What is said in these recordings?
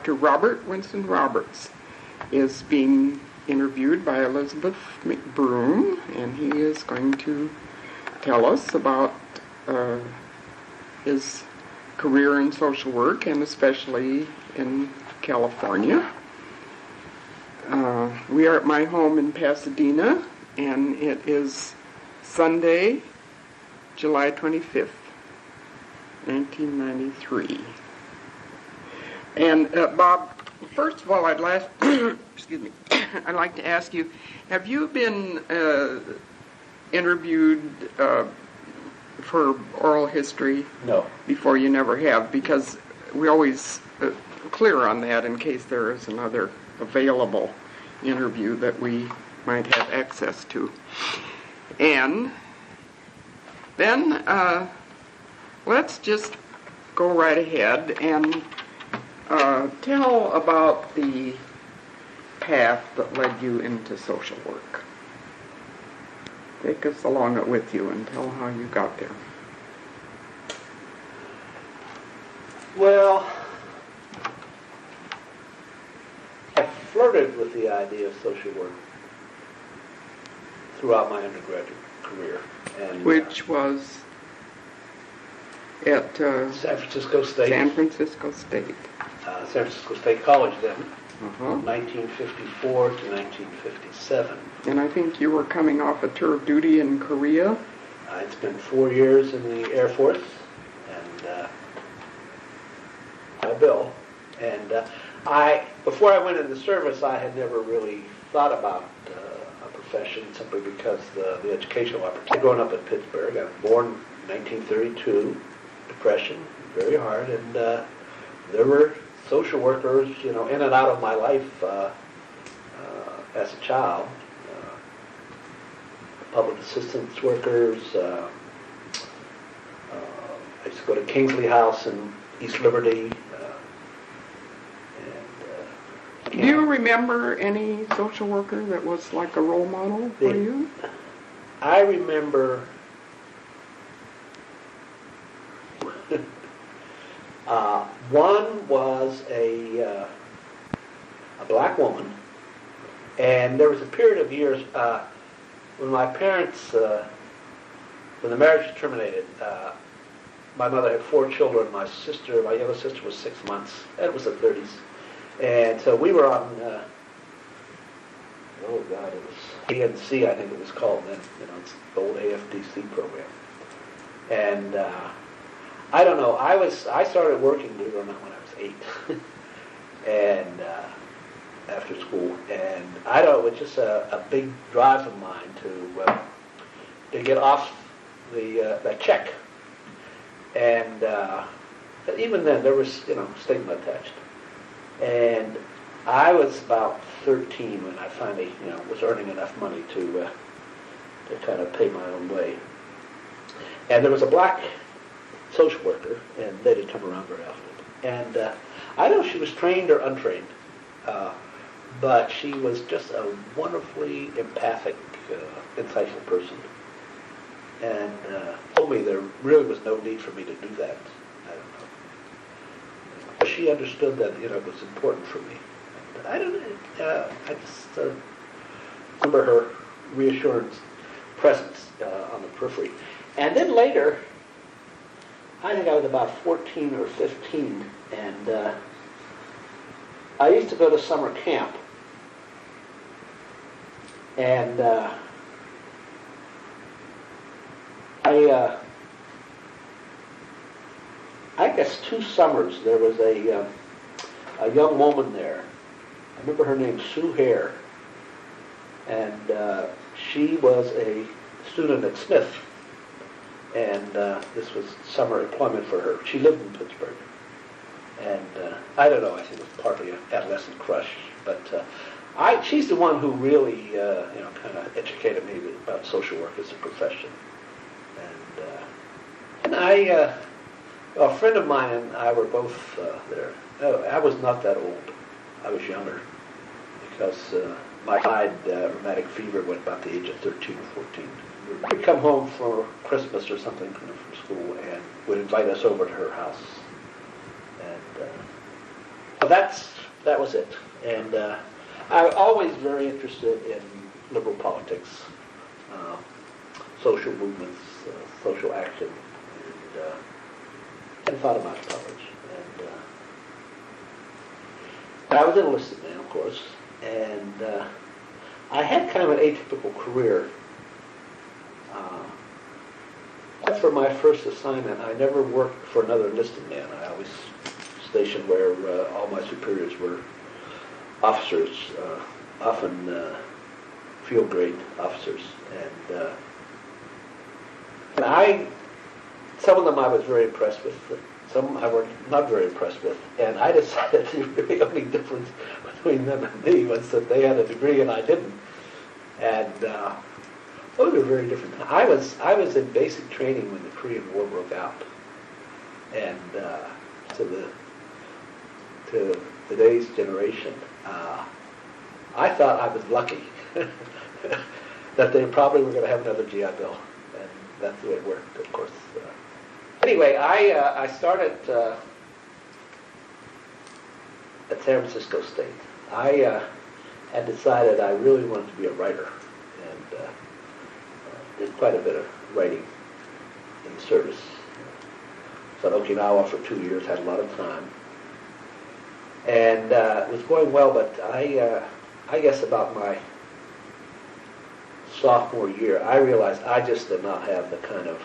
Dr. Robert Winston Roberts is being interviewed by Elizabeth McBroom, and he is going to tell us about his career in social work, and especially in California. We are at my home in Pasadena, and it is Sunday, July 25th, 1993. And Bob, first of all, I'd like to ask you, have you been interviewed for oral history? No. Before? You never have, because we always clear on that in case there is another available interview that we might have access to. And then let's just go right ahead and tell about the path that led you into social work. Take us along it with you and tell how you got there. Well, I flirted with the idea of social work throughout my undergraduate career. And, which was at San Francisco State. San Francisco State. San Francisco State College then, Uh-huh. 1954 to 1957. And I think you were coming off a tour of duty in Korea. I'd spent 4 years in the Air Force, and my bill. And before I went into the service, I had never really thought about a profession, simply because the educational opportunity. Growing up in Pittsburgh, I was born in 1932, Depression, very hard, and there were social workers, in and out of my life as a child. Public assistance workers. I used to go to Kingsley House in East Liberty. Do you remember any social worker that was like a role model for you? I remember one was a black woman, and there was a period of years when my parents, when the marriage was terminated. My mother had 4 children. My younger sister was 6 months. It was the 30s. And so we were on, it was PNC, I think it was called then, it's the old AFDC program. And I don't know, I started working, believe it or not, when I was 8. And after school. And I don't know, it was just a big drive of mine to get off that check. And even then, there was, stigma attached. And I was about 13 when I finally, was earning enough money to kind of pay my own way. And there was a black social worker, and they didn't come around very often. And I don't know if she was trained or untrained, but she was just a wonderfully empathic, insightful person. And told me there really was no need for me to do that. She understood that it was important for me. But I don't know. I just remember her reassurance presence on the periphery. And then later, I think I was about 14 or 15, and I used to go to summer camp. And I guess 2 summers there was a young woman there. I remember her name, Sue Hare, and she was a student at Smith, and this was summer employment for her. She lived in Pittsburgh, and I don't know, I think it was partly an adolescent crush, but she's the one who really kind of educated me about social work as a profession. And a friend of mine and I were both there. I was not that old. I was younger, because my rheumatic fever went about the age of 13 or 14. We'd come home for Christmas or something from school and would invite us over to her house. And that was it. And I was always very interested in liberal politics, social movements, social action, and thought about college. And I was an enlisted man, of course, and I had kind of an atypical career. That's for my first assignment. I never worked for another enlisted man. I always stationed where all my superiors were officers, often field grade officers, and some of them I was very impressed with. Some I was not very impressed with, and I decided the only difference between them and me was that they had a degree and I didn't, and those were very different. I was in basic training when the Korean War broke out, and to today's generation, I thought I was lucky that they probably were going to have another GI Bill, and that's the way it worked, of course. Anyway, I started at San Francisco State. I had decided I really wanted to be a writer, and did quite a bit of writing in the service. So at Okinawa for 2 years, had a lot of time, and it was going well. But I guess about my sophomore year, I realized I just did not have the kind of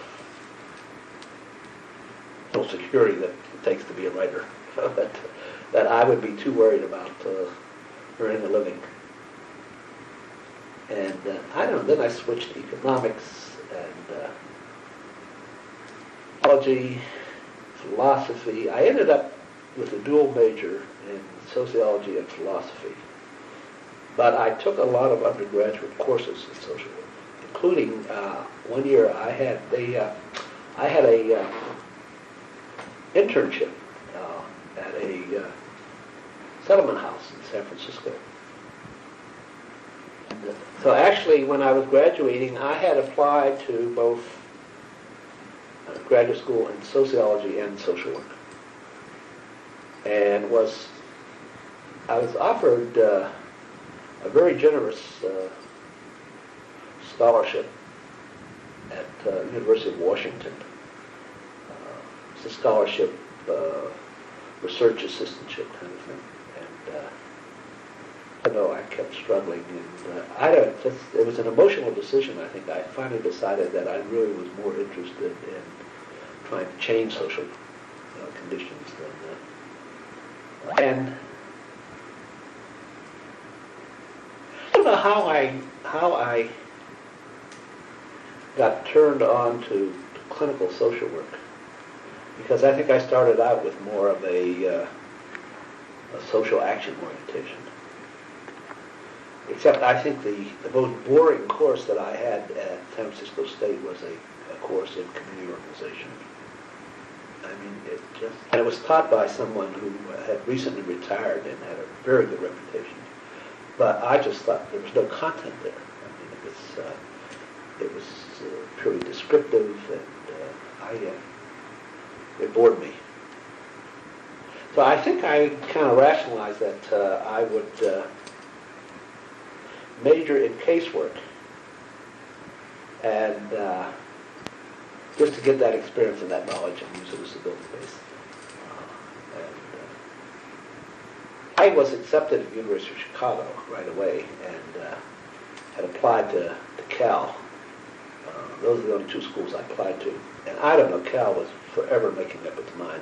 security that it takes to be a writer. that I would be too worried about earning a living. And I don't know, then I switched to economics and biology, philosophy. I ended up with a dual major in sociology and philosophy. But I took a lot of undergraduate courses in social work, including 1 year I had a internship at a settlement house in San Francisco. And, so actually, when I was graduating, I had applied to both graduate school in sociology and social work, and I was offered a very generous scholarship at University of Washington. It's a scholarship, research assistantship kind of thing. And I know I kept struggling, and it was an emotional decision. I think I finally decided that I really was more interested in trying to change social conditions than and I don't know how I got turned on to clinical social work, because I think I started out with more of a social action orientation. Except I think the most boring course that I had at San Francisco State was a course in community organization. I mean, and it was taught by someone who had recently retired and had a very good reputation. But I just thought there was no content there. I mean, it was purely descriptive, and it bored me. So I think I kind of rationalized that I would major in casework, and just to get that experience and that knowledge and use it as a ability base. I was accepted at the University of Chicago right away, and had applied to Cal. Those are the only two schools I applied to. And I don't know, Cal was forever making up its mind.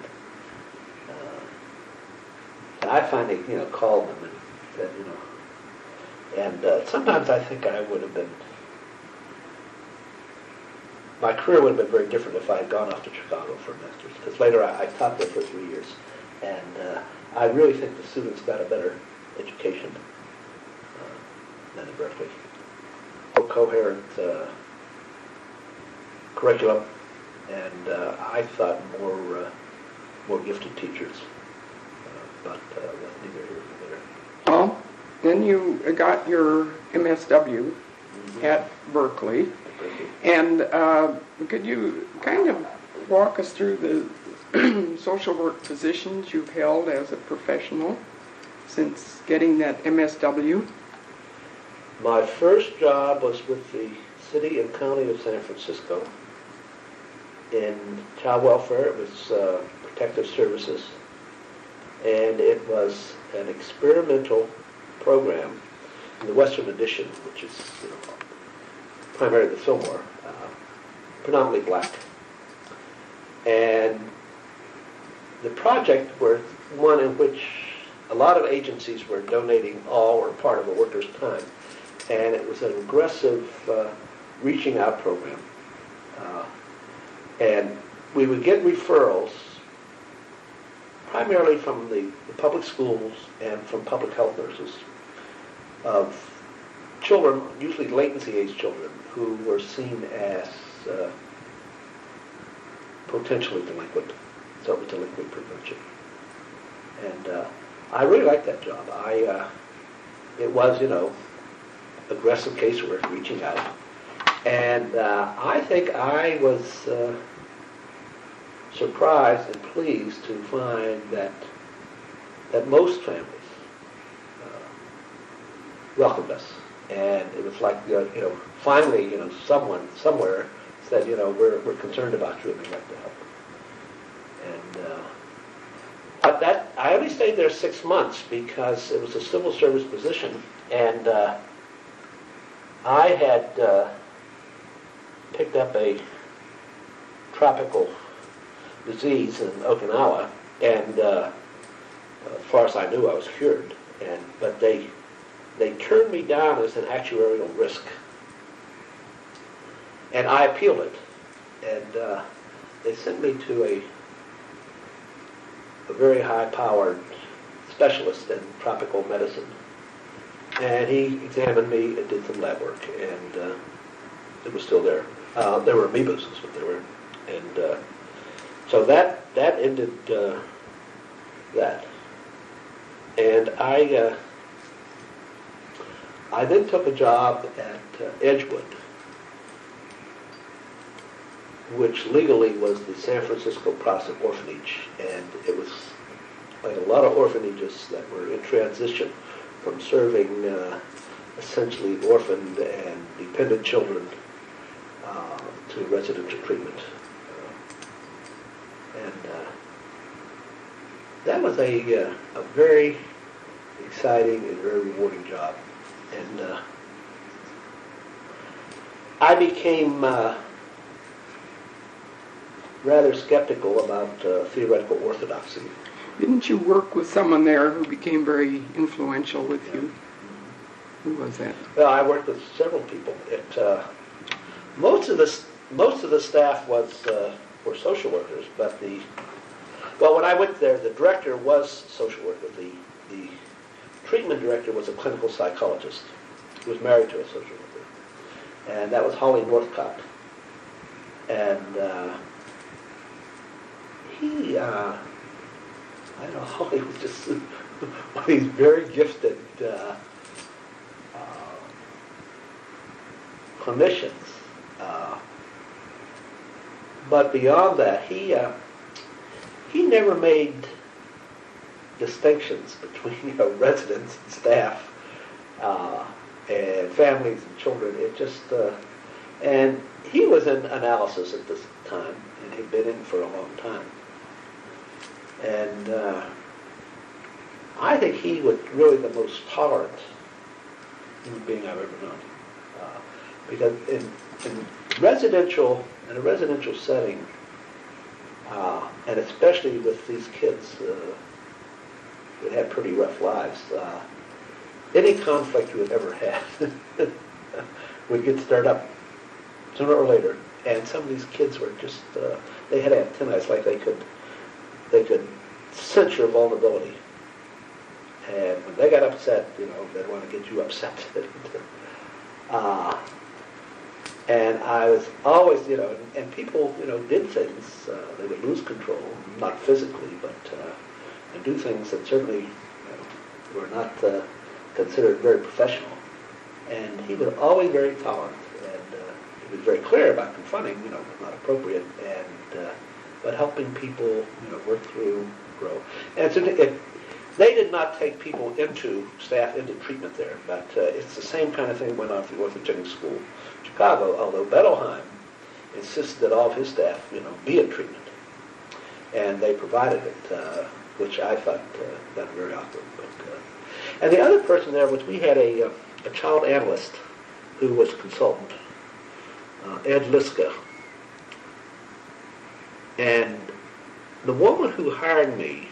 And I finally, called them and said, and sometimes I think I would have been, my career would have been very different if I had gone off to Chicago for a master's, because later I taught there for 3 years, and I really think the students got a better education than at Berkeley. More coherent curriculum, and I thought more gifted teachers, but that's neither here nor there. Well, then you got your MSW at Berkeley, and could you kind of walk us through the social work positions you've held as a professional? since getting that MSW? My first job was with the City and County of San Francisco in child welfare. It was protective services, and it was an experimental program in the Western Addition, which is primarily the Fillmore, predominantly black. And the project was one in which a lot of agencies were donating all or part of a worker's time. And it was an aggressive reaching out program. And we would get referrals primarily from the public schools and from public health nurses of children, usually latency-age children, who were seen as potentially delinquent, so it was delinquent prevention. And I really liked that job. It was, aggressive casework, reaching out. And I think I was surprised and pleased to find that most families welcomed us. And it was like, finally, someone somewhere said, we're concerned about you and we'd like to help. And but I only stayed there 6 months because it was a civil service position, and I had picked up a tropical disease in Okinawa, and as far as I knew, I was cured. But they turned me down as an actuarial risk, and I appealed it, and they sent me to a very high-powered specialist in tropical medicine, and he examined me and did some lab work, and it was still there. There were amoebas, is what they were, and so that ended that. And I then took a job at Edgewood, which legally was the San Francisco Protestant Orphanage, and it was like a lot of orphanages that were in transition from serving essentially orphaned and dependent children to residential treatment. And that was a very exciting and very rewarding job. And I became rather skeptical about theoretical orthodoxy. Didn't you work with someone there who became very influential with you? Who was that? Well, I worked with several people. Most of the staff were social workers, but when I went there, the director was social worker. The treatment director was a clinical psychologist who was married to a social worker, and that was Holly Northcott. And I don't know, Holly was just one of these very gifted clinicians. But beyond that, he never made distinctions between residents and staff and families and children. It just and he was in analysis at this time, and he'd been in for a long time. And I think he was really the most tolerant human being I've ever known. Because in a residential setting, and especially with these kids that had pretty rough lives, any conflict we've ever had would get stirred up sooner or later. And some of these kids were just, they had antennae, it's like they could sense your vulnerability. And when they got upset, they'd want to get you upset. And I was always, and people, did things, they would lose control, not physically, but, and do things that certainly were not considered very professional. And he was always very tolerant, and he was very clear about confronting, was not appropriate, and but helping people, work through, grow. And so They did not take people staff into treatment there, but it's the same kind of thing that went on at the Orthogenic School in Chicago, although Bettelheim insisted that all of his staff, be in treatment. And they provided it, which I thought that very awkward. And the other person there was, we had a child analyst who was a consultant, Ed Liska. And the woman who hired me,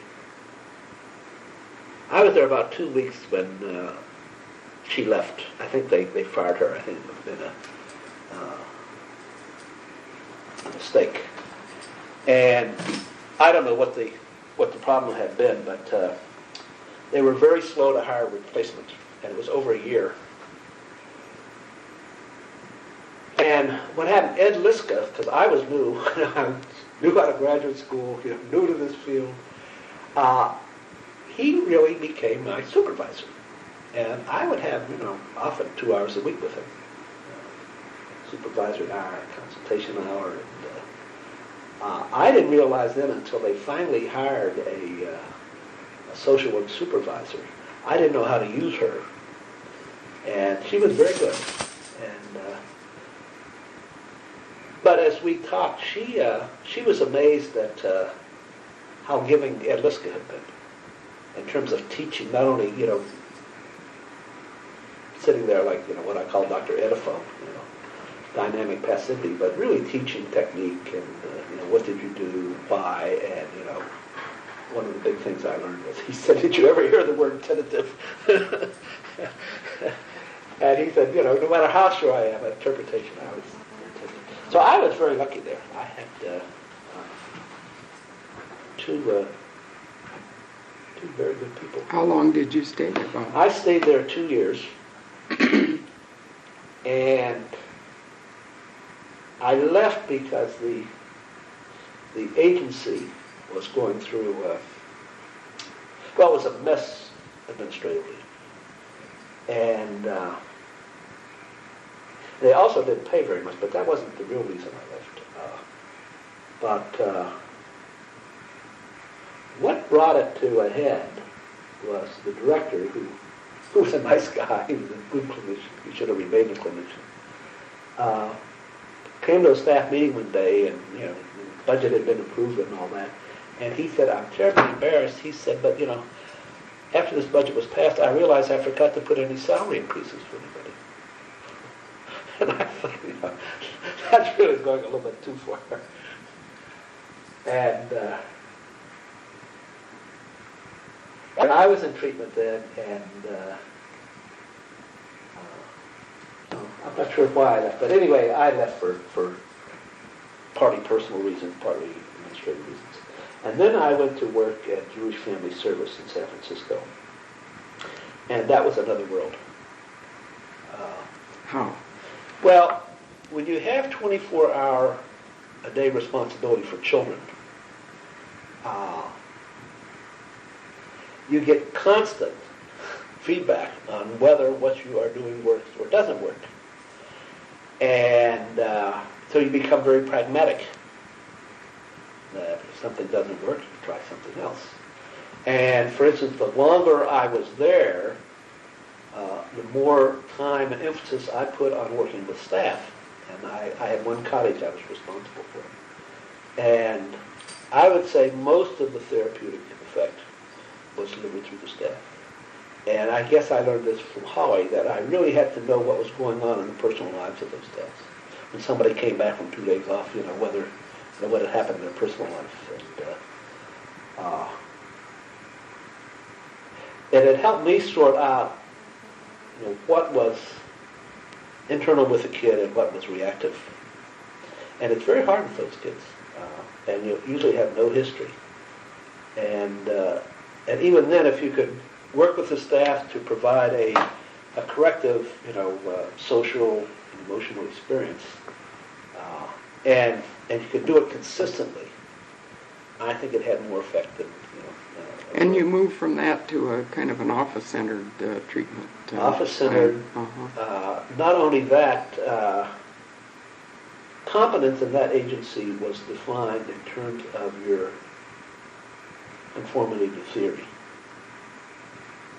I was there about 2 weeks when she left. I think they fired her. I think it would have been a mistake. And I don't know what the problem had been, but they were very slow to hire a replacement, and it was over a year. And what happened, Ed Liska, because I was new, I knew out of graduate school, new to this field, he really became my supervisor. And I would have, often 2 hours a week with him. Supervisory hour, consultation hour. And, I didn't realize then until they finally hired a social work supervisor. I didn't know how to use her. And she was very good. And but as we talked, she was amazed at how giving Ed Liska had been in terms of teaching, not only, sitting there like, what I call Dr. Ediphone, dynamic passivity, but really teaching technique and, what did you do, why, and, one of the big things I learned was, he said, did you ever hear the word tentative? And he said, no matter how sure I am, interpretation, I was tentative. So I was very lucky there. I had two very good people. How long did you stay there, Bob? I stayed there 2 years. And I left because the agency was going through, it was a mess administratively. And they also didn't pay very much, but that wasn't the real reason I left. But what brought it to a head was the director, who was a nice guy, he was a good clinician, he should have remained a clinician, came to a staff meeting one day, and the budget had been approved and all that, and he said, I'm terribly embarrassed. He said, but after this budget was passed, I realized I forgot to put any salary increases for anybody. And I thought, that's really going a little bit too far. And I was in treatment then, and I'm not sure why I left, but anyway, I left for partly personal reasons, partly administrative reasons. And then I went to work at Jewish Family Service in San Francisco, and that was another world. How? Well, when you have 24-hour-a-day responsibility for children, you get constant feedback on whether what you are doing works or doesn't work. And so you become very pragmatic. If something doesn't work, you try something else. And for instance, the longer I was there, the more time and emphasis I put on working with staff. And I had one cottage I was responsible for. And I would say most of the therapeutic effect was delivered through the staff. And I guess I learned this from Holly, that I really had to know what was going on in the personal lives of those staffs. When somebody came back from 2 days off, whether what had happened in their personal life. And it helped me sort out what was internal with a kid and what was reactive. And it's very hard with those kids. And you usually have no history. And even then, if you could work with the staff to provide a corrective, social and emotional experience, and you could do it consistently, I think it had more effect than, And you moved from that to a kind of an office-centered treatment. Office-centered. Not only that, competence in that agency was defined in terms of your conformity to theory.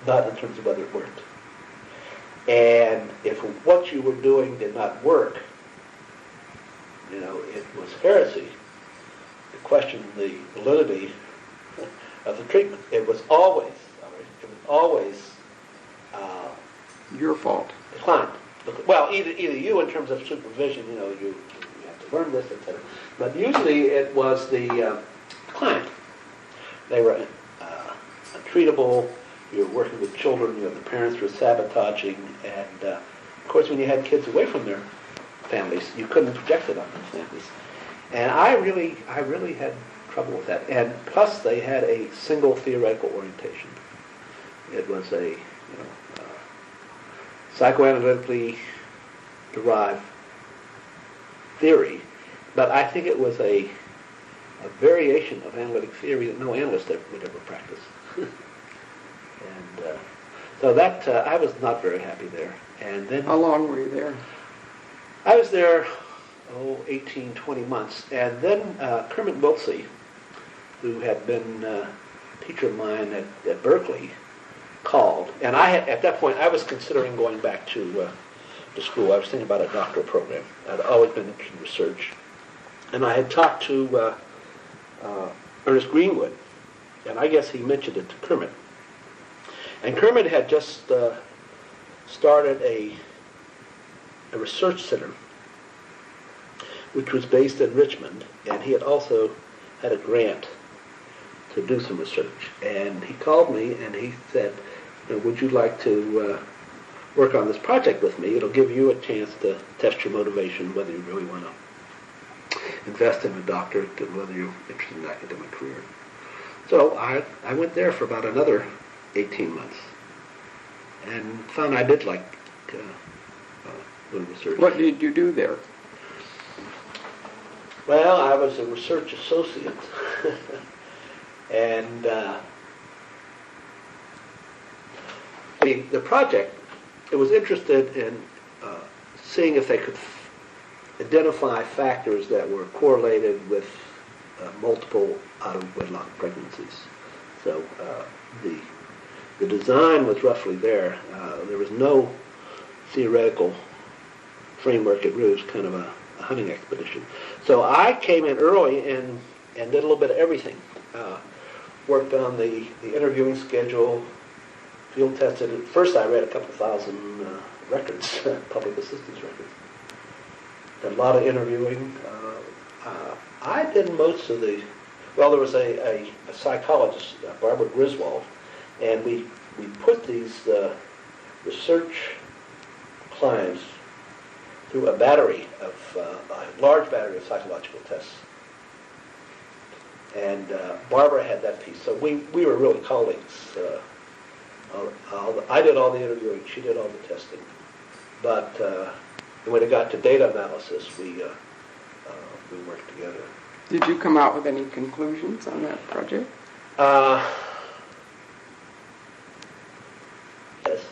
not in terms of whether it worked. And if what you were doing did not work, it was heresy to question the validity of the treatment. It was always Your fault. declined. Well, either you in terms of supervision, you have to learn this, etc. But usually it was the client. They were untreatable. You were working with children. The parents were sabotaging, and of course, when you had kids away from their families, you couldn't project it on those families. And I really had trouble with that. And plus, they had a single theoretical orientation. It was a psychoanalytically derived theory, but I think it was a variation of analytic theory that no analyst would ever practice. And so that I was not very happy there. And then How long were you there? I was there 18, 20 months, and then Kermit Wiltsey, who had been a teacher of mine at Berkeley, called, and at that point I was considering going back to school. I was thinking about a doctoral program. I'd always been interested in research, and I had talked to Ernest Greenwood, and I guess he mentioned it to Kermit. And Kermit had just started a research center, which was based in Richmond, and he had also had a grant to do some research. And he called me and he said, would you like to work on this project with me? It'll give you a chance to test your motivation, whether you really want to invest in a doctorate and whether you're interested in an academic career. So I went there for about another 18 months and found I did like doing research. What did you do there? Well, I was a research associate, and the project, it was interested in seeing if they could identify factors that were correlated with multiple out-of-wedlock pregnancies. So the design was roughly there. There was no theoretical framework. It really was kind of a hunting expedition. So I came in early and did a little bit of everything. Worked on the interviewing schedule, field tested. At first I read a couple thousand records, public assistance records. Did a lot of interviewing. I did most of the, well, there was a psychologist, Barbara Griswold, and we put these research clients through a large battery of psychological tests. And Barbara had that piece. So we were really colleagues. I did all the interviewing, she did all the testing. But when it got to data analysis, we worked together. Did you come out with any conclusions on that project? Yes.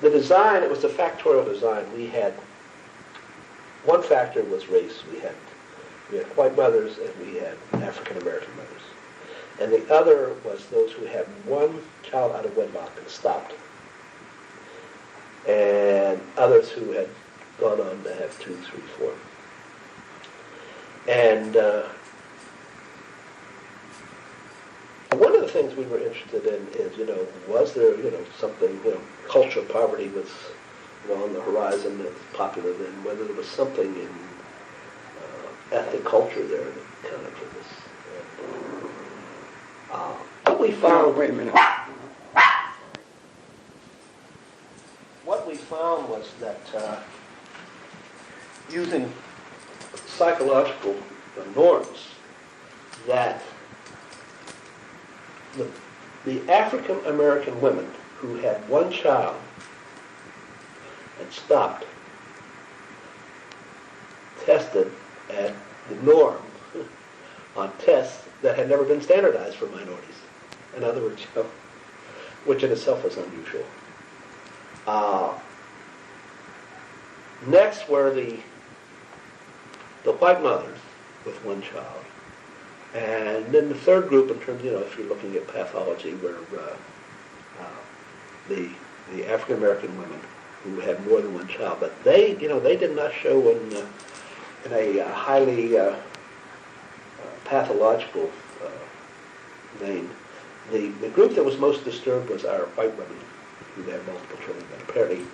The design, it was a factorial design. We had, one factor was race. We had white mothers and we had African American mothers. And the other was those who had one child out of wedlock and stopped. And others who had gone on to have 2, 3, 4. And one of the things we were interested in is, was there, something, culture of poverty was, on the horizon that's popular then, whether there was something in ethnic culture there that counted for this. And, what we found... Wait a minute. What we found was that using psychological norms, that the African American women who had one child and stopped tested at the norm on tests that had never been standardized for minorities. In other words, which in itself was unusual. Next were the white mothers with one child. And then the third group, in terms, if you're looking at pathology, were the African American women who had more than one child, but they did not show in a highly pathological vein. The group that was most disturbed was our white women who had multiple children, and apparently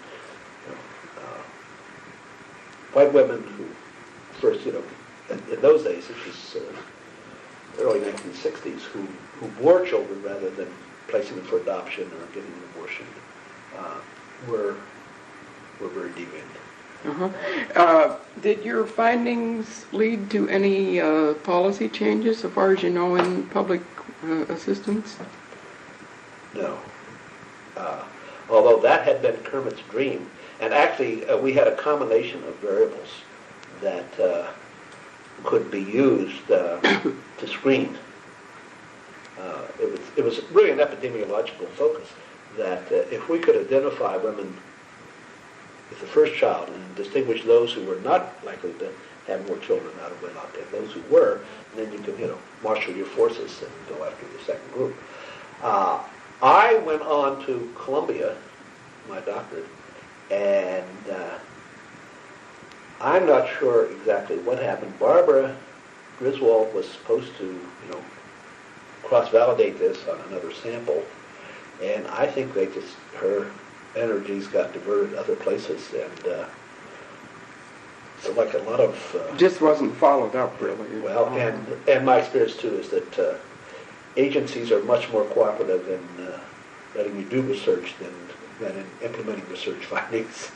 white women who first, in those days, it was early 1960s, who bore children rather than placing them for adoption or getting an abortion, were very deviant. Did your findings lead to any policy changes, so far as you know, in public assistance? No. Although that had been Kermit's dream. And actually, we had a combination of variables that could be used to screen. It was really an epidemiological focus that if we could identify women with the first child and distinguish those who were not likely to have more children out of wedlock and those who were, then you can, marshal your forces and go after the second group. I went on to Columbia, my doctorate, and I'm not sure exactly what happened. Barbara Griswold was supposed to, cross-validate this on another sample, and I think her energies got diverted other places, and so like a lot of... just wasn't followed up, really. Well, and my experience, too, is that agencies are much more cooperative in letting you do research than in implementing research findings.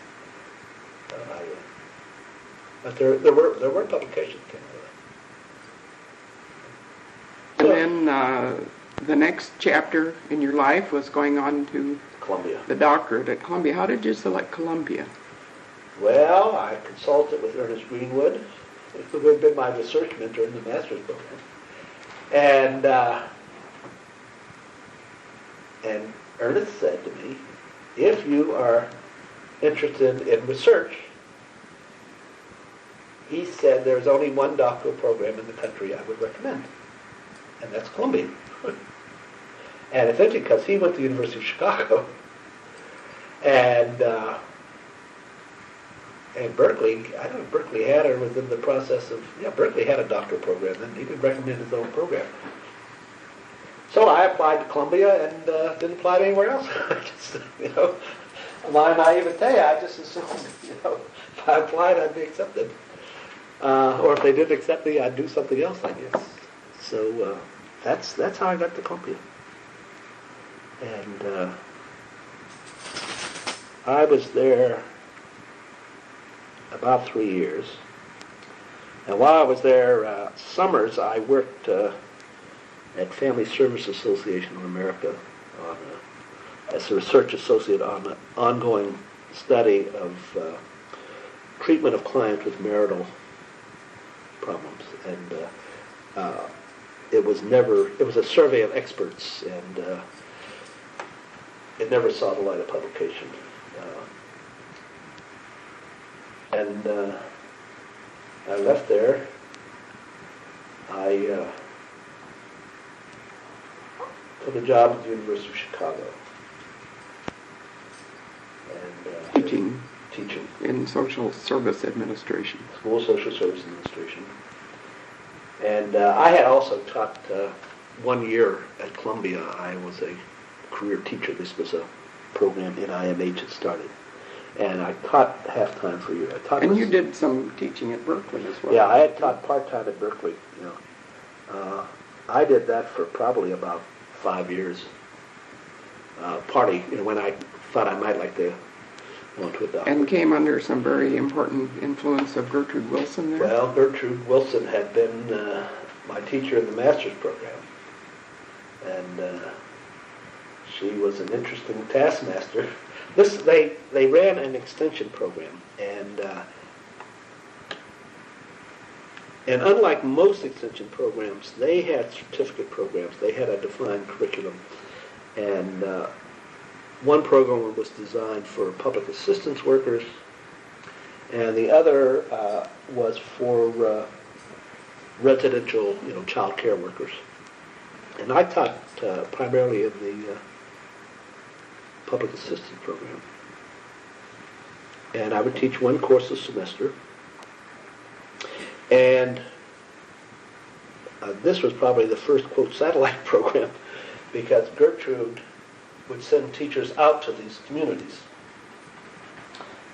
But there were publications that came out of that. And then the next chapter in your life was going on to Columbia. The doctorate at Columbia. How did you select Columbia? Well, I consulted with Ernest Greenwood, who had been my research mentor in the master's program. And Ernest said to me, if you are interested in research, he said there's only one doctoral program in the country I would recommend, and that's Columbia. And it's interesting because he went to the University of Chicago, and Berkeley, I don't know if Berkeley had or was in the process of, Berkeley had a doctoral program, and he didn't recommend his own program. So I applied to Columbia and didn't apply to anywhere else. Just, my naivete, I just assumed, if I applied, I'd be accepted. Or if they didn't accept me, I'd do something else, I guess. So that's how I got to Columbia. And I was there about 3 years. And while I was there, summers, I worked at Family Service Association of America as a research associate on an ongoing study of treatment of clients with marital problems. And it was a survey of experts, and it never saw the light of publication. And I left there. I took a job at the University of Chicago. And teaching in social service administration. School social service administration. And I had also taught 1 year at Columbia. I was a career teacher. This was a program in IMH that started. And I taught half-time for a year. And you did some teaching at Berkeley as well. Yeah, I had taught part-time at Berkeley. I did that for probably about 5 years. Partly, when I thought I might like to go into a doctorate. And came under some very important influence of Gertrude Wilson there? Well, Gertrude Wilson had been my teacher in the master's program. And she was an interesting taskmaster. They ran an extension program, and unlike most extension programs, they had certificate programs. They had a defined curriculum, and one program was designed for public assistance workers, and the other was for residential, child care workers. And I taught primarily in the public assistance program. And I would teach one course a semester. And this was probably the first, quote, satellite program, because Gertrude would send teachers out to these communities.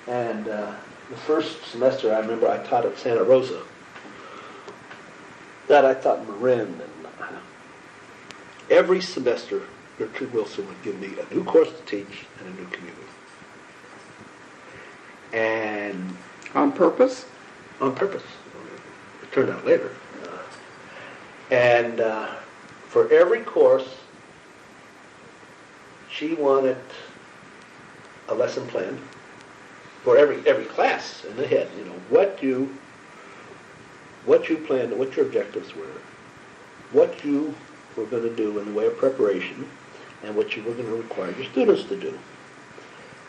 And the first semester, I remember I taught at Santa Rosa. That I taught Marin. And every semester, Gertrude Wilson would give me a new course to teach and a new community. And On purpose? on purpose. It turned out later. And for every course, she wanted a lesson plan for every class in the head. You know, what you planned, what your objectives were, what you were going to do in the way of preparation, and what you were going to require your students to do.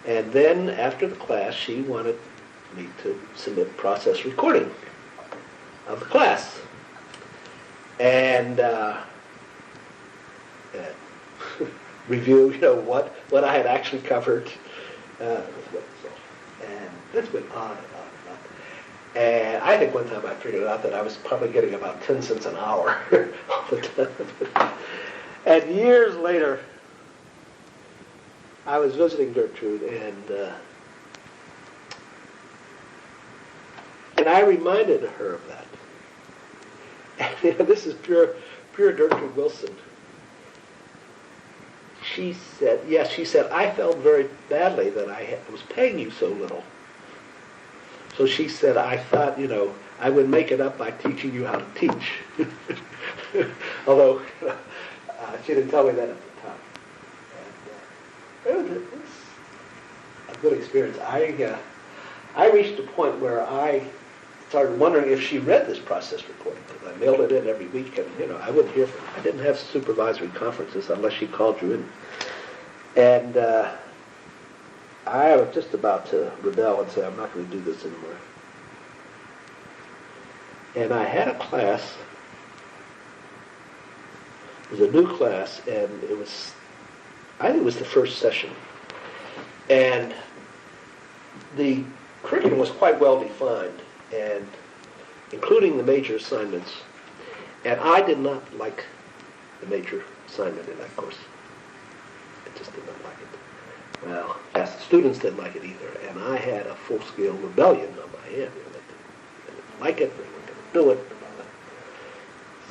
And then after the class, she wanted me to submit process recording of the class. And review, what I had actually covered. And this went on and on and on. And I think one time I figured out that I was probably getting about 10 cents an hour all the time. And years later, I was visiting Gertrude, and I reminded her of that. And this is pure Gertrude Wilson. She said, I felt very badly that I was paying you so little. So she said, I thought, I would make it up by teaching you how to teach. Although, she didn't tell me that at the time. And, it was a good experience. I reached a point where I started wondering if she read this process recording, because I mailed it in every week, and I wouldn't hear from her. I didn't have supervisory conferences unless she called you in. And I was just about to rebel and say, I'm not going to do this anymore. And I had a class. It was a new class, and I think it was the first session. And the curriculum was quite well defined, and including the major assignments. And I did not like the major assignment in that course. I just did not like it. Well, the students didn't like it either, and I had a full-scale rebellion on my end. They didn't like it, they weren't going to do it.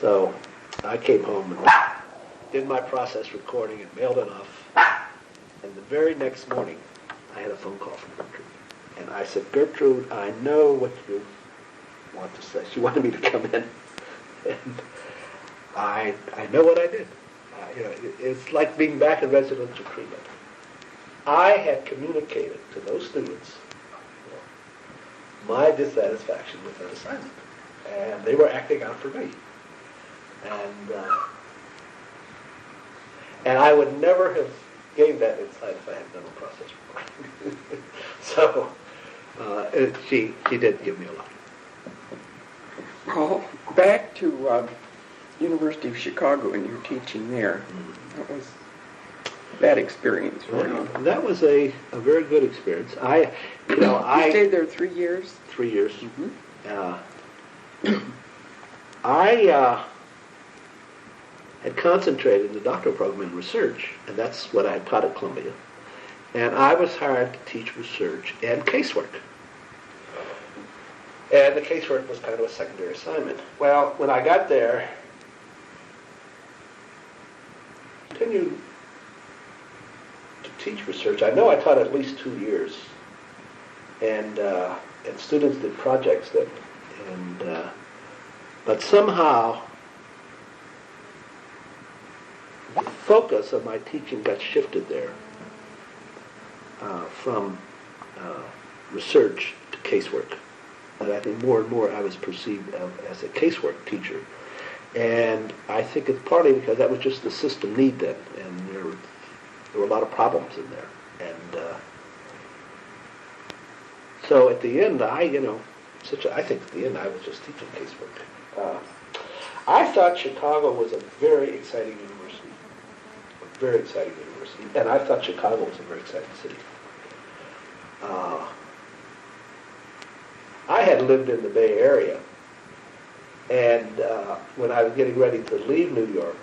So I came home and did my process recording and mailed it off. And the very next morning, I had a phone call from Gertrude. And I said, Gertrude, I know what you want to say. She wanted me to come in. And I know what I did. It's like being back in residential treatment. I had communicated to those students my dissatisfaction with that assignment. And they were acting out for me. And I would never have gained that insight if I had done a process recording. So she did give me a lot. Well, back to University of Chicago and your teaching there. That was a bad experience for you. That was a very good experience. You stayed there 3 years? 3 years. Mm-hmm. I had concentrated in the doctoral program in research, and that's what I had taught at Columbia. And I was hired to teach research and casework. And the casework was kind of a secondary assignment. Well, when I got there, I continued to teach research. I know I taught at least 2 years, and students did projects then. But somehow, the focus of my teaching got shifted there from research to casework. And I think more and more I was perceived as a casework teacher. And I think it's partly because that was just the system need then, and there were a lot of problems in there. And so at the end, I think at the end I was just teaching casework. I thought Chicago was a very exciting university. very exciting university, and I thought Chicago was a very exciting city. I had lived in the Bay Area, and when I was getting ready to leave New York,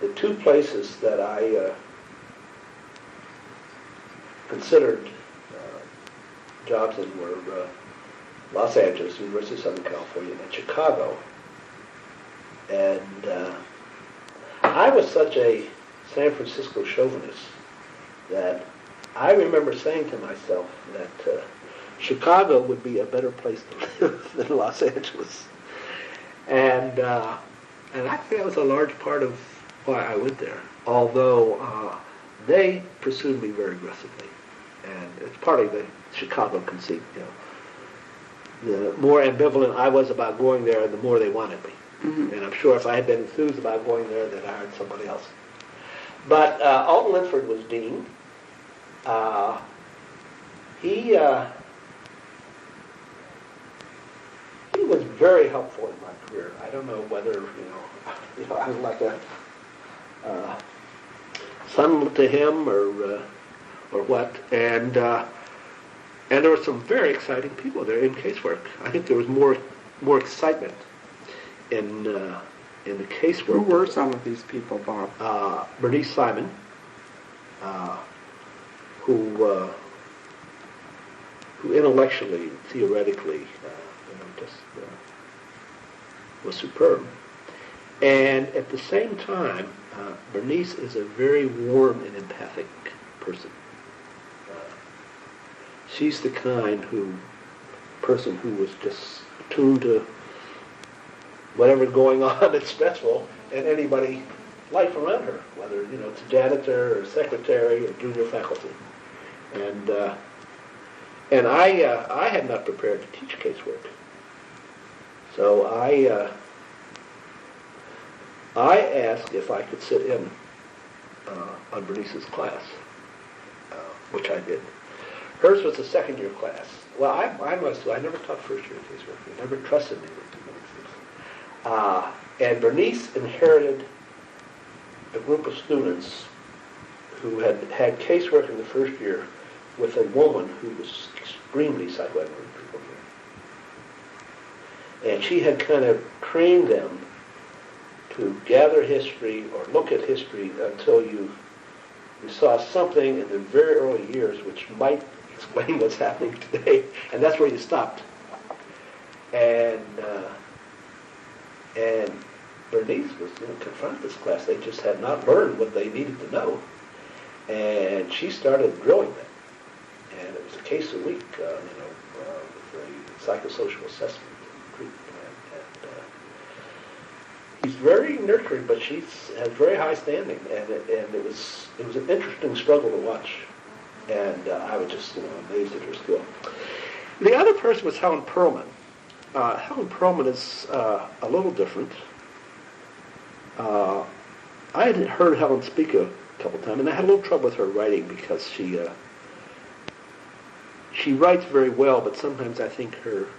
the two places that I considered jobs in were Los Angeles, University of Southern California, and Chicago. And I was such a San Francisco chauvinist that I remember saying to myself that Chicago would be a better place to live than Los Angeles. And I think that was a large part of why I went there, although they pursued me very aggressively. And it's partly the Chicago conceit, you know. The more ambivalent I was about going there, the more they wanted me. Mm-hmm. And I'm sure if I had been enthused about going there, they'd hired somebody else. But Alton Linford was dean. He was very helpful in my career. I don't know whether, you know I was like a son to him or what. And there were some very exciting people there in casework. I think there was more excitement in the casework. Who were some of these people, Bob? Bernice Simon, who intellectually, theoretically, was superb. And at the same time, Bernice is a very warm and empathic person. She's the person who was just attuned to whatever's going on that's stressful in anybody's life around her, whether it's a janitor or secretary or junior faculty. And I had not prepared to teach casework, so I asked if I could sit in on Bernice's class, which I did. Hers was a second-year class. Well, I never taught first-year casework. They never trusted me with too many things. And Bernice inherited a group of students who had casework in the first year with a woman who was extremely psychoanalytical. And she had kind of trained them to gather history or look at history until you saw something in the very early years which might explain what's happening today, and that's where you stopped. And Bernice was confronted this class. They just had not learned what they needed to know, and she started drilling them. And it was a case a week, with a psychosocial assessment and treatment. He's very nurturing, but she has very high standing, and it was an interesting struggle to watch. And I was just amazed at her skill. The other person was Helen Perlman. Helen Perlman is a little different. I had heard Helen speak a couple times, and I had a little trouble with her writing because she writes very well, but sometimes I think her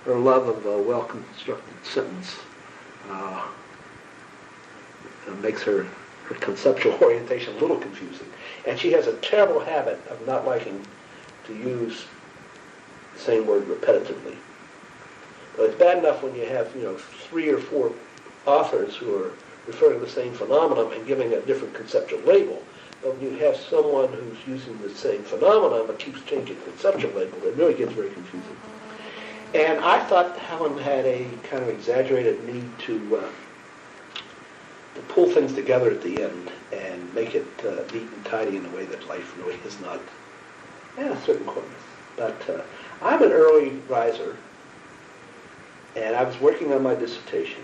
love of a well-constructed sentence makes her conceptual orientation a little confusing. And she has a terrible habit of not liking to use the same word repetitively. But it's bad enough when you have 3 or 4 authors who are referring to the same phenomenon and giving a different conceptual label. But when you have someone who's using the same phenomenon but keeps changing the conceptual label, it really gets very confusing. And I thought Helen had a kind of exaggerated need to pull things together at the end and make it neat and tidy in a way that life really is not. And a certain quickness. But I'm an early riser, and I was working on my dissertation.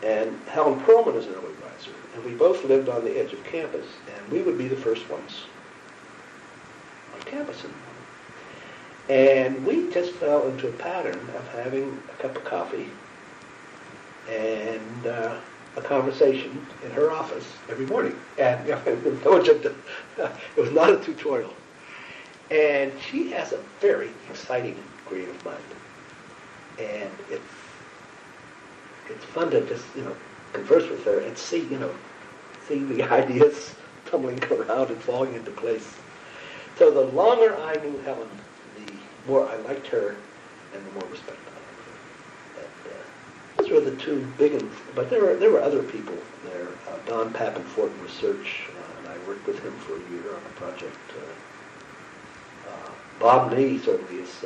And Helen Perlman is an early riser, and we both lived on the edge of campus, and we would be the first ones on campus in the morning. And we just fell into a pattern of having a cup of coffee and a conversation in her office every morning. And it was not a tutorial. And she has a very exciting creative mind. And it's fun to just, converse with her and see, seeing the ideas tumbling around and falling into place. So the longer I knew Helen, the more I liked her and the more respect I had for her. And, those were the two big ones. But there were other people there. Don Pappenfort in research, and I worked with him for a year on a project. Bob Nee certainly is,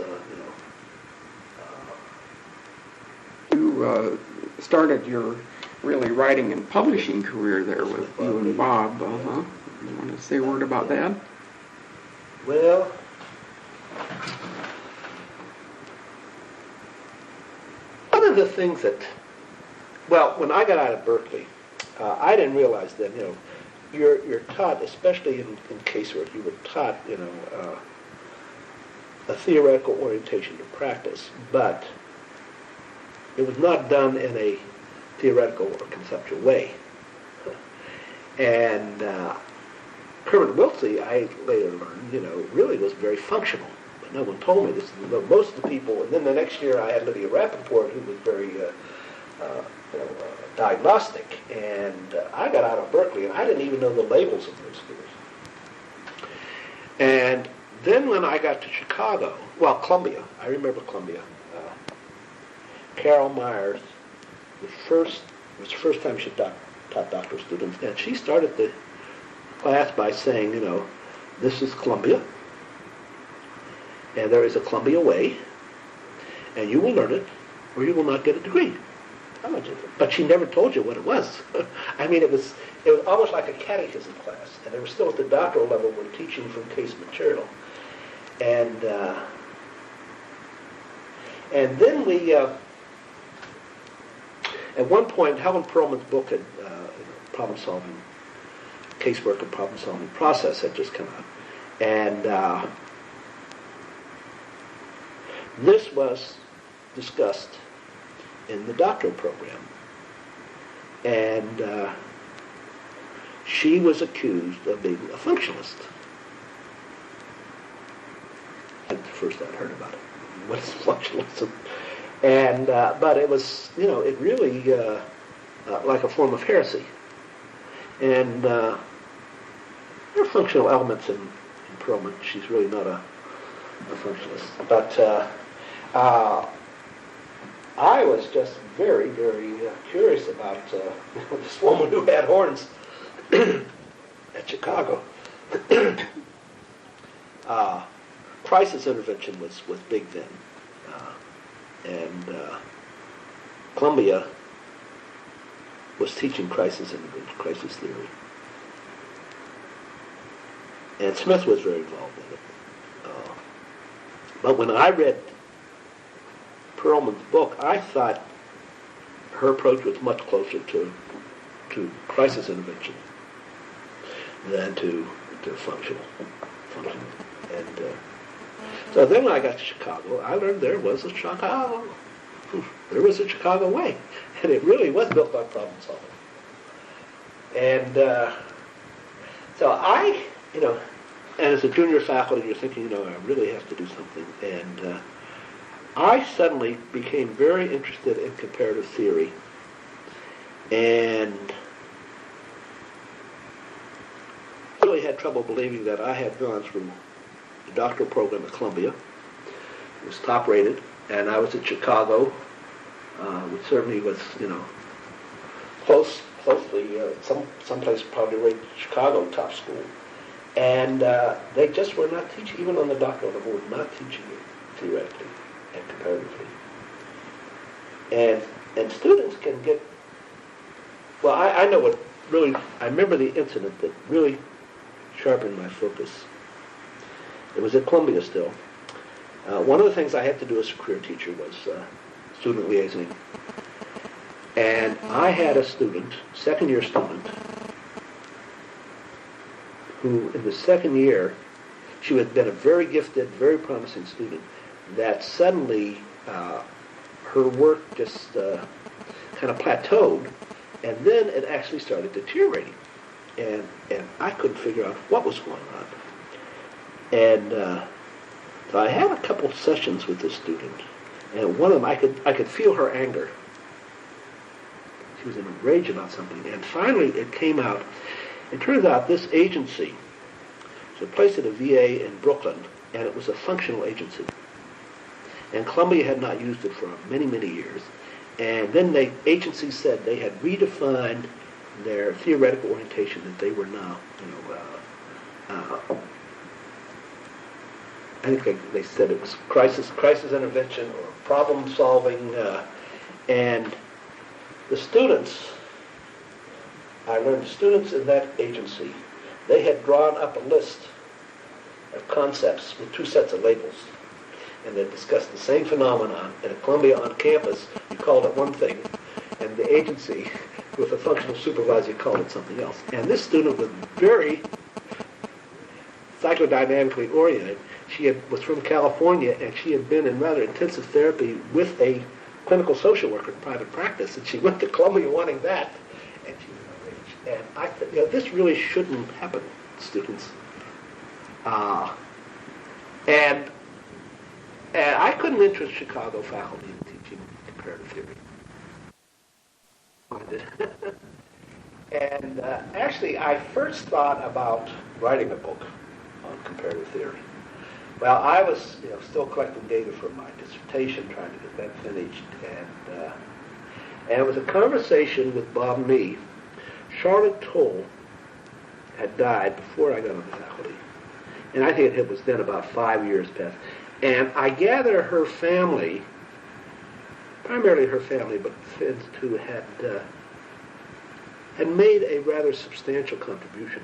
You started your really writing and publishing career there with you and Bob. You want to say a word about that? Well, one of the things that, when I got out of Berkeley, I didn't realize then, you're taught, especially in casework, you were taught, a theoretical orientation to practice, but it was not done in a theoretical or conceptual way. And Kermit Wiltsey, I later learned, really was very functional. But no one told me this. Most of the people, and then the next year I had Lydia Rappaport, who was very diagnostic. And I got out of Berkeley, and I didn't even know the labels of those schools. And then when I got to Chicago, Columbia, I remember Columbia. Carol Myers, it was the first time she taught doctoral students, and she started the class by saying, this is Columbia, and there is a Columbia way, and you will learn it, or you will not get a degree. But she never told you what it was. I mean, it was almost like a catechism class, and they were still at the doctoral level, we're teaching from case material. And then we, at one point, Helen Perlman's book had, problem-solving, casework and problem-solving process had just come out. And this was discussed in the doctoral program. And she was accused of being a functionalist. At first I'd heard about it. What is functionalism? And, but it was, it really, like a form of heresy. And there are functional elements in Perlman. She's really not a functionalist. But I was just very, very curious about this woman who had horns at Chicago. Crisis intervention was big then. And Columbia was teaching crisis intervention, crisis theory. And Smith was very involved in it. But when I read Perlman's book, I thought her approach was much closer to crisis intervention than to functional. And so then when I got to Chicago, I learned there was a Chicago way. And it really was built on problem solving. And so I, and as a junior faculty, you're thinking, I really have to do something. And I suddenly became very interested in comparative theory. And really had trouble believing that I had gone through the doctoral program at Columbia. It was top rated. And I was at Chicago, which certainly was, closely, someplace probably rated Chicago top school. And they just were not teaching, even on the doctoral level, were not teaching it theoretically and comparatively. And students can get, I know what really, I remember the incident that really sharpened my focus. It was at Columbia still. One of the things I had to do as a career teacher was student liaison. And I had a student, second-year student, who in the second year, she had been a very gifted, very promising student, that suddenly her work just kind of plateaued, and then it actually started deteriorating. And I couldn't figure out what was going on. And so I had a couple sessions with this student, and one of them I could feel her anger. she was in a rage about something. And finally it came out, it turns out this agency was a place at a VA in Brooklyn, and it was a functional agency. And Columbia had not used it for many, many years. And then the agency said they had redefined their theoretical orientation, that they were now, I think they said it was crisis intervention or problem solving, and the students, I learned the students in that agency, they had drawn up a list of concepts with 2 sets of labels, and they discussed the same phenomenon. And at Columbia on campus, you called it one thing, and the agency with a functional supervisor called it something else. And this student was very psychodynamically oriented. She was from California, and she had been in rather intensive therapy with a clinical social worker in private practice, and she went to Columbia wanting that, and she was outraged. And I thought, this really shouldn't happen, students. And I couldn't interest Chicago faculty in teaching comparative theory. And actually, I first thought about writing a book on comparative theory. Well, I was still collecting data for my dissertation, trying to get that finished, and it was a conversation with Bob Nee. Charlotte Toll had died before I got on the faculty, and I think it was then about 5 years past. And I gather her family, primarily her family, but friends too, had made a rather substantial contribution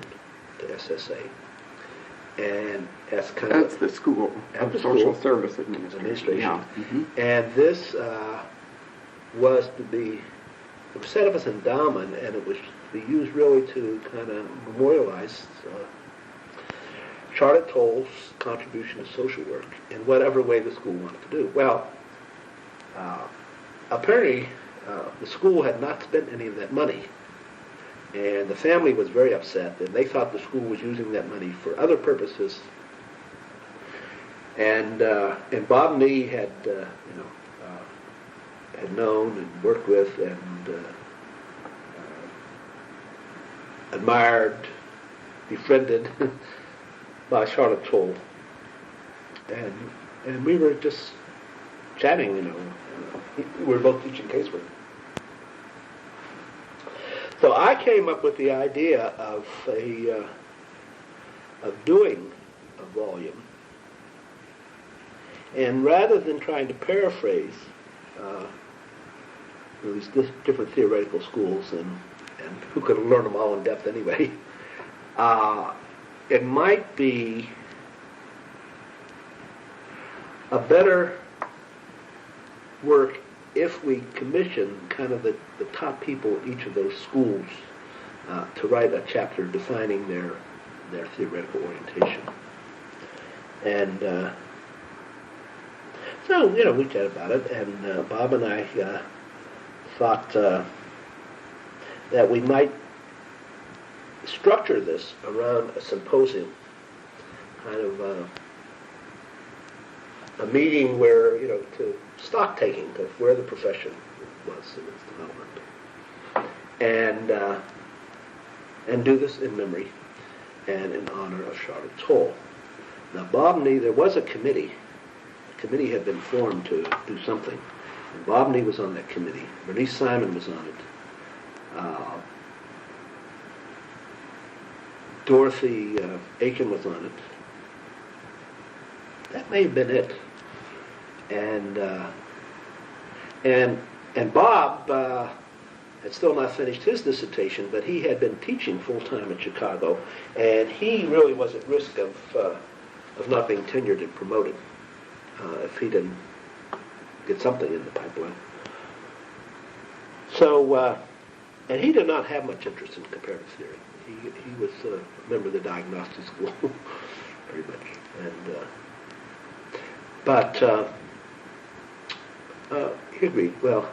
to SSA. And as kind That's the School of Social Service Administration. Yeah. Mm-hmm. And this was to be, it was set up as an endowment, and it was to be used really to kind of memorialize Charlotte Toll's contribution to social work in whatever way the school wanted to do. Well, apparently the school had not spent any of that money, and the family was very upset, and they thought the school was using that money for other purposes. And Bob Nee had had known and worked with and admired, befriended by Charlotte Toll, and we were just chatting. We were both teaching casework. So I came up with the idea of doing a volume, and rather than trying to paraphrase these different theoretical schools and who could learn them all in depth anyway, it might be a better work if we commission kind of the top people at each of those schools to write a chapter defining their theoretical orientation. And so, we chatted about it, and Bob and I thought that we might structure this around a symposium, kind of a meeting where, to stock taking of where the profession was in its development, and do this in memory and in honor of Charlotte Toll. Now, Bob Nee, there was a committee. A committee had been formed to do something, and Bob Nee was on that committee. Bernice Simon was on it. Dorothy Aiken was on it. That may have been it. And Bob had still not finished his dissertation, but he had been teaching full-time in Chicago, and he really was at risk of not being tenured and promoted if he didn't get something in the pipeline. So, and he did not have much interest in comparative theory. He was a member of the diagnostic school, very much. And but he agreed. Well,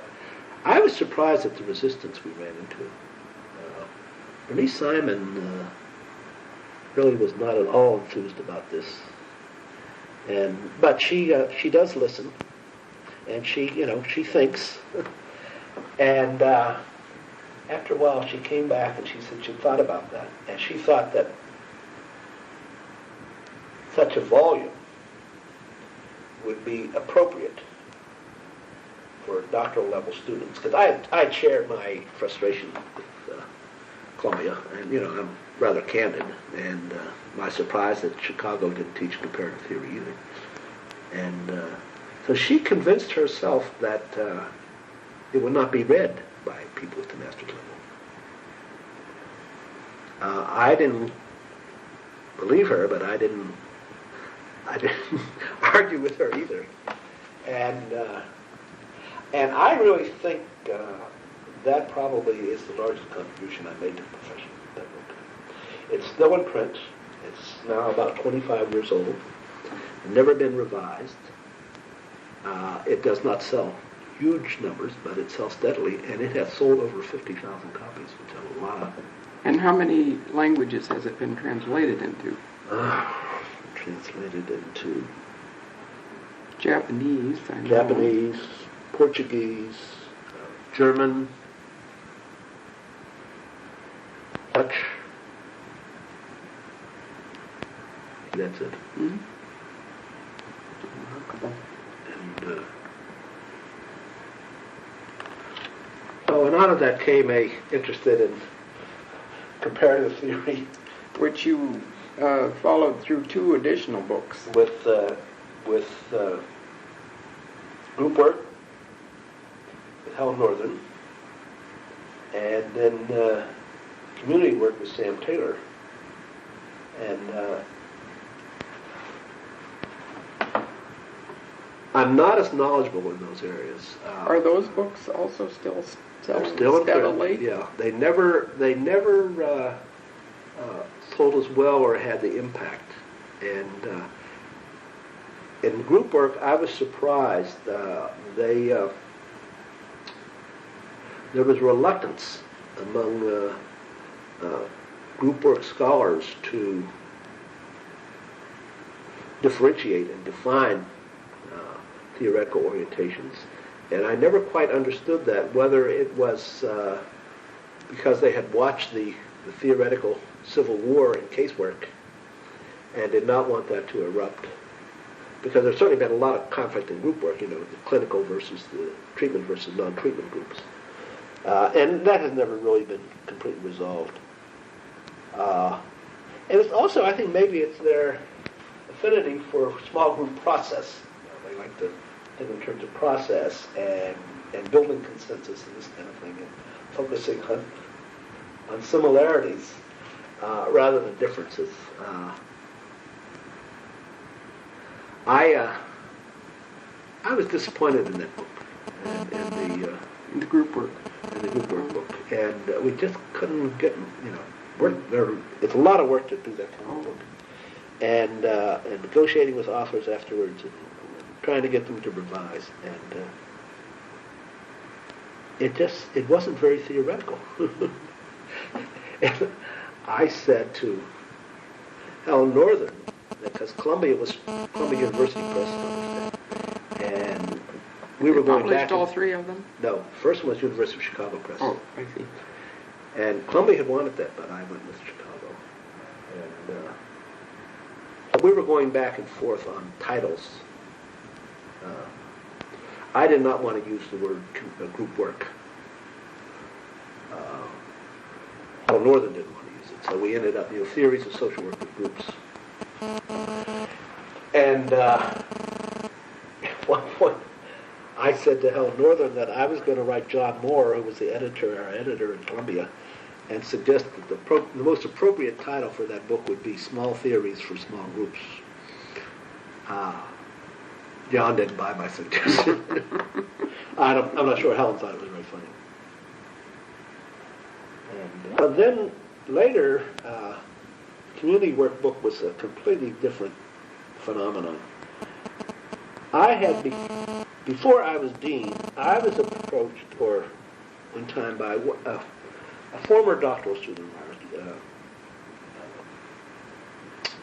I was surprised at the resistance we ran into. Bernice Simon really was not at all enthused about this, but she does listen, and she thinks, and after a while, she came back and she said she thought about that, and she thought that such a volume would be appropriate for doctoral level students. Because I had shared my frustration with Columbia, and I'm rather candid, and my surprise that Chicago didn't teach comparative theory either. And so she convinced herself that it would not be read by people at the master's level. I didn't believe her, but I didn't argue with her either. And I really think that probably is the largest contribution I made to the profession. That book. It's still in print. It's now about 25 years old. Never been revised. It does not sell huge numbers, but it sells steadily, and it has sold over 50,000 copies, which is a lot. And how many languages has it been translated into? Translated into Japanese, I know. Japanese, Portuguese, German, Dutch. That's it. Mm-hmm. And and out of that came a interested in comparative theory, Which you followed through 2 additional books. with group work with Helen Northern, and then community work with Sam Taylor. And I'm not as knowledgeable in those areas. Are those books also still They're selling still in steadily? print. Yeah, they never sold as well or had the impact. And in group work, I was surprised. There was reluctance among group work scholars to differentiate and define theoretical orientations. And I never quite understood that, whether it was because they had watched the theoretical Civil War in casework and did not want that to erupt. Because there's certainly been a lot of conflict in group work, the clinical versus the treatment versus non-treatment groups. And that has never really been completely resolved. And it's also, I think maybe it's their affinity for small group process. They like to think in terms of process and building consensus and this kind of thing, and focusing on similarities rather than differences. I was disappointed in that book, In the group work. in the group work book, and we just couldn't get, work there. It's a lot of work to do that kind of book, and negotiating with authors afterwards, and trying to get them to revise, and it wasn't very theoretical. And I said to Helen Northern, because Columbia University Press published it, and we were going back. Published all 3 of them? No, first one was University of Chicago Press. Oh, I see. And Columbia had wanted that, but I went with Chicago. And we were going back and forth on titles. I did not want to use the word group work. Northern didn't want to use it, so we ended up, theories of social work with groups. And at one point, I said to Helen Northern that I was going to write John Moore, who was our editor in Columbia, and suggest that the most appropriate title for that book would be Small Theories for Small Groups. John didn't buy my suggestion. I'm not sure Helen thought it was very funny. But then later, community work book was a completely different phenomenon. I had, before I was dean, I was approached one time by a former doctoral student of ours.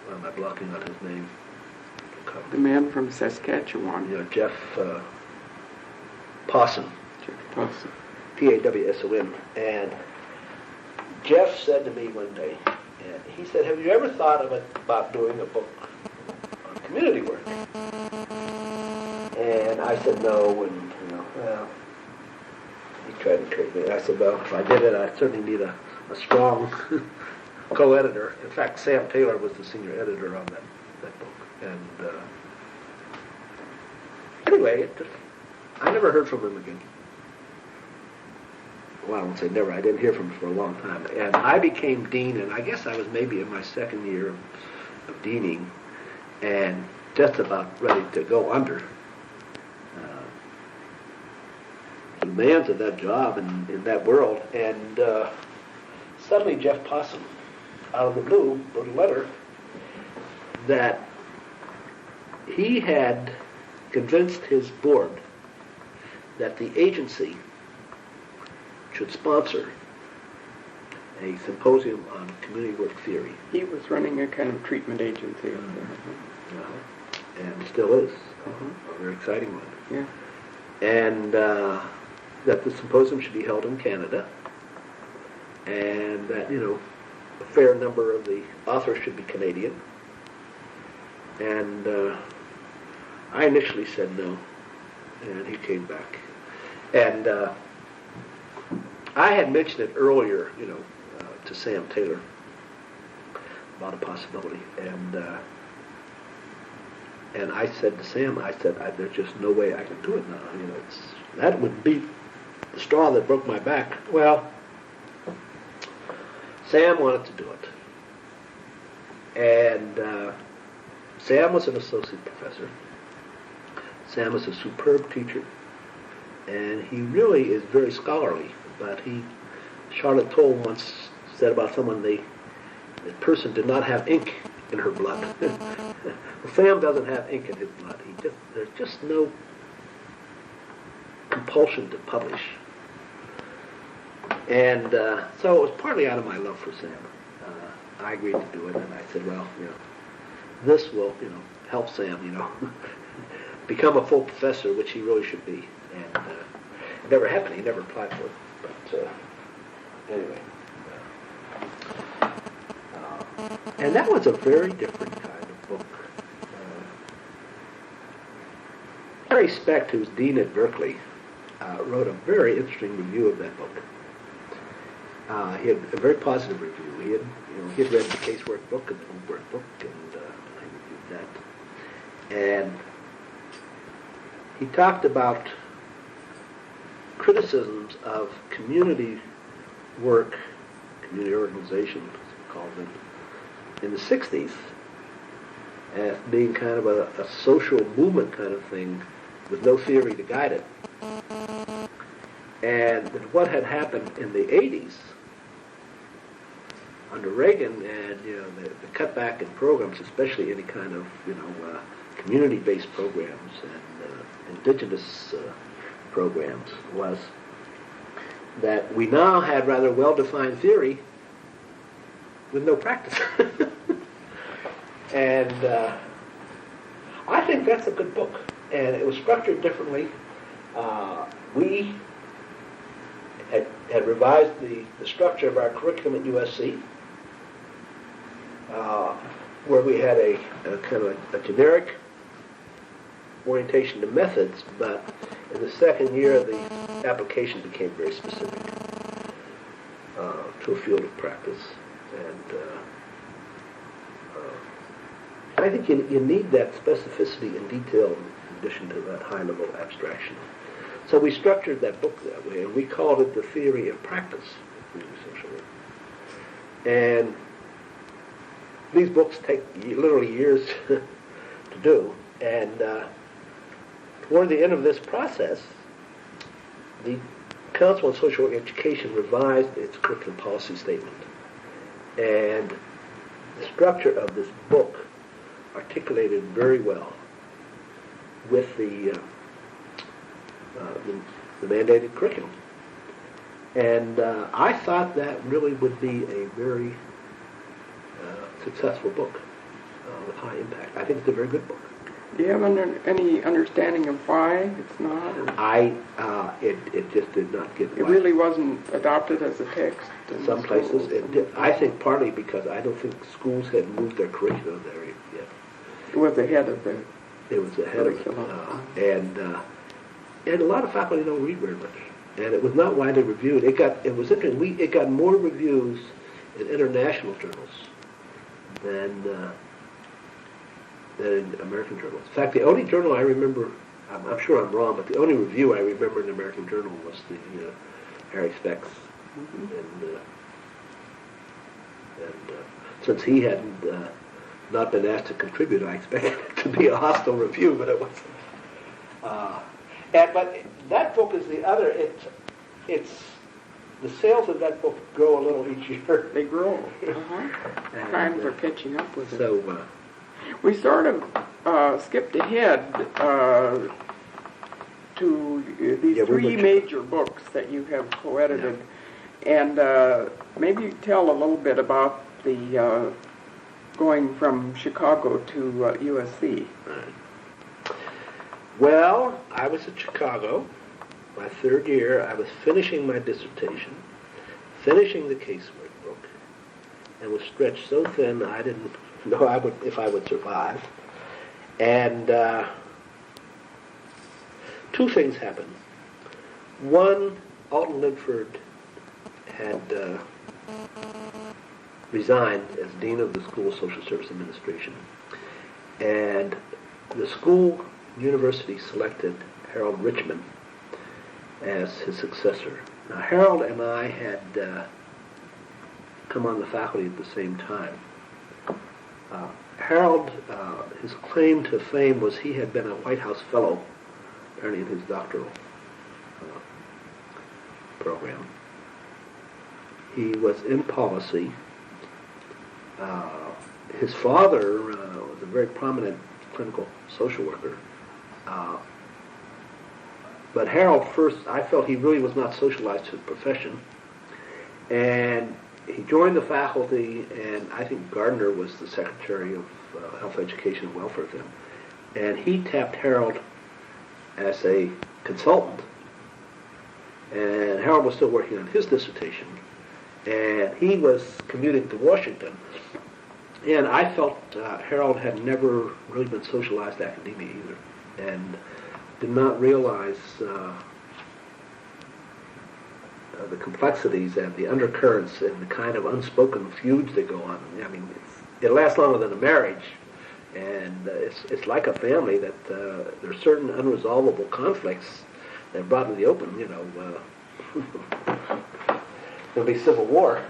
Why am I blocking out his name? The man from Saskatchewan. Jeff Pawson. Jeff Pawson. Pawson. And Jeff said to me one day, and he said, "Have you ever thought about doing a book on community work?" And I said no, and well, he tried to encourage me. And I said, well, if I did it, I certainly need a strong co-editor. In fact, Sam Taylor was the senior editor on that book. And anyway, I never heard from him again. Well, I won't say never. I didn't hear from him for a long time. And I became dean, and I guess I was maybe in my second year of deaning, and just about ready to go under. The demands of that job in that world, and suddenly Jeff Possum, out of the blue, wrote a letter that he had convinced his board that the agency should sponsor a symposium on community work theory. He was running a kind of treatment agency. And still is. A very exciting one. Yeah. And that the symposium should be held in Canada, and that, a fair number of the authors should be Canadian. And I initially said no, and he came back. And I had mentioned it earlier, to Sam Taylor about a possibility, and I said to Sam, there's just no way I can do it now. That would be the straw that broke my back. Well, Sam wanted to do it, and Sam was an associate professor. Sam was a superb teacher, and he really is very scholarly. But Charlotte Toll once said about someone, the person did not have ink in her blood. Well, Sam doesn't have ink in his blood. There's just no compulsion to publish. And so it was partly out of my love for Sam. I agreed to do it, and I said, well, this will, help Sam, become a full professor, which he really should be. And it never happened. He never applied for it. But anyway. And that was a very different kind of book. Harry Specht, who's dean at Berkeley, wrote a very interesting review of that book. He had a very positive review. He had read the casework book and the homework book, and I reviewed that. And he talked about criticisms of community work, community organizations, called them, in the 60s, as being kind of a social movement kind of thing with no theory to guide it. And that what had happened in the 80s under Reagan, and the cutback in programs, especially any kind of community-based programs and indigenous programs, was that we now had rather well-defined theory with no practice. And I think that's a good book. And it was structured differently. We had revised the structure of our curriculum at USC, where we had a kind of a generic orientation to methods, but in the second year the application became very specific to a field of practice. And I think you need that specificity and detail in addition to that high-level abstraction. So we structured that book that way, and we called it The Theory of Practice of Community Social Work. And these books take literally years to do, and toward the end of this process, the Council on Social Work Education revised its curriculum policy statement. And the structure of this book articulated very well with the mandated curriculum. And I thought that really would be a very successful book with high impact. I think it's a very good book. Do you have any understanding of why it's not? Or It just did not get. it really wasn't adopted as a text. In Some places schools. it did. I think partly because I don't think schools had moved their curriculum there yet. It was ahead of the It was ahead of it, and a lot of faculty don't read very much, and it was not widely reviewed. It was interesting. It got more reviews in international journals than in American journals. In fact, the only journal I remember, I'm sure I'm wrong, but the only review I remember in the American journal was the Harry Speck's, and since he hadn't not been asked to contribute, I expected it to be a hostile review, but it wasn't. But that book is the other. It's the sales of that book grow a little each year. They grow. Times are catching up with it. So we sort of skipped ahead to these three major books that you have co-edited, and maybe tell a little bit about the going from Chicago to USC. Well, I was at Chicago my third year. I was finishing my dissertation, finishing the casework book, and was stretched so thin I didn't know if I would survive. And two things happened. One, Alton Lidford had resigned as Dean of the School of Social Service Administration, and the school university selected Harold Richmond as his successor. Now, Harold and I had come on the faculty at the same time. Harold, his claim to fame was he had been a White House Fellow, apparently in his doctoral program. He was in policy. His father was a very prominent clinical social worker. But Harold first, I felt he really was not socialized to the profession. And he joined the faculty, and I think Gardner was the Secretary of Health, Education, and Welfare then. And he tapped Harold as a consultant. And Harold was still working on his dissertation. And he was commuting to Washington. And I felt Harold had never really been socialized to academia either, and did not realize the complexities and the undercurrents and the kind of unspoken feuds that go on. I mean, it lasts longer than a marriage, and it's like a family that there are certain unresolvable conflicts that are brought to the open. There'll be civil war.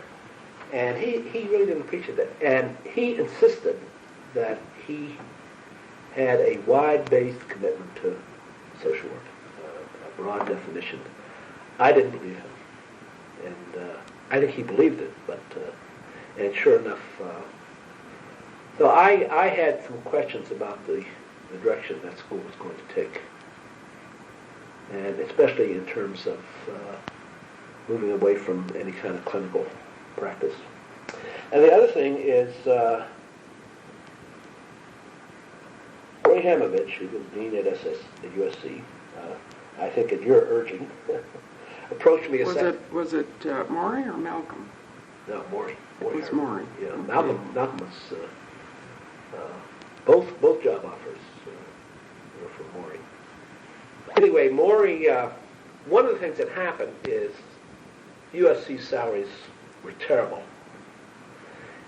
And he really didn't appreciate that. And he insisted that he had a wide-based commitment to social work, a broad definition. I didn't believe him. And I think he believed it, but, and sure enough, so I had some questions about the direction that school was going to take. And especially in terms of moving away from any kind of clinical practice. And the other thing is Maurice Hamovitch, who was dean at USC, I think at your urging, approached me. Was it Maury or Malcolm? No, Maury. It was Maury. Yeah, okay. Malcolm was both job offers were for Maury. Anyway, Maury. One of the things that happened is USC's salaries were terrible.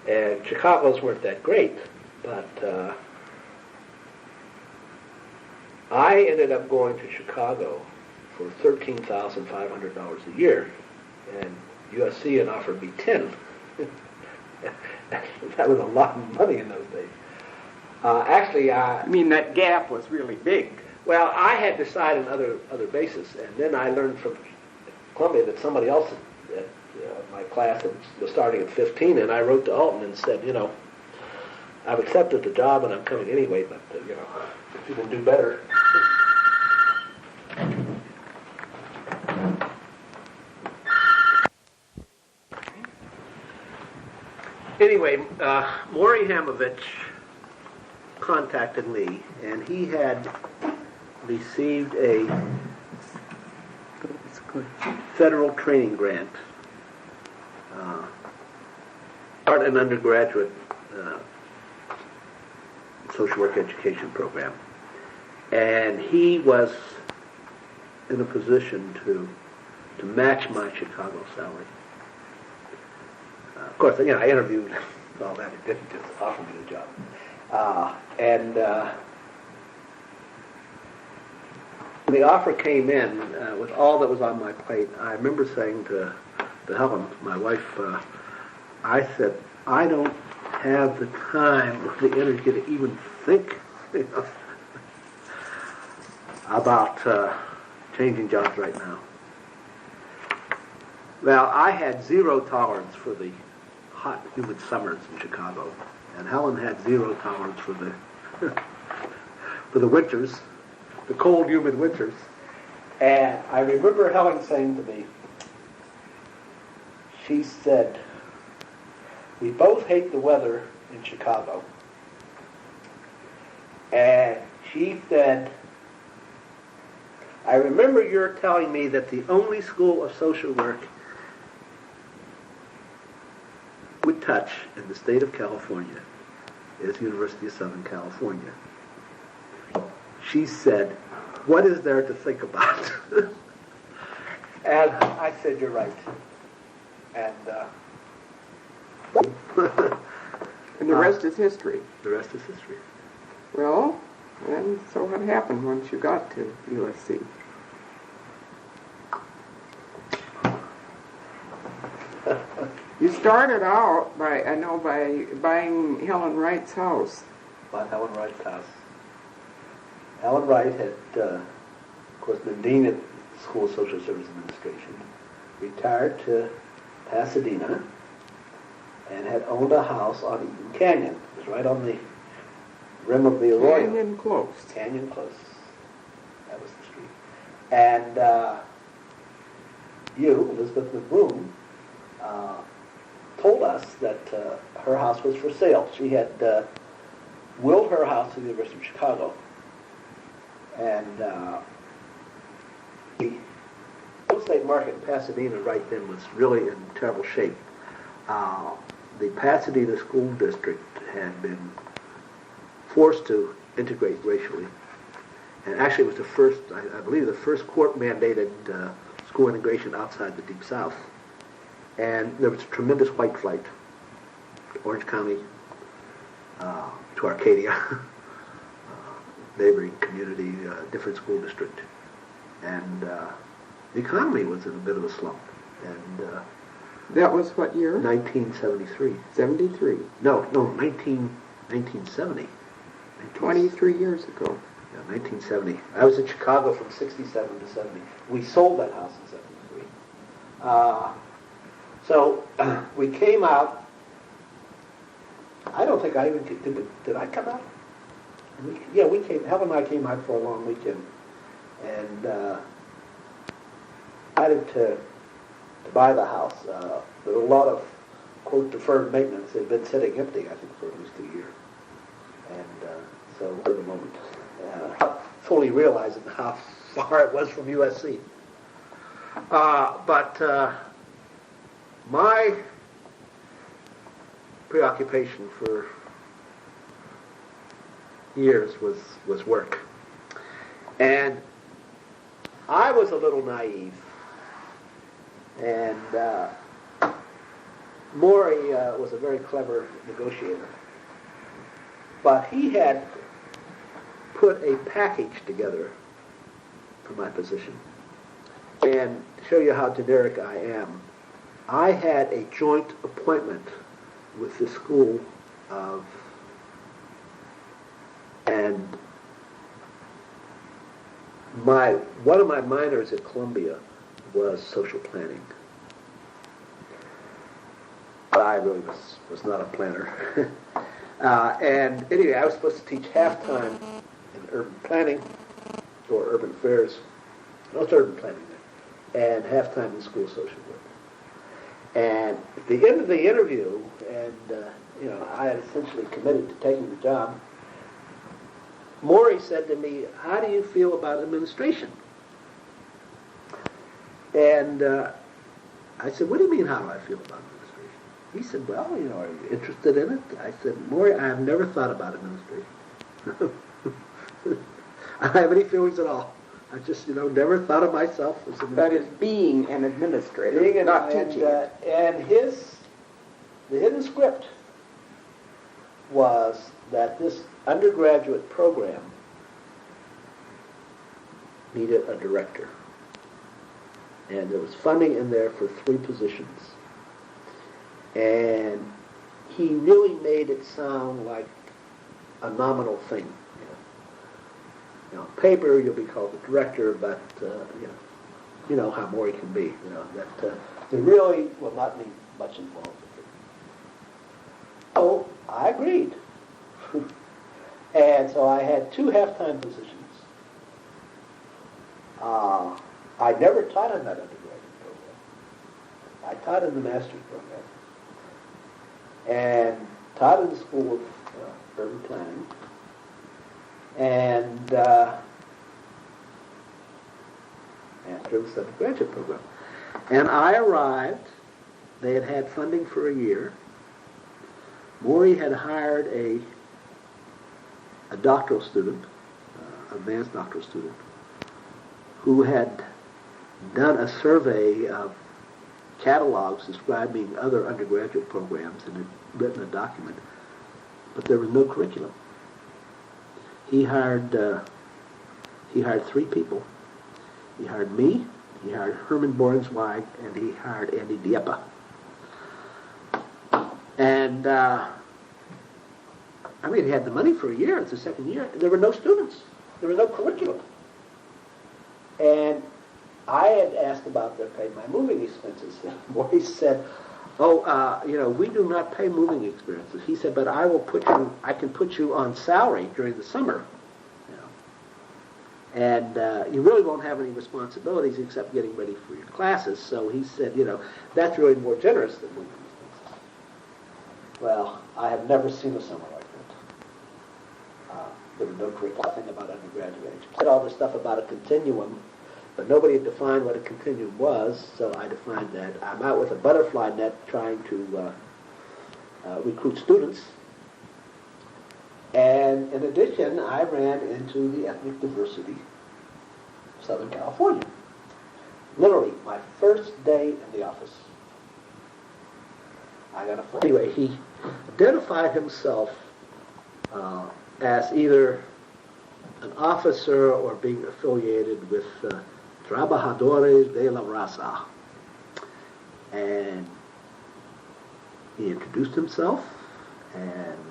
And Chicago's weren't that great, but I ended up going to Chicago for $13,500 a year, and USC had offered me $10,000. That was a lot of money in those days. I mean, that gap was really big. Well, I had decided on other basis, and then I learned from Columbia that somebody else at my class was starting at 15, and I wrote to Alton and said, I've accepted the job and I'm coming anyway, but if you can do better. Anyway, Maurice Hamovitch contacted me, and he had received a federal training grant, part an undergraduate social work education program, and he was in a position to match my Chicago salary. Of course, I interviewed all that. It didn't just offer me the job. When the offer came in, with all that was on my plate, I remember saying to Helen, my wife, I said, I don't have the time or the energy to even think about changing jobs right now. Well, I had zero tolerance for the hot, humid summers in Chicago, and Helen had zero tolerance for the for the winters, the cold, humid winters. And I remember Helen saying to me, she said, we both hate the weather in Chicago. And she said, I remember you're telling me that the only school of social work would touch in the state of California is University of Southern California. She said, what is there to think about? And I said, you're right. And and the rest is history. The rest is history. Well, and so what happened once you got to USC? You started out by buying Helen Wright's house. Bought Helen Wright's house. Helen Wright had, of course, been dean at the School of Social Service Administration, retired to Pasadena, and had owned a house on Eaton Canyon. It was right on the rim of the arroyo. Canyon Close. Canyon Close. That was the street. And you, Elizabeth McBroom, told us that her house was for sale. She had willed her house to the University of Chicago. And the real estate market in Pasadena right then was really in terrible shape. The Pasadena School District had been forced to integrate racially. And actually it was the first, I believe, the first court-mandated school integration outside the Deep South. And there was tremendous white flight to Orange County, to Arcadia, neighboring community, different school district. And the economy was in a bit of a slump. And that was what year? 1973. 73. No, 1970. 23 years ago. Yeah, 1970. I was in Chicago from 67 to 70. We sold that house in 73. So we came out. I don't think I even did I come out? We came. Helen and I came out for a long weekend, and decided to buy the house. There were a lot of quote deferred maintenance. It had been sitting empty, I think, for at least a year, and so for the moment, fully realizing how far it was from USC. But my preoccupation for years was work. And I was a little naive. And Maury was a very clever negotiator. But he had put a package together for my position. And to show you how generic I am, I had a joint appointment with the school of, and one of my minors at Columbia was social planning. But I really was not a planner. And anyway, I was supposed to teach half-time in urban planning or urban affairs. No, it's urban planning then. And half-time in school social work. And at the end of the interview, and I had essentially committed to taking the job, Maurice said to me, "How do you feel about administration?" And I said, "What do you mean, how do I feel about administration?" He said, "Well, you know, are you interested in it?" I said, "Maurice, I have never thought about administration. I don't have any feelings at all. I just, never thought of myself as an That is being an administrator, being not teaching. And the hidden script was that this undergraduate program needed a director. And there was funding in there for 3 positions. And he really made it sound like a nominal thing. On paper, you'll be called the director, but, you know how Maury can be, that there really will not be much involved with it. So I agreed. And so I had 2 half-time positions. I never taught in that undergraduate program. I taught in the master's program. And taught in the School of Urban Planning. And after the undergraduate program. And I arrived. They had had funding for a year. Maury had hired a doctoral student, advanced doctoral student, who had done a survey of catalogs describing other undergraduate programs and had written a document, but there was no curriculum. He hired 3 people. He hired me, he hired Herman Borensweig, and he hired Andy Dieppe. And he had the money for a year. It's the second year. There were no students. There was no curriculum. And I had asked about their pay my moving expenses. And Maurice said, we do not pay moving expenses. He said, but I can put you on salary during the summer. And you really won't have any responsibilities except getting ready for your classes. So he said, that's really more generous than moving expenses. Well, I have never seen a summer like that. There was no curriculum, nothing about undergraduate. He said all this stuff about a continuum, but nobody had defined what a continuum was, so I defined that. I'm out with a butterfly net trying to recruit students. And in addition, I ran into the ethnic diversity of Southern California. Literally, my first day in the office, I got a phone. Anyway, he identified himself as either an officer or being affiliated with Trabajadores de la Raza. And he introduced himself, and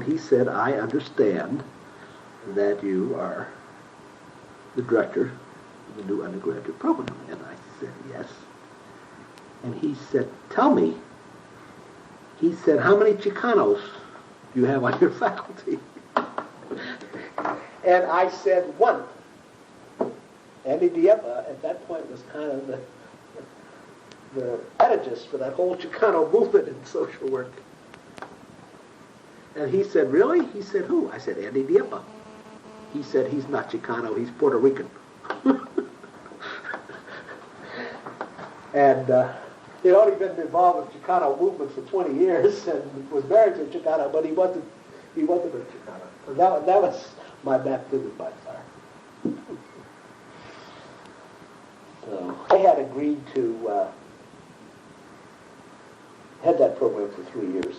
he said, I understand that you are the director of the new undergraduate program. And I said, yes. And he said, tell me. He said, how many Chicanos do you have on your faculty? And I said, 1. Andy Dieppe at that point was kind of the strategist for that whole Chicano movement in social work. And he said, really? He said, who? I said, Andy Dieppe. He said, he's not Chicano, he's Puerto Rican. And he'd already been involved with Chicano movement for 20 years and was married to a Chicano, but he wasn't a Chicano. So that was my baptism by fire. So I had agreed to head that program for 3 years.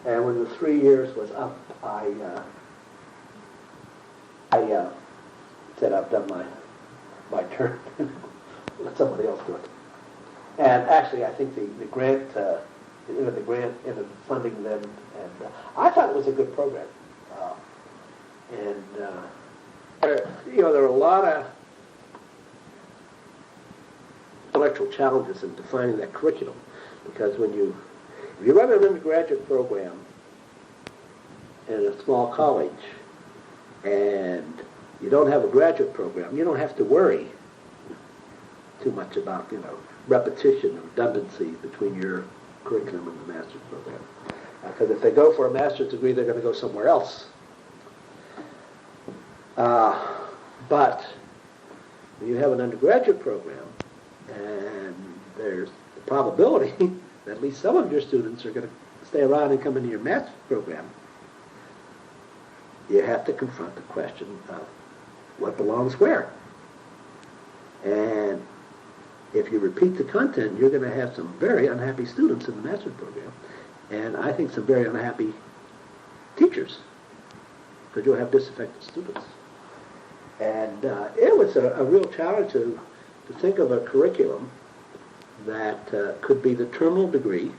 And when the 3 years was up, I said, I've done my turn. Let somebody else do it. And actually, I think the grant, the grant ended up funding them, and I thought it was a good program. There were a lot of intellectual challenges in defining that curriculum, because if you run an undergraduate program in a small college and you don't have a graduate program, you don't have to worry too much about, repetition, redundancy between your curriculum and the master's program. Because if they go for a master's degree, they're going to go somewhere else. But when you have an undergraduate program, and there's the probability that at least some of your students are going to stay around and come into your master's program, you have to confront the question of what belongs where. And if you repeat the content, you're going to have some very unhappy students in the master's program, and I think some very unhappy teachers, because you'll have disaffected students. And it was a real challenge to think of a curriculum that could be the terminal degree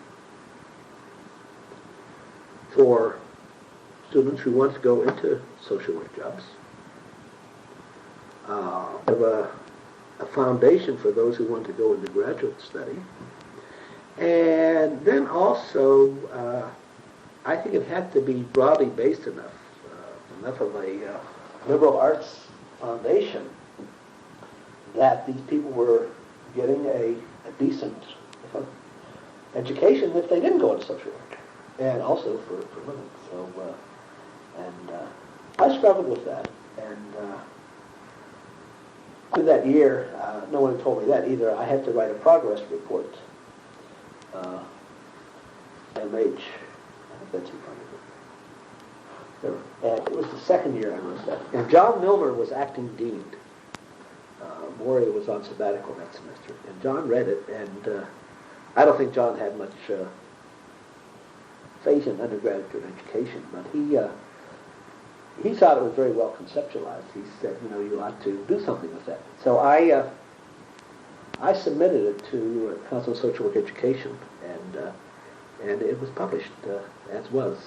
for students who want to go into social work jobs, of a foundation for those who want to go into graduate study, and then also I think it had to be broadly based enough, enough of a liberal arts foundation that these people were getting a decent education if they didn't go into social work, and also for living. So, I struggled with that, and in that year, no one told me that either. I had to write a progress report. MH, I think that's in front of it. And it was the second year I wrote that. And John Milner was acting dean. Moria was on sabbatical that semester. And John read it, and I don't think John had much faith in undergraduate education, but he thought it was very well conceptualized. He said, you ought to do something with that. So I submitted it to Council of Social Work Education, and it was published, as was,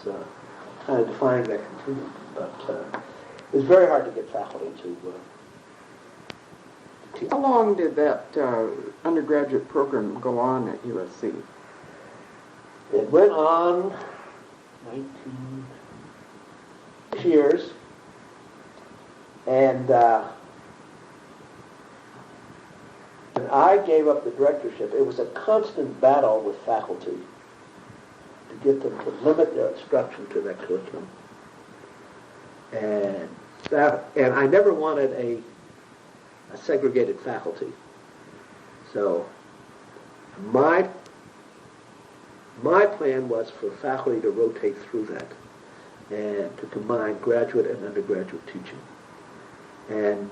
kind of defining that continuum. But it was very hard to get faculty to teach. How long did that undergraduate program go on at USC? It went on 19 years, and when I gave up the directorship, it was a constant battle with faculty to get them to limit their instruction to that curriculum. And I never wanted a segregated faculty. So my plan was for faculty to rotate through that and to combine graduate and undergraduate teaching. And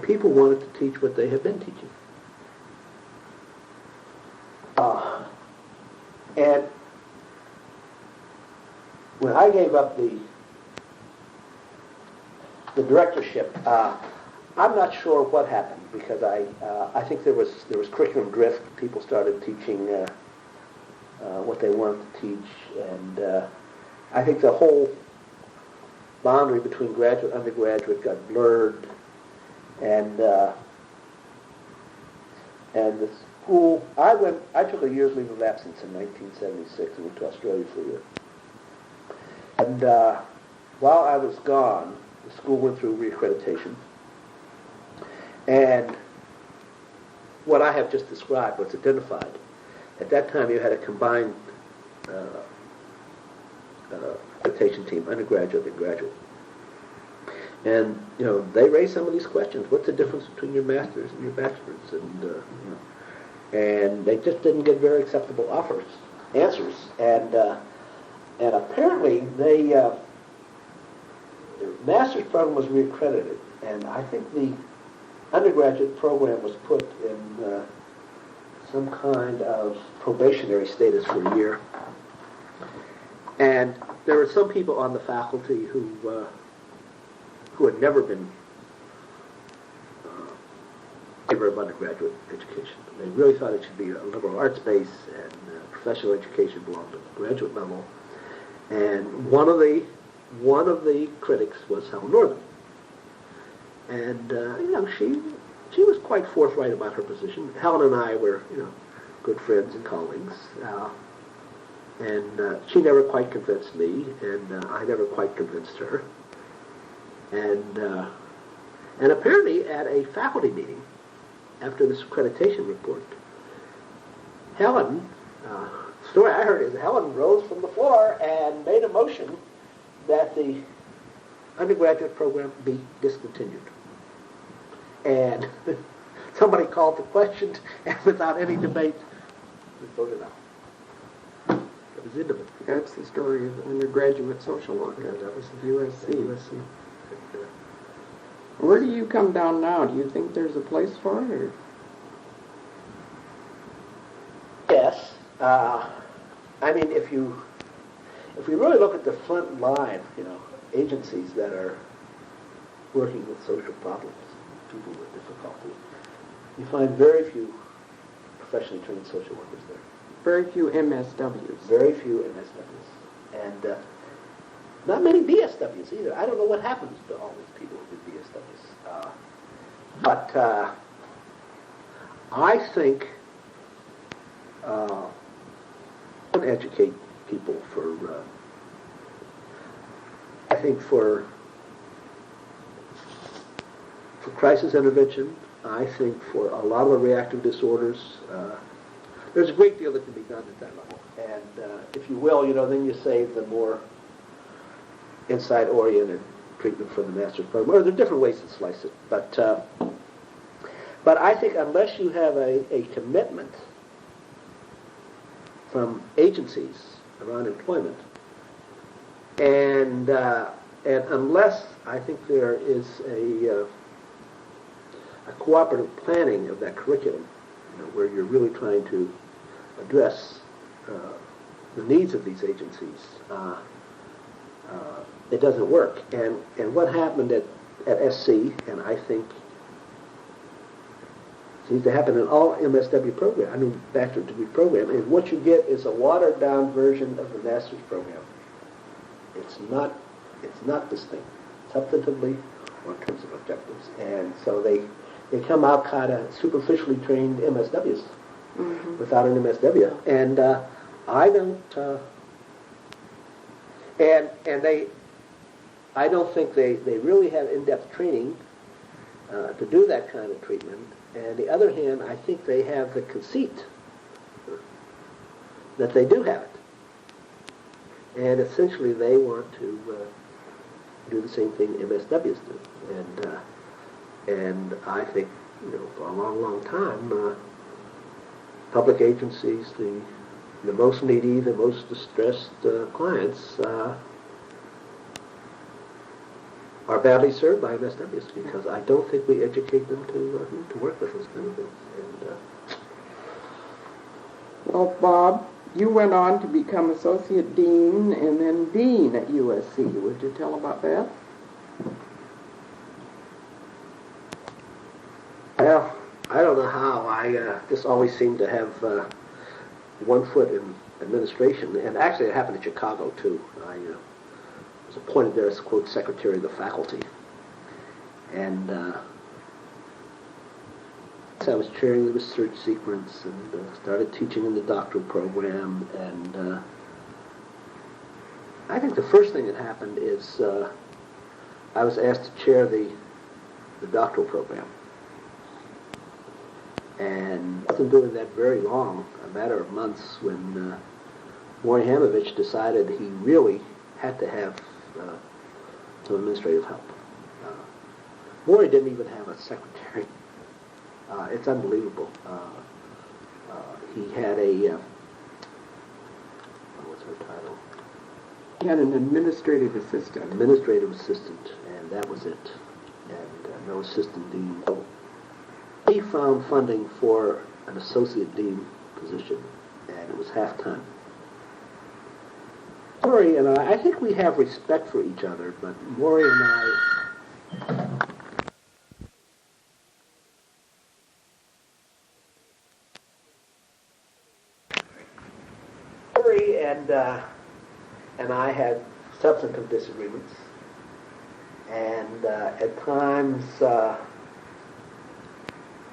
people wanted to teach what they had been teaching. And when I gave up the directorship, I'm not sure what happened, because I think there was curriculum drift. People started teaching what they wanted to teach, and I think the whole boundary between graduate and undergraduate got blurred, and the school. I took a year's leave of absence in 1976 and went to Australia for a year. And while I was gone, the school went through reaccreditation, and what I have just described was identified. At that time, you had a combined accreditation team, undergraduate and graduate. And, they raised some of these questions. What's the difference between your master's and your bachelor's? And they just didn't get very acceptable answers. And apparently, the master's program was reaccredited, and I think the undergraduate program was put in some kind of probationary status for a year. And there were some people on the faculty who had never been in favor of undergraduate education. They really thought it should be a liberal arts base, and professional education belonged at the graduate level. And one of the critics was Helen Northern. And she was quite forthright about her position. Helen and I were good friends and colleagues. And she never quite convinced me, and I never quite convinced her. And apparently at a faculty meeting after this accreditation report, Helen story I heard is Helen rose from the floor and made a motion that the undergraduate program be discontinued. And somebody called the question, and without any debate, we voted out. That was the end of it. That's the story of the undergraduate social worker. Yeah, that was at USC. USC. Where do you come down now? Do you think there's a place for it? Or? Yes. I mean, if we really look at the front line, agencies that are working with social problems, people with difficulty, you find very few professionally trained social workers there. Very few MSWs. Very few MSWs. And not many BSWs either. I don't know what happens to all these people with BSWs. But I think don't educate people for I think for crisis intervention. I think for a lot of the reactive disorders, there's a great deal that can be done at that level. And if you will, then you save the more inside-oriented treatment for the master's program. Or there are different ways to slice it. But I think unless you have a commitment from agencies around employment, and unless I think there is a cooperative planning of that curriculum, where you're really trying to address the needs of these agencies, it doesn't work. And what happened at SC, and I think seems to happen in all MSW programs, bachelor's degree program, is what you get is a watered down version of the master's program. It's not distinct, substantively or in terms of objectives. And so they come out kind of superficially trained MSWs without an MSW. And I don't, I don't think they really have in-depth training to do that kind of treatment. And on the other hand, I think they have the conceit that they do have it. And essentially they want to do the same thing MSWs do. And I think, for a long, long time, public agencies, the most needy, the most distressed clients are badly served by MSWs because I don't think we educate them to work with those kind of things. Well, Bob, you went on to become associate dean and then dean at USC. Would you tell about that? Well, I don't know how. I just always seemed to have one foot in administration, and actually it happened in Chicago too. I was appointed there as, quote, secretary of the faculty, and I was chairing the research sequence and started teaching in the doctoral program. And I think the first thing that happened is I was asked to chair the doctoral program. And I wasn't doing that very long, a matter of months, when Maurice Hamovitch decided he really had to have some administrative help. Maurice didn't even have a secretary. It's unbelievable. He had what's her title? He had an administrative assistant. Administrative assistant, and that was it. And no assistant dean. So he found funding for an associate dean position, and it was half-time. Maury and I think we have respect for each other, but Maury and I... Maury and I had substantive disagreements, and at times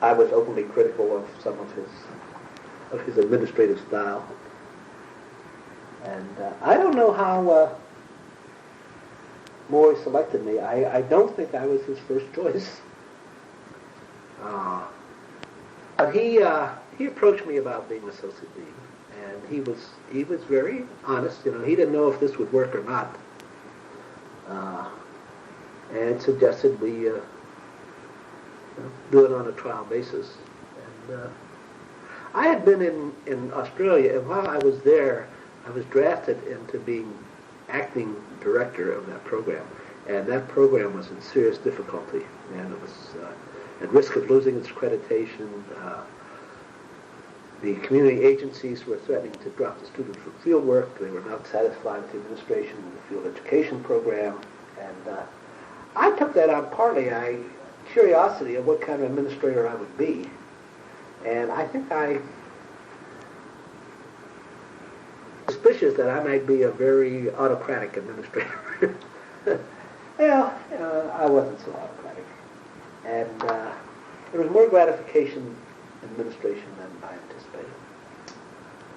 I was openly critical of some of his administrative style. And I don't know how Maury selected me. I don't think I was his first choice. But he approached me about being an associate dean, And he was very honest. You know, he didn't know if this would work or not, and suggested we do it on a trial basis. And I had been in Australia, and while I was there, I was drafted into being acting director of that program. And that program was in serious difficulty, and it was at risk of losing its accreditation. The community agencies were threatening to drop the students from field work. They were not satisfied with the administration of the field education program. And I took that on partly curiosity of what kind of administrator I would be. And I think I suspicious that I might be a very autocratic administrator. Well, I wasn't so autocratic. And there was more gratification in administration than I anticipated.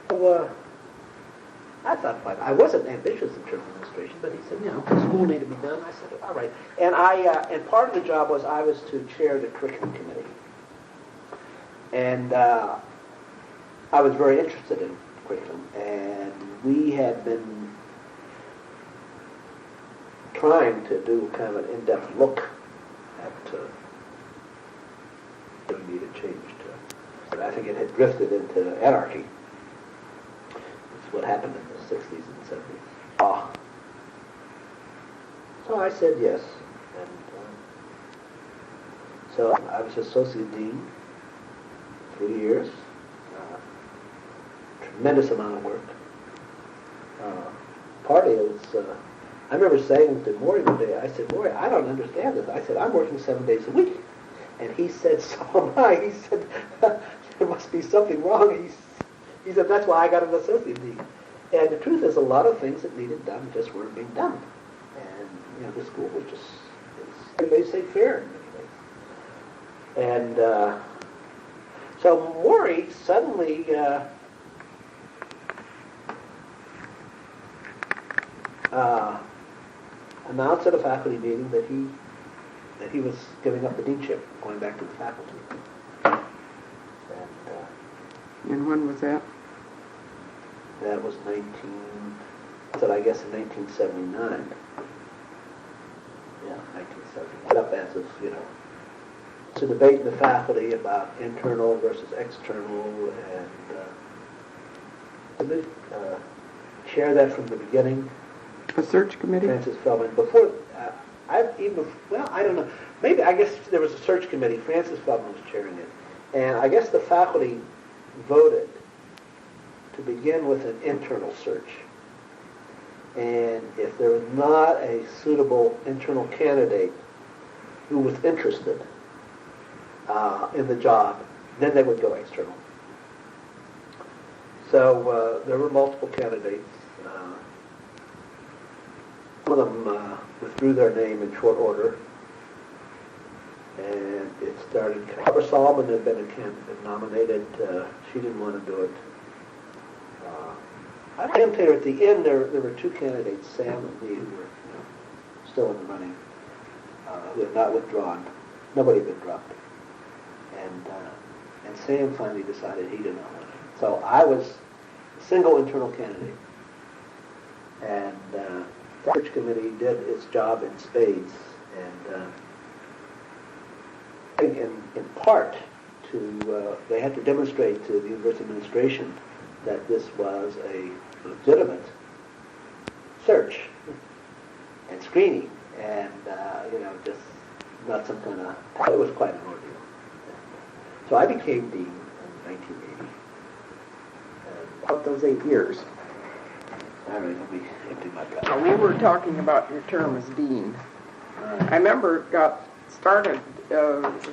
So I thought fine. I wasn't ambitious in terms of administration, but he said, school needed to be done. I said, all right. And and part of the job was I was to chair the curriculum committee. And I was very interested in curriculum, and we had been trying to do kind of an in-depth look at what needed changed. But I think it had drifted into anarchy. It's what happened in the 60s and 70s. So I said yes. And so I was associate dean 3 years. Tremendous amount of work. Partly it was, I remember saying to Maury one day, I said, Maury, I don't understand this. I said, I'm working 7 days a week. And he said, so am I. He said, there must be something wrong. He said, that's why I got an associate dean. And the truth is, a lot of things that needed done just weren't being done. And, the school was just, they say fair in many ways. And so Maury suddenly announced at a faculty meeting that he was giving up the deanship, going back to the faculty. And when was that? That was I guess in 1979. Yeah, 1970. Put up as of, it's a debate in the faculty about internal versus external, and chair that from the beginning. A search committee? Francis Feldman. Before, I don't know. Maybe, I guess there was a search committee. Francis Feldman was chairing it. And I guess the faculty voted to begin with an internal search. And if there was not a suitable internal candidate who was interested in the job, then they would go external. So there were multiple candidates. Some of them withdrew their name in short order, and it started. Barbara Solomon had been nominated. She didn't want to do it. I can tell you at the end there were two candidates, Sam and me, who were still in the running, who had not withdrawn. Nobody had been dropped, and Sam finally decided he did not want it. So I was a single internal candidate, and the search committee did its job in spades, and I think in part they had to demonstrate to the university administration that this was a legitimate search and screening, and just not some kind of. It was quite an ordeal. So I became dean in 1980. About those 8 years. All right, let me empty my cup. Now, we were talking about your term as dean. I remember it got started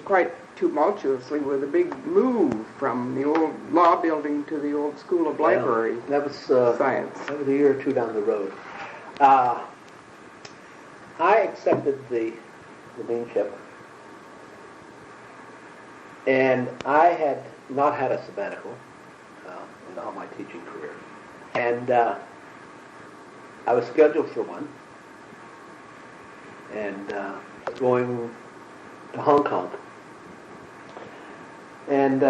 quite tumultuously with a big move from the old law building to the old School of Library Science. That was a year or two down the road. I accepted the deanship, and I had not had a sabbatical in all my teaching career. And I was scheduled for one, and going to Hong Kong. And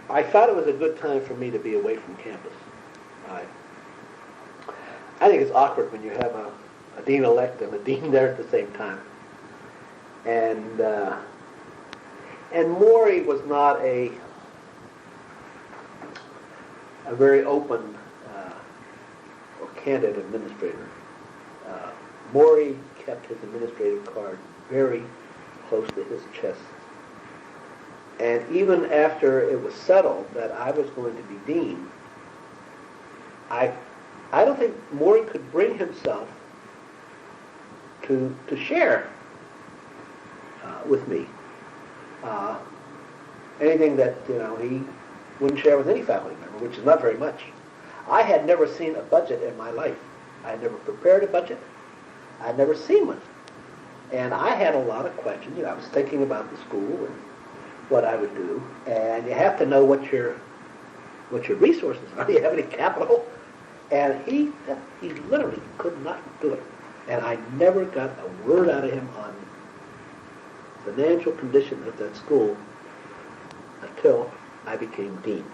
I I thought it was a good time for me to be away from campus. I think it's awkward when you have a dean-elect and a dean there at the same time. And Maury was not a very open or candid administrator. Maury kept his administrative card very close to his chest. And even after it was settled that I was going to be dean, I don't think Maury could bring himself to share with me anything that he wouldn't share with any faculty member, which is not very much. I had never seen a budget in my life. I had never prepared a budget. I had never seen one. And I had a lot of questions. I was thinking about the school and what I would do. And you have to know what your resources are. Do you have any capital? And he literally could not do it. And I never got a word out of him on financial condition at that school until I became dean.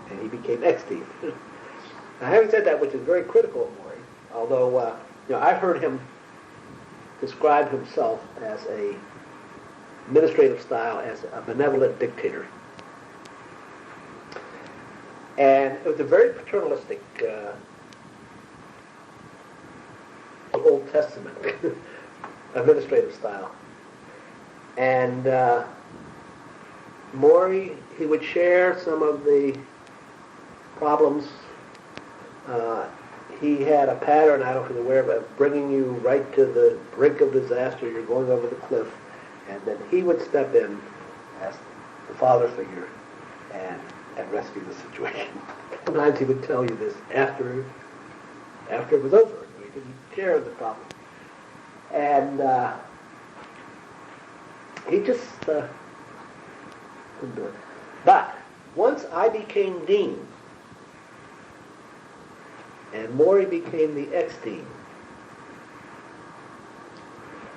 And he became ex-dean. Now, having said that, which is very critical of Maury, although I heard him describe himself as a administrative style as a benevolent dictator. And it was a very paternalistic Old Testament administrative style. And Maury, he would share some of the problems. He had a pattern, I don't know if you're aware of it, bringing you right to the brink of disaster. You're going over the cliff. And then he would step in as the father figure and rescue the situation. Sometimes he would tell you this after it was over. He could share the problem. And he just couldn't do it. But once I became dean, and Maury became the ex-dean,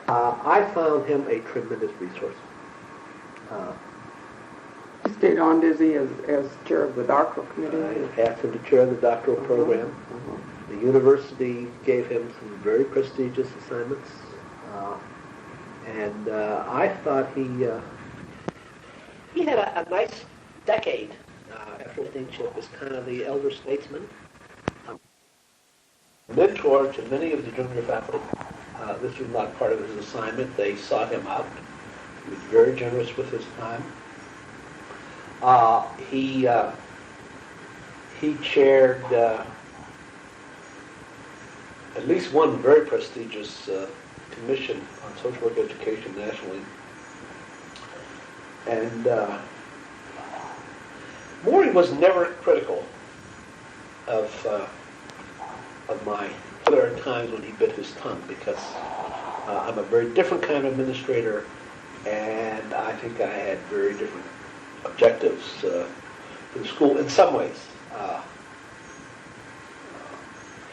I found him a tremendous resource. He stayed on, did he, as chair of the doctoral committee? I asked him to chair the doctoral program. The university gave him some very prestigious assignments. And I thought he had a nice decade after deanship as kind of the elder statesman. Mentor to many of the junior faculty. This was not part of his assignment. They sought him out. He was very generous with his time. He chaired at least one very prestigious commission on social work education nationally. And Maury was never critical of my. There are times when he bit his tongue because I'm a very different kind of administrator, and I think I had very different objectives for the school in some ways.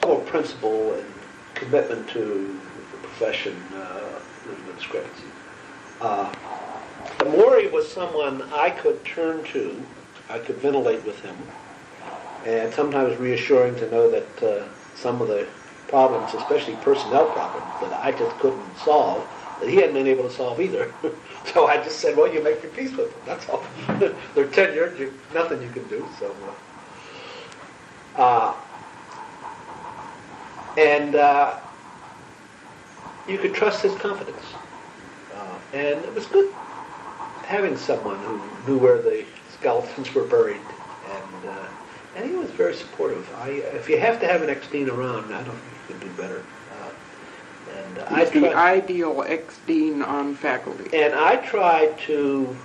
Core principle and commitment to the profession, there's no discrepancy. Maury was someone I could turn to, I could ventilate with him, and sometimes reassuring to know that some of the problems, especially personnel problems, that I just couldn't solve, that he hadn't been able to solve either. So I just said, well, you make your peace with them, that's all. They're tenured, nothing you can do. So, you could trust his confidence. And it was good having someone who knew where the skeletons were buried. And he was very supportive. If you have to have an ex-dean around, I don't think you can do better. He's the ideal ex-dean on faculty. And I tried to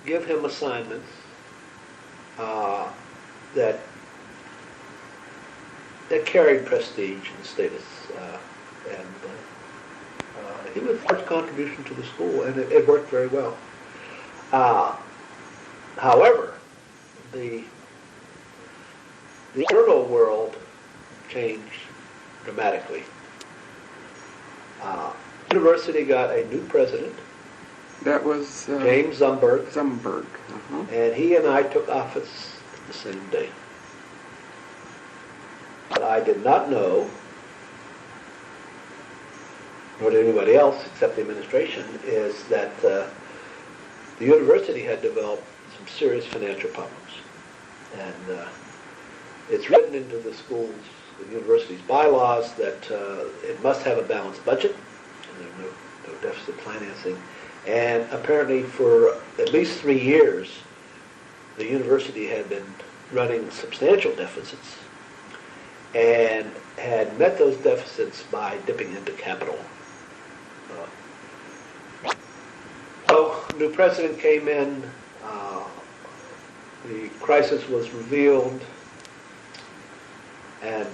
give him assignments that carried prestige and status. He was a large contribution to the school, and it worked very well. However, the external world changed dramatically. University got a new president That was James Zumberg, Zumberg. and he and I took office the same day. What I did not know, nor did anybody else except the administration, is that the university had developed some serious financial problems. And it's written into the school's, the university's bylaws that it must have a balanced budget, and there's no deficit financing. And apparently for at least 3 years, the university had been running substantial deficits and had met those deficits by dipping into capital. So, new president came in, the crisis was revealed, and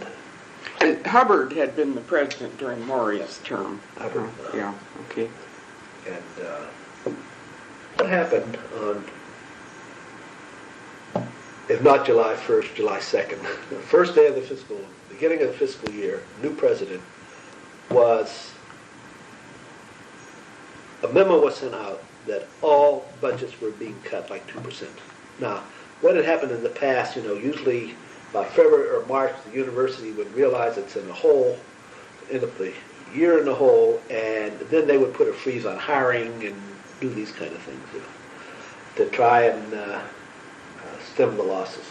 Hubbard had been the president during Maury's term. Hubbard, yeah, okay. And what happened on, if not July 1st, July 2nd, the first day of the beginning of the fiscal year, new president, was a memo was sent out that all budgets were being cut like 2%. Now, what had happened in the past, usually by February or March, the university would realize it's in a hole, end up the year in the hole, and then they would put a freeze on hiring and do these kind of things to try and stem the losses.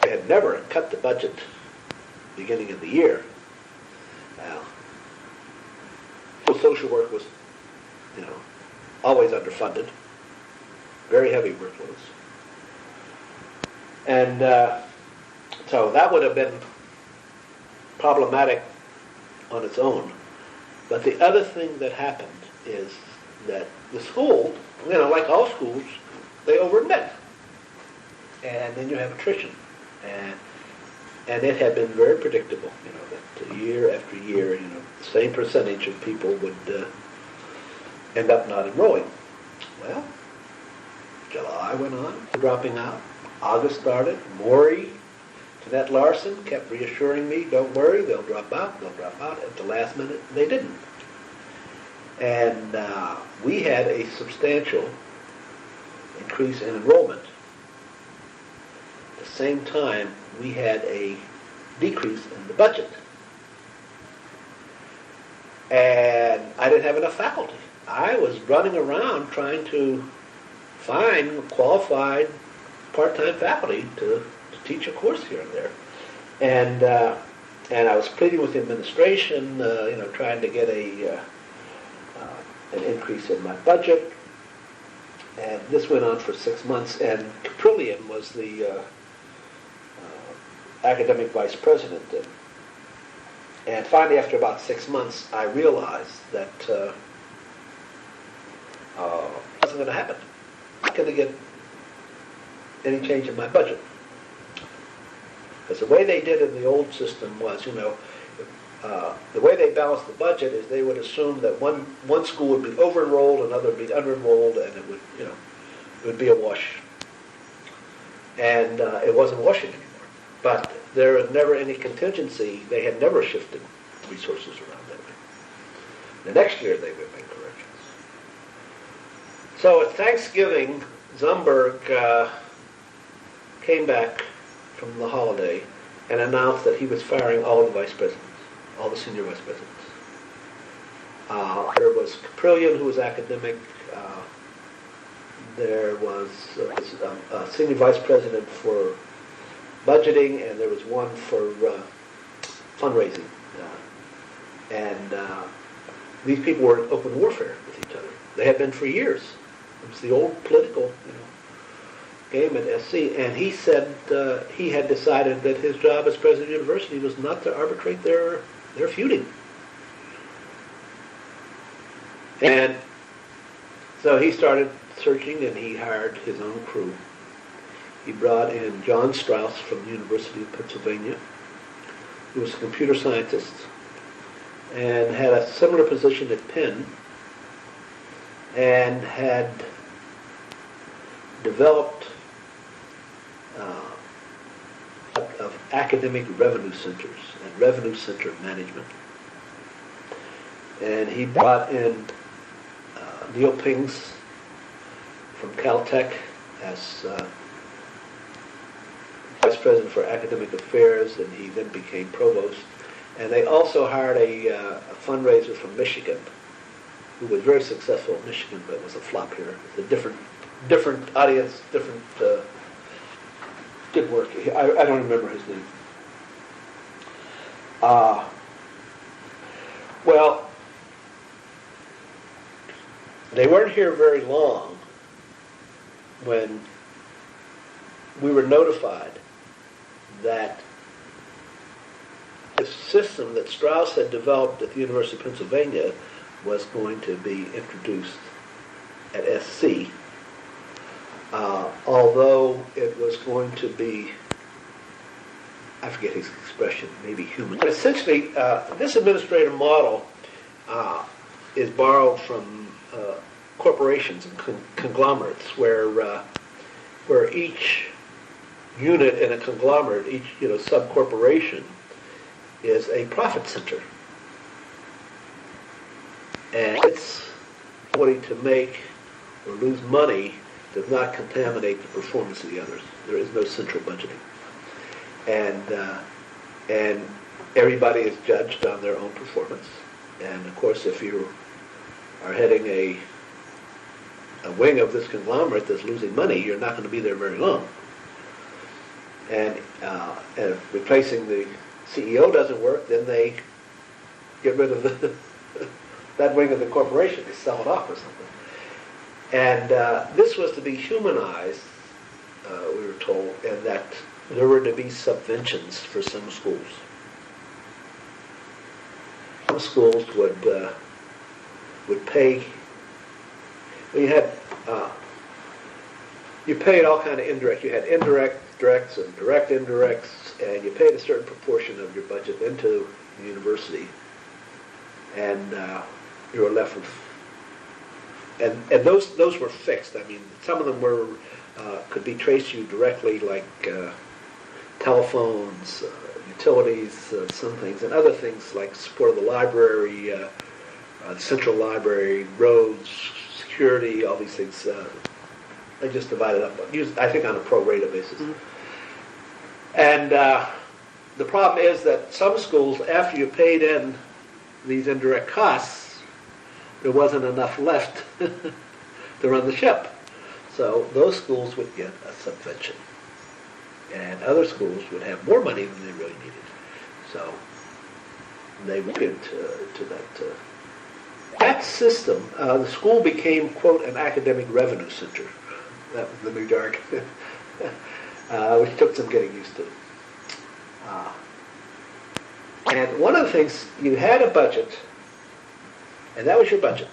They had never cut the budget beginning of the year. Social work was, always underfunded, very heavy workloads. And so that would have been problematic on its own. But the other thing that happened is that the school, like all schools, they overadmit. And then you have attrition. And it had been very predictable, that year after year, the same percentage of people would end up not enrolling. Well, July went on, dropping out. August started. Maury, Jeanette Larson kept reassuring me, don't worry, they'll drop out. At the last minute, they didn't. And we had a substantial increase in enrollment. At the same time, we had a decrease in the budget. And I didn't have enough faculty. I was running around trying to find qualified part-time faculty to teach a course here and there. And I was pleading with the administration, trying to get an increase in my budget. And this went on for 6 months, and Caprillion was the academic vice president. And finally, after about 6 months, I realized that it wasn't going to happen. I'm not going to get any change in my budget. Because the way they did in the old system was, the way they balanced the budget is they would assume that one school would be over-enrolled, another would be under-enrolled, and it would be a wash. And it wasn't washing anymore. But there was never any contingency. They had never shifted resources around that way. The next year they would make corrections. So at Thanksgiving, Zumberg came back from the holiday and announced that he was firing all the vice presidents, all the senior vice presidents. There was Caprillion, who was academic. There was a senior vice president for budgeting, and there was one for fundraising. And these people were in open warfare with each other. They had been for years. It was the old political game at SC, and he said he had decided that his job as president of the university was not to arbitrate their feuding. And so he started searching, and he hired his own crew. He brought in John Strauss from the University of Pennsylvania, who was a computer scientist and had a similar position at Penn, and had developed of academic revenue centers and revenue center management. And he brought in Neil Pings from Caltech as vice president for academic affairs, and he then became provost. And they also hired a fundraiser from Michigan, who was very successful in Michigan, but was a flop here. It's a different audience, different good work. I don't remember his name. Well, they weren't here very long when we were notified that the system that Strauss had developed at the University of Pennsylvania was going to be introduced at SC, although it was going to be, I forget his expression, maybe human. But essentially, this administrative model is borrowed from corporations and conglomerates, where each unit in a conglomerate, each sub-corporation, is a profit center, and its ability to make or lose money does not contaminate the performance of the others. There is no central budgeting, and everybody is judged on their own performance. And of course, if you are heading a wing of this conglomerate that's losing money, you're not going to be there very long. And if replacing the CEO doesn't work, then they get rid of that wing of the corporation. They sell it off or something. And this was to be humanized, we were told, and that there were to be subventions for some schools. Some schools would pay. Well, you paid all kind of indirect. You had indirect directs and direct indirects, and you paid a certain proportion of your budget into the university, and you were left with. And those were fixed. I mean, some of them were could be traced to you directly, like telephones, utilities, some things, and other things like support of the library, the central library, roads, security, all these things. They just divided up, I think, on a pro rata basis. Mm-hmm. And the problem is that some schools, after you paid in these indirect costs, there wasn't enough left to run the ship. So those schools would get a subvention. And other schools would have more money than they really needed. So they went to that. That system, the school became, quote, an academic revenue center. That was the new jargon, which took some getting used to. And one of the things, you had a budget, and that was your budget.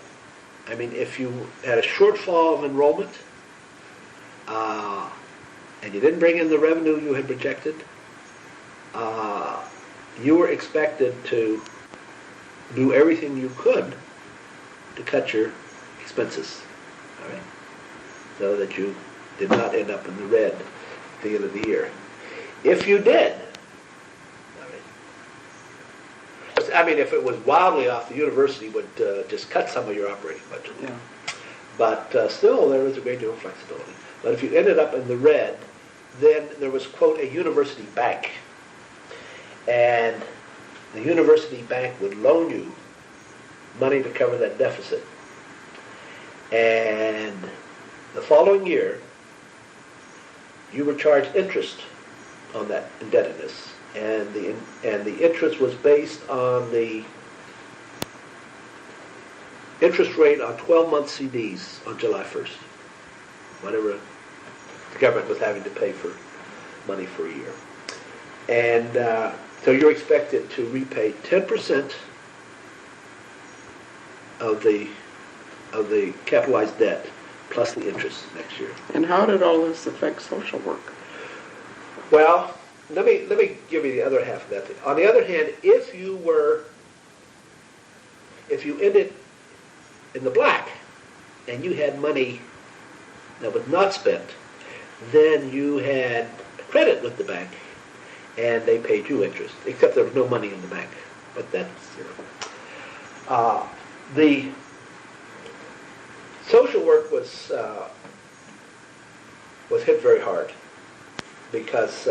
I mean, if you had a shortfall of enrollment, and you didn't bring in the revenue you had projected, you were expected to do everything you could to cut your expenses, all right, so that you did not end up in the red at the end of the year. If you did, I mean, if it was wildly off, the university would just cut some of your operating budget. Yeah. But still, there was a great deal of flexibility. But if you ended up in the red, then there was, quote, a university bank. And the university bank would loan you money to cover that deficit. And the following year, you were charged interest on that indebtedness. And the interest was based on the interest rate on 12-month CDs on July 1st, whatever the government was having to pay for money for a year. And so you're expected to repay 10% of the capitalized debt plus the interest next year. And how did all this affect social work? Well, let me give you the other half of that thing. On the other hand, if you ended in the black and you had money that was not spent, then you had credit with the bank and they paid you interest, except there was no money in the bank. But that's, The social work was hit very hard because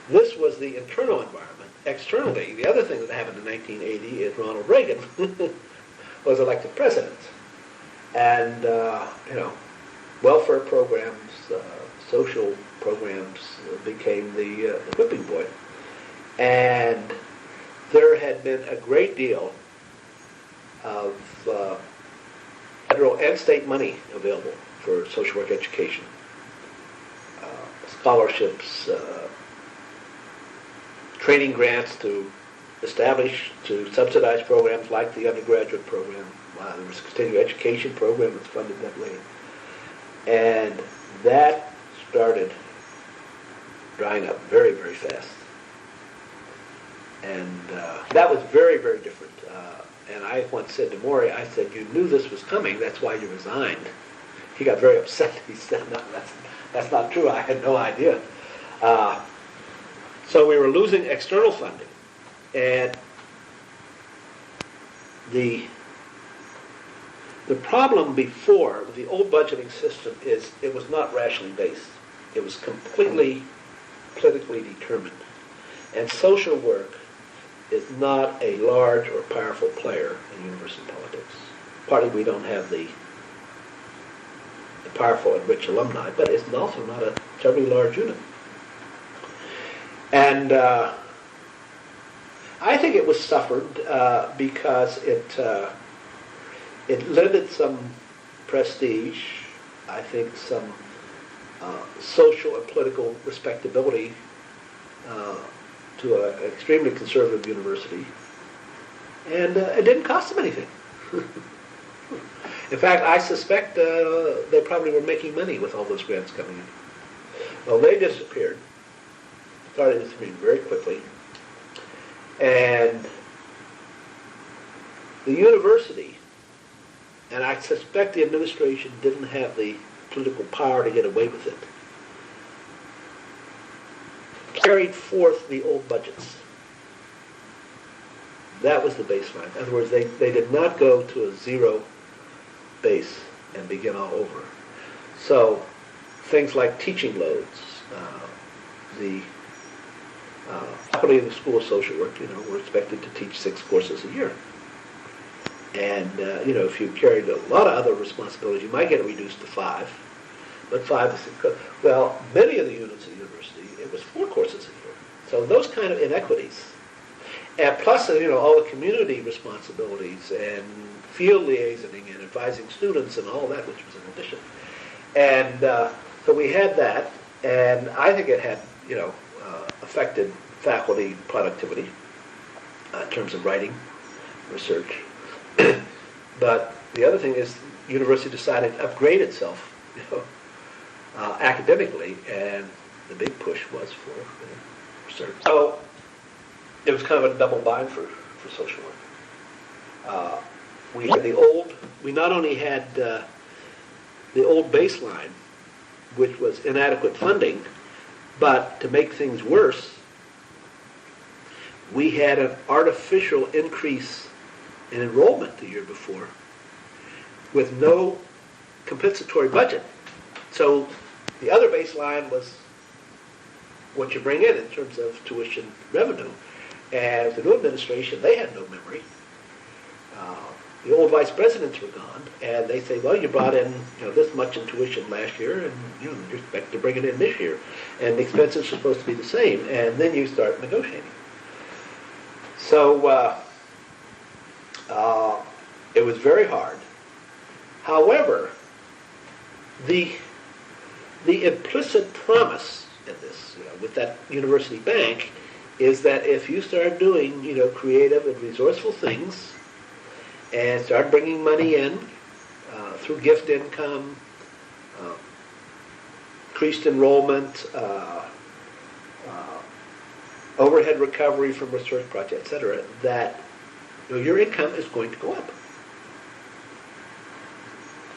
this was the internal environment. Externally, the other thing that happened in 1980 is Ronald Reagan was elected president, and welfare programs, social programs became the whipping boy, and there had been a great deal of federal and state money available for social work education, scholarships, training grants to subsidize programs like the undergraduate program. There was a continuing education program that's funded that way. And that started drying up very, very fast. And that was very, very different. And I once said to Maury, I said, you knew this was coming, that's why you resigned. He got very upset. He said, no, that's not true. I had no idea. So we were losing external funding. And the problem before with the old budgeting system is it was not rationally based. It was completely politically determined. And social work is not a large or powerful player in university politics. Partly we don't have the powerful and rich alumni, but it's also not a terribly large unit. And I think it was suffered because it lended some prestige, I think some social and political respectability to an extremely conservative university, and it didn't cost them anything. In fact, I suspect they probably were making money with all those grants coming in. Well, they disappeared, started disappearing very quickly, and the university, and I suspect the administration didn't have the political power to get away with it, carried forth the old budgets. That was the baseline. In other words, they did not go to a zero base and begin all over. So things like teaching loads, the faculty in the School of Social Work, were expected to teach 6 courses a year. And, if you carried a lot of other responsibilities, you might get it reduced to 5. But 5 is, well, many of the units at the university, it was 4 courses a year. So those kind of inequities. And plus, all the community responsibilities and field liaisoning and advising students and all that, which was an addition. And so we had that, and I think it had, affected faculty productivity in terms of writing, research. But the other thing is, the university decided to upgrade itself, academically, and the big push was for research. So it was kind of a double bind for social work. We not only had the old baseline, which was inadequate funding, but to make things worse, we had an artificial increase in enrollment the year before with no compensatory budget. So the other baseline was what you bring in terms of tuition revenue. And the new administration, they had no memory. The old vice presidents were gone, and they say, well, you brought in this much in tuition last year, and you expect to bring it in this year. And the expenses are supposed to be the same, and then you start negotiating. So it was very hard. However, the implicit promise in this, with that university bank, is that if you start doing, creative and resourceful things, and start bringing money in through gift income, increased enrollment, overhead recovery from research projects, etc., that your income is going to go up.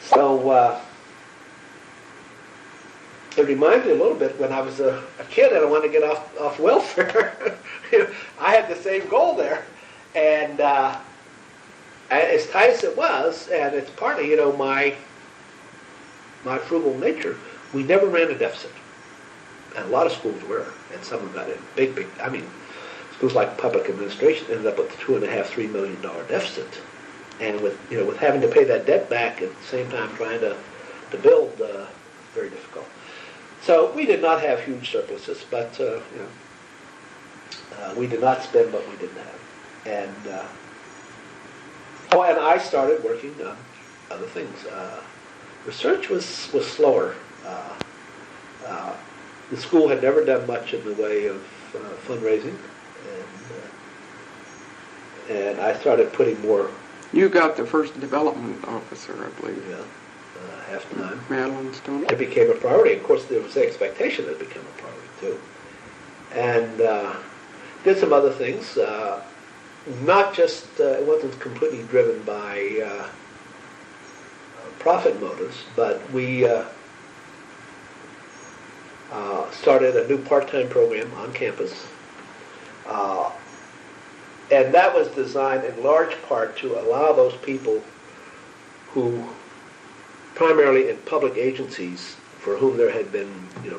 So it reminds me a little bit when I was a kid and I wanted to get off welfare. I had the same goal there, and as tight as it was, and it's partly, my frugal nature, we never ran a deficit. And a lot of schools were, and some of them got in big, schools like public administration ended up with a $2.5–3 million deficit. And with having to pay that debt back at the same time trying to build, very difficult. So we did not have huge surpluses, but, we did not spend what we didn't have. And, and I started working on other things. Research was slower. The school had never done much in the way of fundraising, and I started putting more. You got the first development officer, I believe. Yeah, half time. Madeline Stone. It became a priority. Of course, there was the expectation that it became a priority too. And did some other things. Not just, it wasn't completely driven by profit motives, but we started a new part-time program on campus. And that was designed in large part to allow those people who, primarily in public agencies, for whom there had been,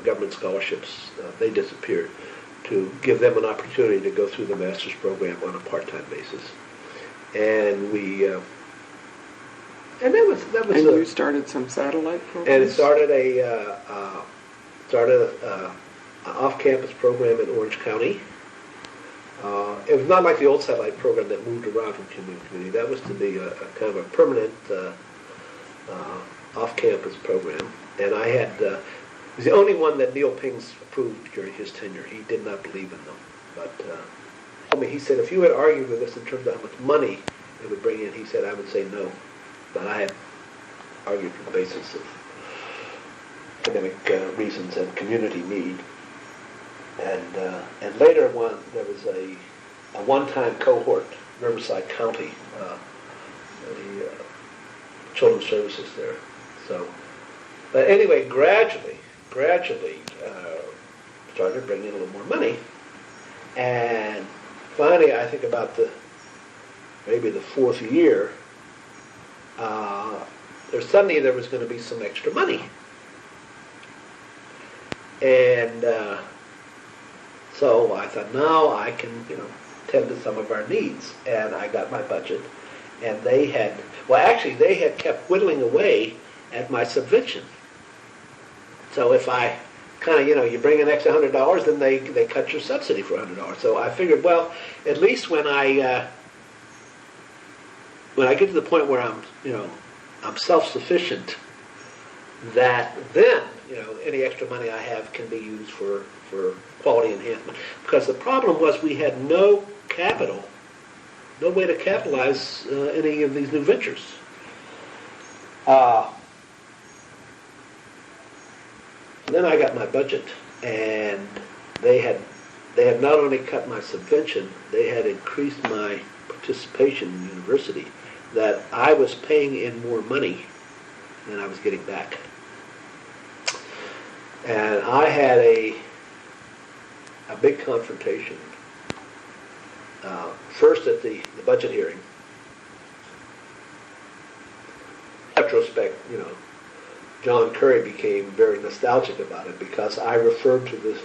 government scholarships, they disappeared, to give them an opportunity to go through the master's program on a part-time basis. And we, and that was. And you started some satellite programs. And it started an off-campus program in Orange County. It was not like the old satellite program that moved around from community to community. That was to be a kind of a permanent off-campus program. And I had, it was the only one that Neil Pings approved during his tenure. He did not believe in them. But he said, if you had argued with us in terms of how much money it would bring in, he said, I would say no. But I had argued from the basis of academic reasons and community need. And later there was a one-time cohort, Riverside County, the children's services there. So, but anyway, gradually started bringing in a little more money, and finally, I think about maybe the fourth year, there was going to be some extra money, and so I thought, now I can, tend to some of our needs, and I got my budget, and they had kept whittling away at my subvention. So if I kind of, you bring an extra $100, then they cut your subsidy for $100. So I figured, well, at least when I get to the point where I'm self-sufficient, that then, any extra money I have can be used for quality enhancement. Because the problem was we had no capital, no way to capitalize any of these new ventures. Then I got my budget, and they had not only cut my subvention, they had increased my participation in the university, that I was paying in more money than I was getting back. And I had a big confrontation. First at the budget hearing. In retrospect, John Curry became very nostalgic about it because I referred to the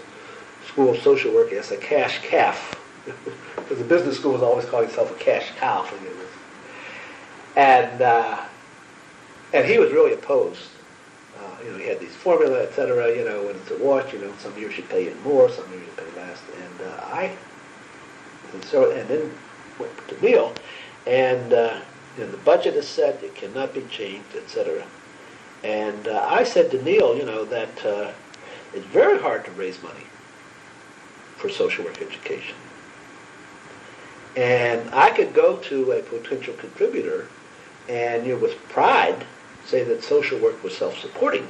School of Social Work as a cash calf. Because the business school was always calling itself a cash cow for years. And he was really opposed. He had these formula, et cetera, when it's a wash, some years you pay in more, some years you pay less. And then went to Neil, and the budget is set, it cannot be changed, et cetera. And I said to Neil, that it's very hard to raise money for social work education. And I could go to a potential contributor and, with pride, say that social work was self-supporting.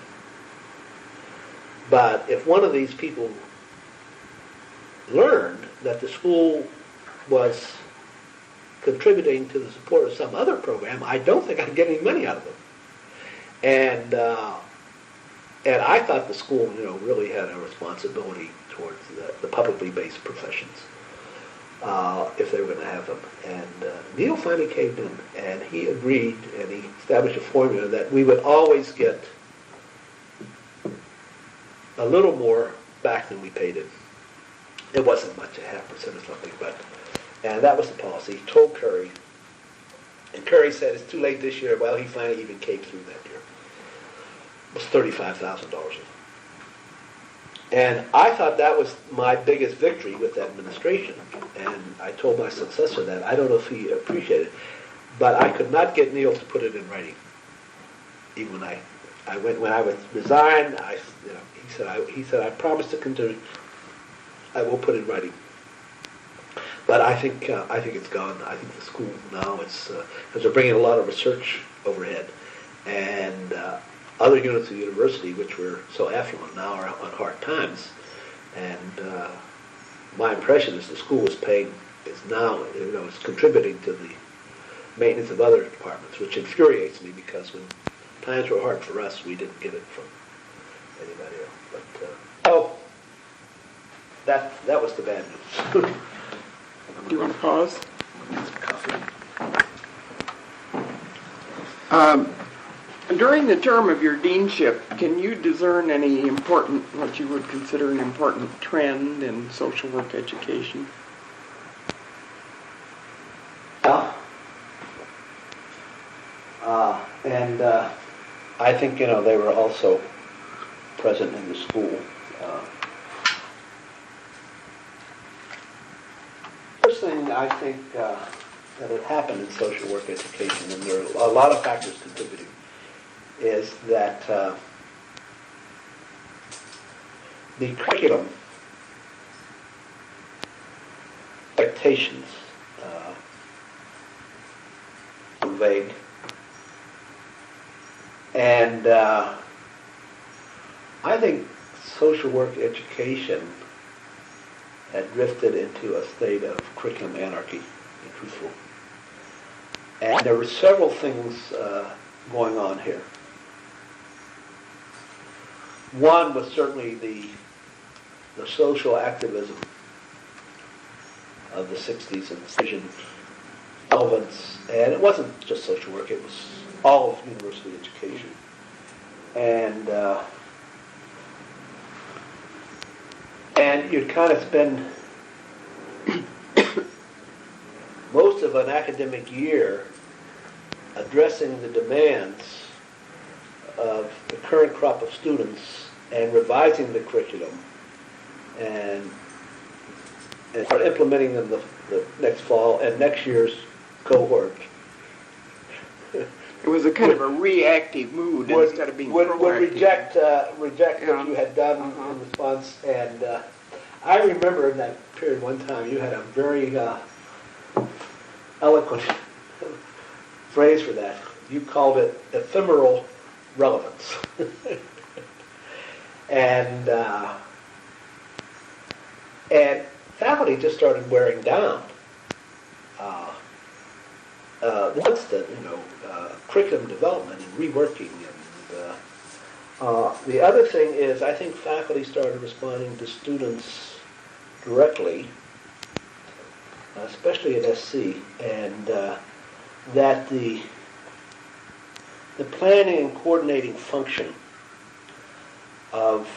But if one of these people learned that the school was contributing to the support of some other program, I don't think I'd get any money out of them. And I thought the school, really had a responsibility towards the publicly based professions. if they were going to have them. And Neil finally caved in, and he agreed, and he established a formula that we would always get a little more back than we paid in. It wasn't much, 0.5% or something, and that was the policy. He told Curry, and Curry said it's too late this year. Well, he finally even caved through that year. It was $35,000. And I thought that was my biggest victory with that administration. And I told my successor that. I don't know if he appreciated it, but I could not get Neil to put it in writing. Even when I would resign, he said I promise to continue. I will put it in writing. But I think it's gone. I think the school now because they're bringing a lot of research overhead, and other units of the university, which were so affluent, now are on hard times. And my impression is the school is now contributing to the maintenance of other departments, which infuriates me because when times were hard for us, we didn't get it from anybody else. But that was the bad news. Do you want to pause? Coffee. During the term of your deanship, can you discern any what you would consider an important trend in social work education? And I think, they were also present in the school. First thing I think that had happened in social work education, and there are a lot of factors contributing, is that the curriculum expectations were vague, and I think social work education had drifted into a state of curriculum anarchy, to be truthful. And there were several things going on here. One was certainly the social activism of the 60s and decision relevance, and it wasn't just social work, it was all of university education. And you'd kind of spend most of an academic year addressing the demands of the current crop of students and revising the curriculum and start implementing them the next fall and next year's cohort. It was a kind of a reactive mood instead of being proactive. Would reject what you had done in response. And I remember in that period one time you had a very eloquent phrase for that. You called it ephemeral relevance. And faculty just started wearing down. Once the curriculum development and reworking, and the other thing is I think faculty started responding to students directly, especially at SC, and that the planning and coordinating function of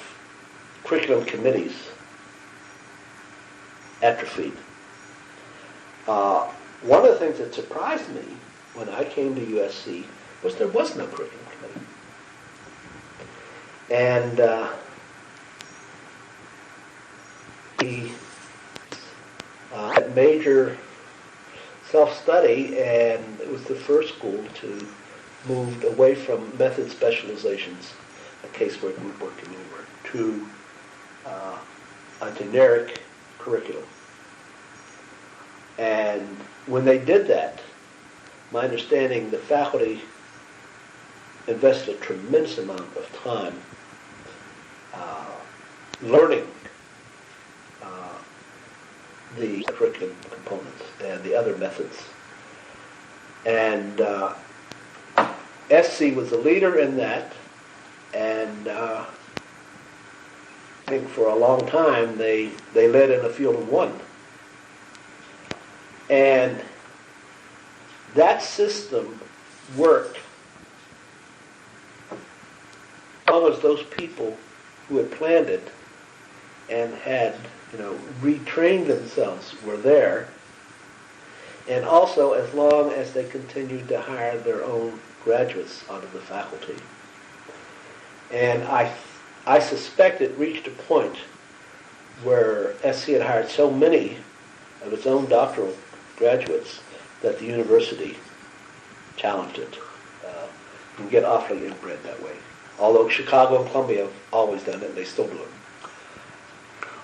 curriculum committees atrophied. One of the things that surprised me when I came to USC was there was no curriculum committee. And we had major self-study, and it was the first school to move away from method specializations, a casework, group work, community work, to a generic curriculum. And when they did that, my understanding, the faculty invested a tremendous amount of time learning the curriculum components and the other methods. And SC was the leader in that, and I think for a long time they led in a field of one. And that system worked as long as those people who had planned it and had, retrained themselves were there, and also as long as they continued to hire their own graduates onto the faculty. And I suspect it reached a point where SC had hired so many of its own doctoral graduates that the university challenged it. You can get awfully inbred that way. Although Chicago and Columbia have always done it, and they still do it.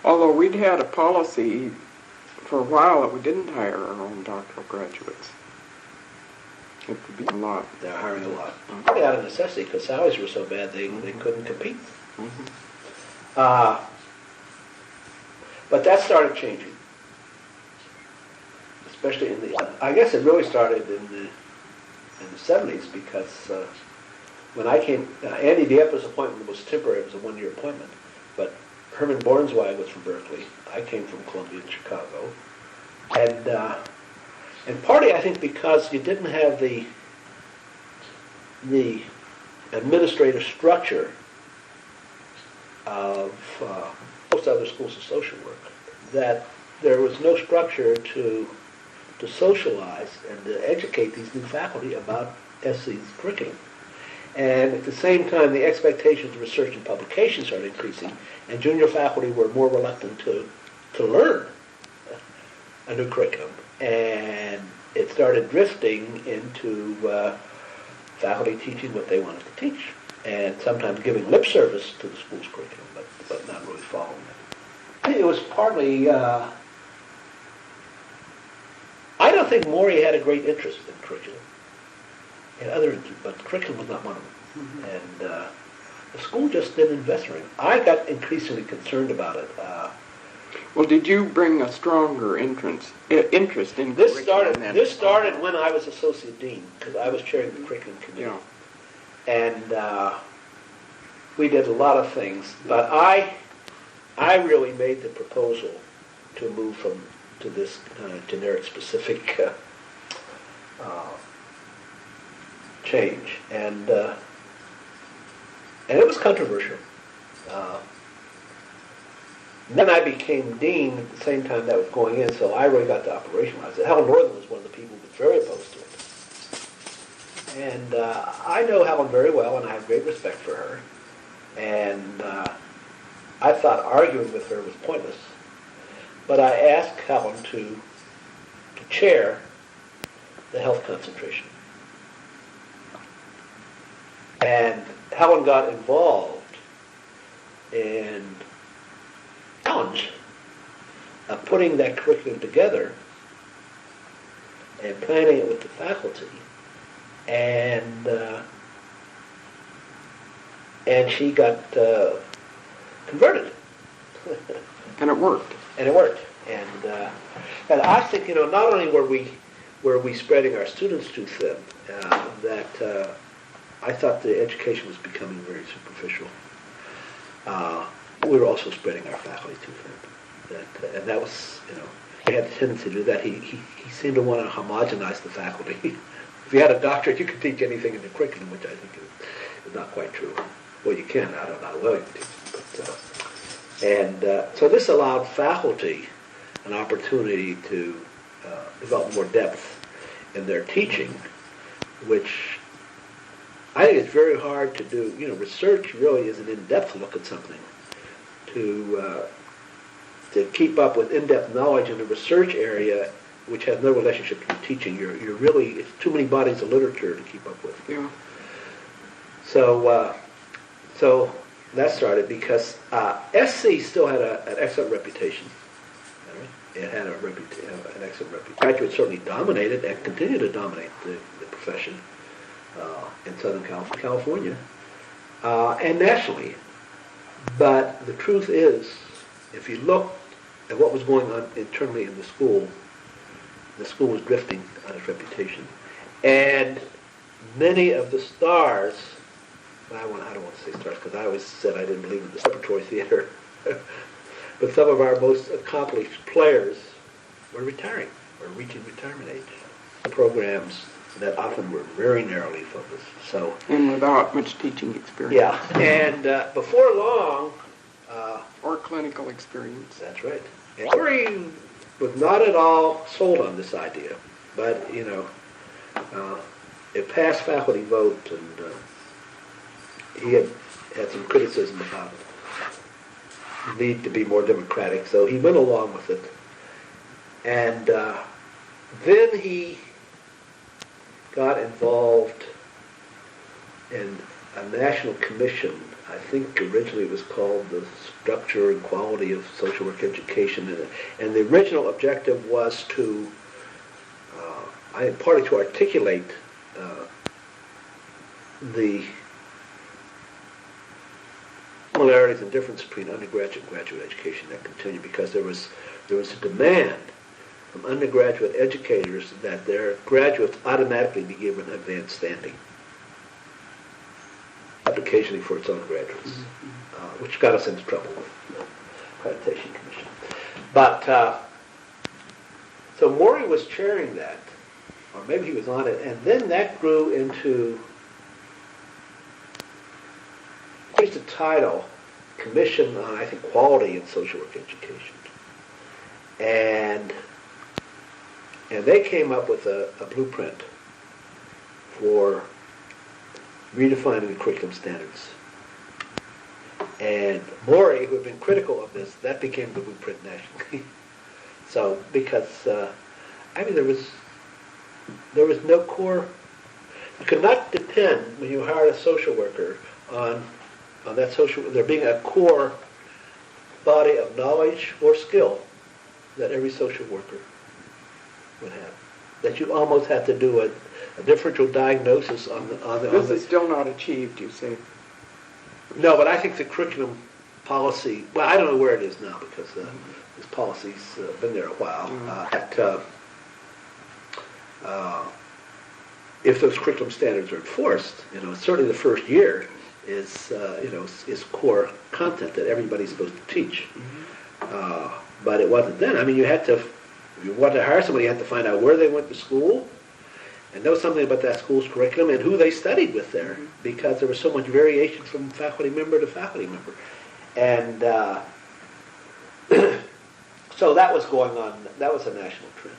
Although we'd had a policy for a while that we didn't hire our own doctoral graduates. It would be a lot. They're hiring a lot. Partly out of necessity, because salaries were so bad they couldn't compete. But that started changing. Especially I guess it really started in the 70s, because when I came, Andy Dieppe's appointment was temporary. It was a one-year appointment. But Herman Bornsweig was from Berkeley. I came from Columbia and Chicago. And partly, I think, because you didn't have the administrative structure of most other schools of social work, that there was no structure to socialize and to educate these new faculty about SC's curriculum. And at the same time, the expectations of research and publication started increasing, and junior faculty were more reluctant to learn a new curriculum. And it started drifting into faculty teaching what they wanted to teach, and sometimes giving lip service to the school's curriculum, but not really following it. I think it was partly, I don't think Maury had a great interest in curriculum. He had other interests, but curriculum was not one of them. And the school just didn't invest in it. I got increasingly concerned about it. Well, did you bring a stronger interest in This curriculum then? started when I was associate dean, because I was chairing the curriculum committee. Yeah. And we did a lot of things, but I really made the proposal to move to this generic specific change, and it was controversial. Then I became dean at the same time that was going in, so I really got to operationalize it. Helen Northern was one of the people who was very opposed to it. And I know Helen very well, and I have great respect for her. And I thought arguing with her was pointless. But I asked Helen to chair the health concentration. And Helen got involved in challenge of putting that curriculum together and planning it with the faculty, and she got converted. And it worked. And it worked. And I think, not only were we spreading our students too thin, that I thought the education was becoming very superficial. We were also spreading our faculty too thin. And that was, he had a tendency to do that. He seemed to want to homogenize the faculty. If you had a doctorate, you could teach anything in the curriculum, which I think is not quite true. Well, you can. I don't know how well you can teach. But, so this allowed faculty an opportunity to develop more depth in their teaching, which I think it's very hard to do. Research really is an in-depth look at something. To keep up with in-depth knowledge in a research area which has no relationship to teaching, you're really, it's too many bodies of literature to keep up with. Yeah. So that started because SC still had an excellent reputation. It had an excellent reputation. Graduates certainly dominated and continue to dominate the profession in Southern California and nationally. But the truth is, if you look at what was going on internally in the school was drifting on its reputation. And many of the stars, I don't want to say stars because I always said I didn't believe in the repertory theater, but some of our most accomplished players were retiring or reaching retirement age. Programs that often were very narrowly focused. So, and without much teaching experience. yeah, and before long, or clinical experience. that's right. And Murray was not at all sold on this idea, but it passed faculty vote, and he had some criticism about the need to be more democratic, so he went along with it. And then he got involved in a national commission. I think originally it was called the Structure and Quality of Social Work Education, and the original objective was to, partly to articulate the similarities and differences between undergraduate and graduate education that continue, because there was a demand from undergraduate educators that their graduates automatically be given advanced standing, occasionally for its own graduates, which got us into trouble with the Accreditation Commission. But, so Maury was chairing that, or maybe he was on it, and then that grew into, the title, Commission on, I think, Quality in Social Work Education. And they came up with a blueprint for redefining the curriculum standards. And Maury, who had been critical of this, that became the blueprint nationally. So, because, there was no core, you could not depend when you hired a social worker on that there being a core body of knowledge or skill that every social worker would have. That you almost have to do a differential diagnosis on the. This is still not achieved, you say? No, but I think the curriculum policy. Well, I don't know where it is now because this policy's been there a while. If those curriculum standards are enforced, certainly the first year is core content that everybody's supposed to teach. But it wasn't then. I mean, if you wanted to hire somebody, you had to find out where they went to school and know something about that school's curriculum and who they studied with there, because there was so much variation from faculty member to faculty member. And so that was going on. That was a national trend.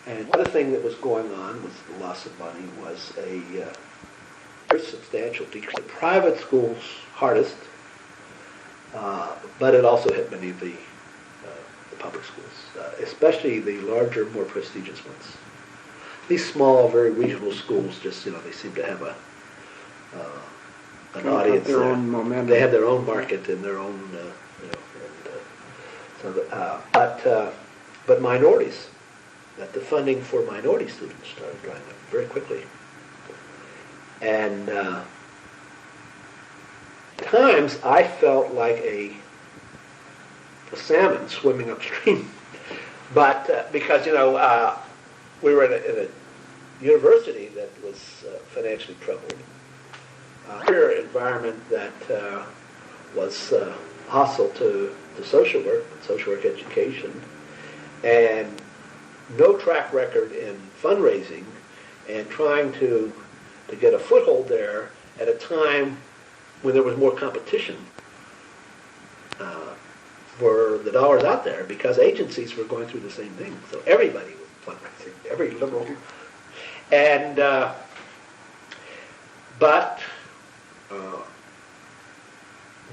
And another thing that was going on with the loss of money was a very substantial decrease. The private schools hardest, but it also hit many of the public schools, especially the larger, more prestigious ones. These small, very regional schools just, they seem to have an audience. Their own momentum. They have their own market and their own, but minorities, that the funding for minority students started drying up very quickly. And at times I felt like a salmon swimming upstream. But because, we were in a university that was financially troubled. A environment that was hostile to social work education, and no track record in fundraising, and trying to get a foothold there at a time when there was more competition for the dollars out there, because agencies were going through the same thing. So everybody was fundraising, every liberal. And but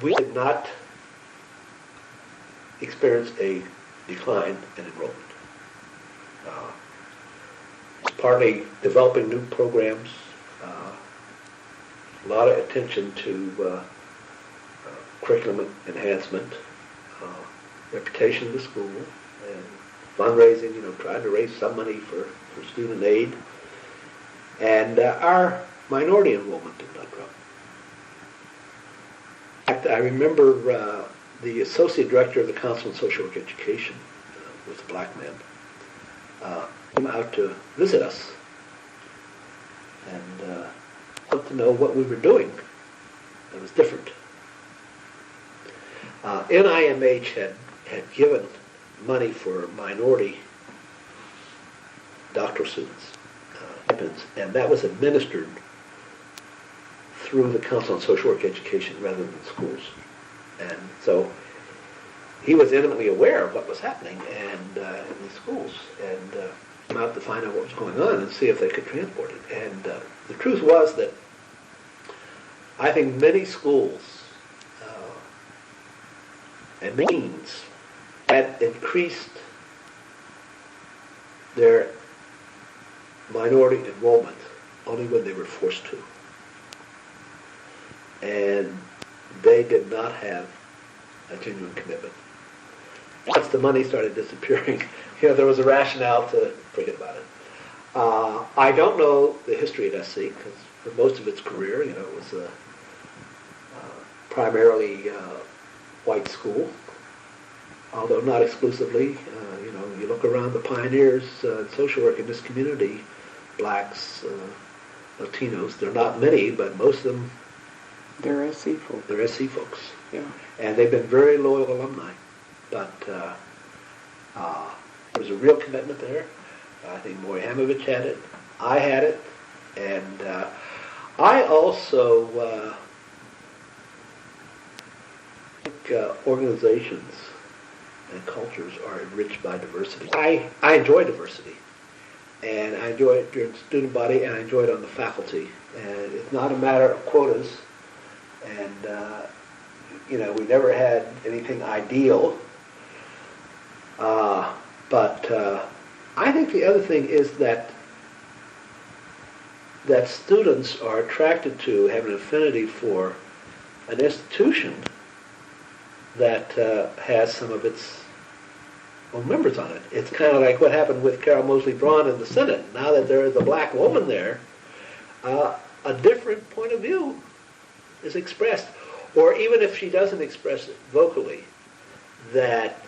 we did not experience a decline in enrollment. It's partly developing new programs, a lot of attention to curriculum enhancement, reputation of the school, and fundraising, trying to raise some money for student aid. And our minority enrollment did not grow. In fact, I remember the associate director of the Council on Social Work Education was a black man, came out to visit us and wanted to know what we were doing that was different. NIMH had given money for minority doctoral students, and that was administered through the Council on Social Work Education rather than schools. And so he was intimately aware of what was happening and in the schools, and came out to find out what was going on and see if they could transport it. And the truth was that I think many schools and deans had increased their minority enrollment only when they were forced to. And they did not have a genuine commitment. Once the money started disappearing, there was a rationale to forget about it. I don't know the history at SC, because for most of its career, it was a primarily white school, although not exclusively. You look around the pioneers in social work in this community, blacks, Latinos, there are not many, but most of them, They're SC folks. they're SC folks. Yeah. And they've been very loyal alumni. But there was a real commitment there. I think Maurice Hamovitch had it. I had it. And I also think organizations and cultures are enriched by diversity. I enjoy diversity. And I enjoy it during the student body, and I enjoy it on the faculty. And it's not a matter of quotas. And, we never had anything ideal. But I think the other thing is that students are attracted to, have an affinity for an institution that has some of its own members on it. It's kind of like what happened with Carol Moseley Braun in the Senate. Now that there is a black woman there, a different point of view is expressed. Or even if she doesn't express it vocally, that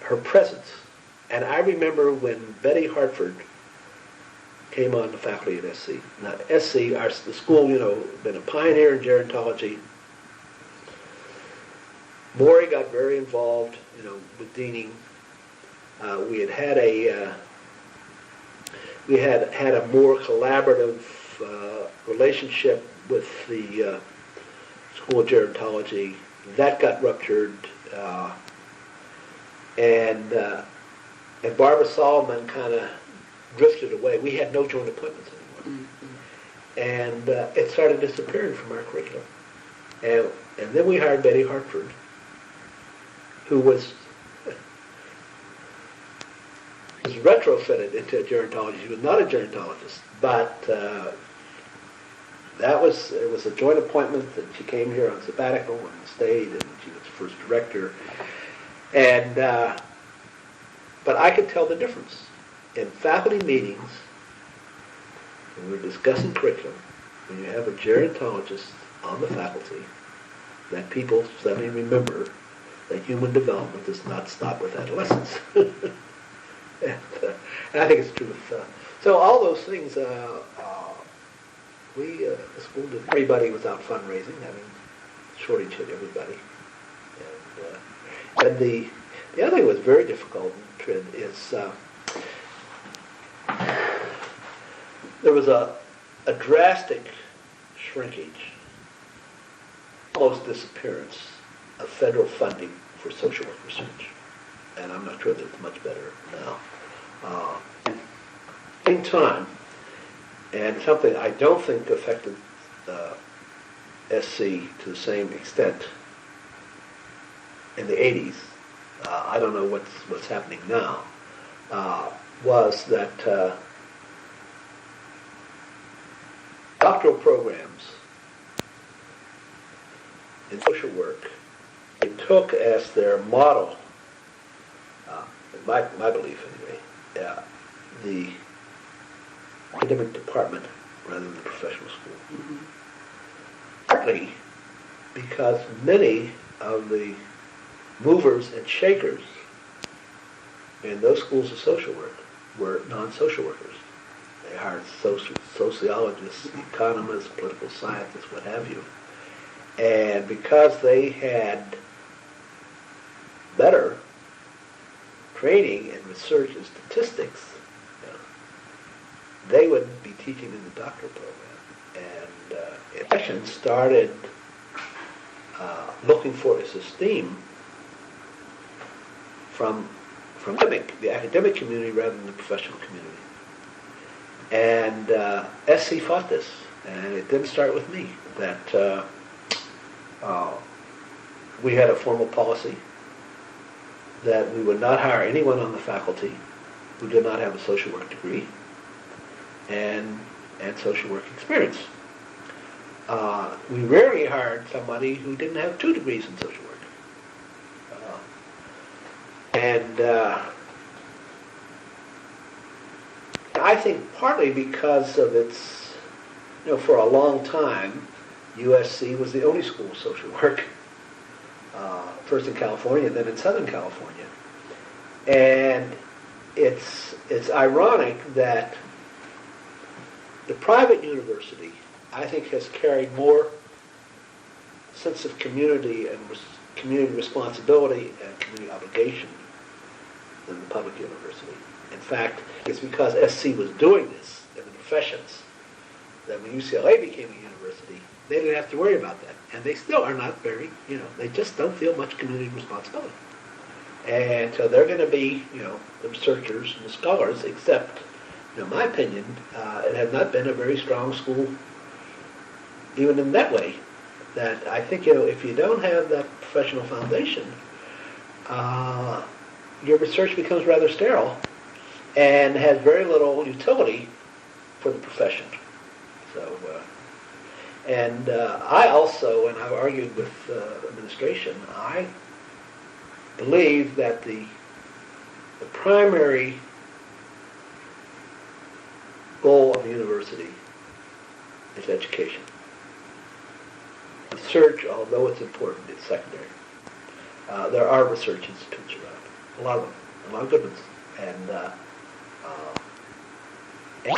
her presence. And I remember when Betty Hartford came on the faculty at SC. Now, SC, the school, been a pioneer in gerontology. Maury got very involved, with deaning. We had a more collaborative relationship with the School of Gerontology. That got ruptured, and Barbara Solomon kind of drifted away. We had no joint appointments anymore, and it started disappearing from our curriculum. And then we hired Betty Hartford, who was retrofitted into gerontology. She was not a gerontologist, but it was a joint appointment, that she came here on sabbatical and stayed, and she was the first director. And but I could tell the difference in faculty meetings when we're discussing curriculum. When you have a gerontologist on the faculty, that people suddenly remember that human development does not stop with adolescence. and I think it's true with so all those things. The school did. Everybody was out fundraising, having shortage hit everybody. And the other thing that was very difficult in Trin is there was a drastic shrinkage, almost disappearance of federal funding for social work research. And I'm not sure that it's much better now. In time, and something I don't think affected SC to the same extent in the 80s, I don't know what's happening now, was that doctoral programs in social work, they took as their model, in my belief anyway, the academic department rather than the professional school. Mm-hmm. Partly because many of the movers and shakers in those schools of social work were non-social workers. They hired sociologists, economists, political scientists, what have you. And because they had better training in research and statistics, you know, they wouldn't be teaching in the doctoral program. And in session started looking for its esteem from the academic community rather than the professional community. And SC fought this, and it didn't start with me. That we had a formal policy that we would not hire anyone on the faculty who did not have a social work degree and social work experience. We rarely hired somebody who didn't have 2 degrees in social work. I think partly because of its, for a long time, USC was the only school of social work, first in California, then in Southern California. And it's ironic that the private university, I think, has carried more sense of community and community responsibility and community obligation than the public university. In fact, it's because SC was doing this in the professions that when UCLA became a university, they didn't have to worry about that. And they still are not very, they just don't feel much community responsibility. And so they're going to be, the researchers and the scholars, except, in my opinion, it has not been a very strong school, even in that way. That I think, if you don't have that professional foundation, your research becomes rather sterile and has very little utility for the profession. So, I also, and I've argued with administration, I believe that the primary goal of the university is education. Research, although it's important, is secondary. There are research institutes around, a lot of good ones, and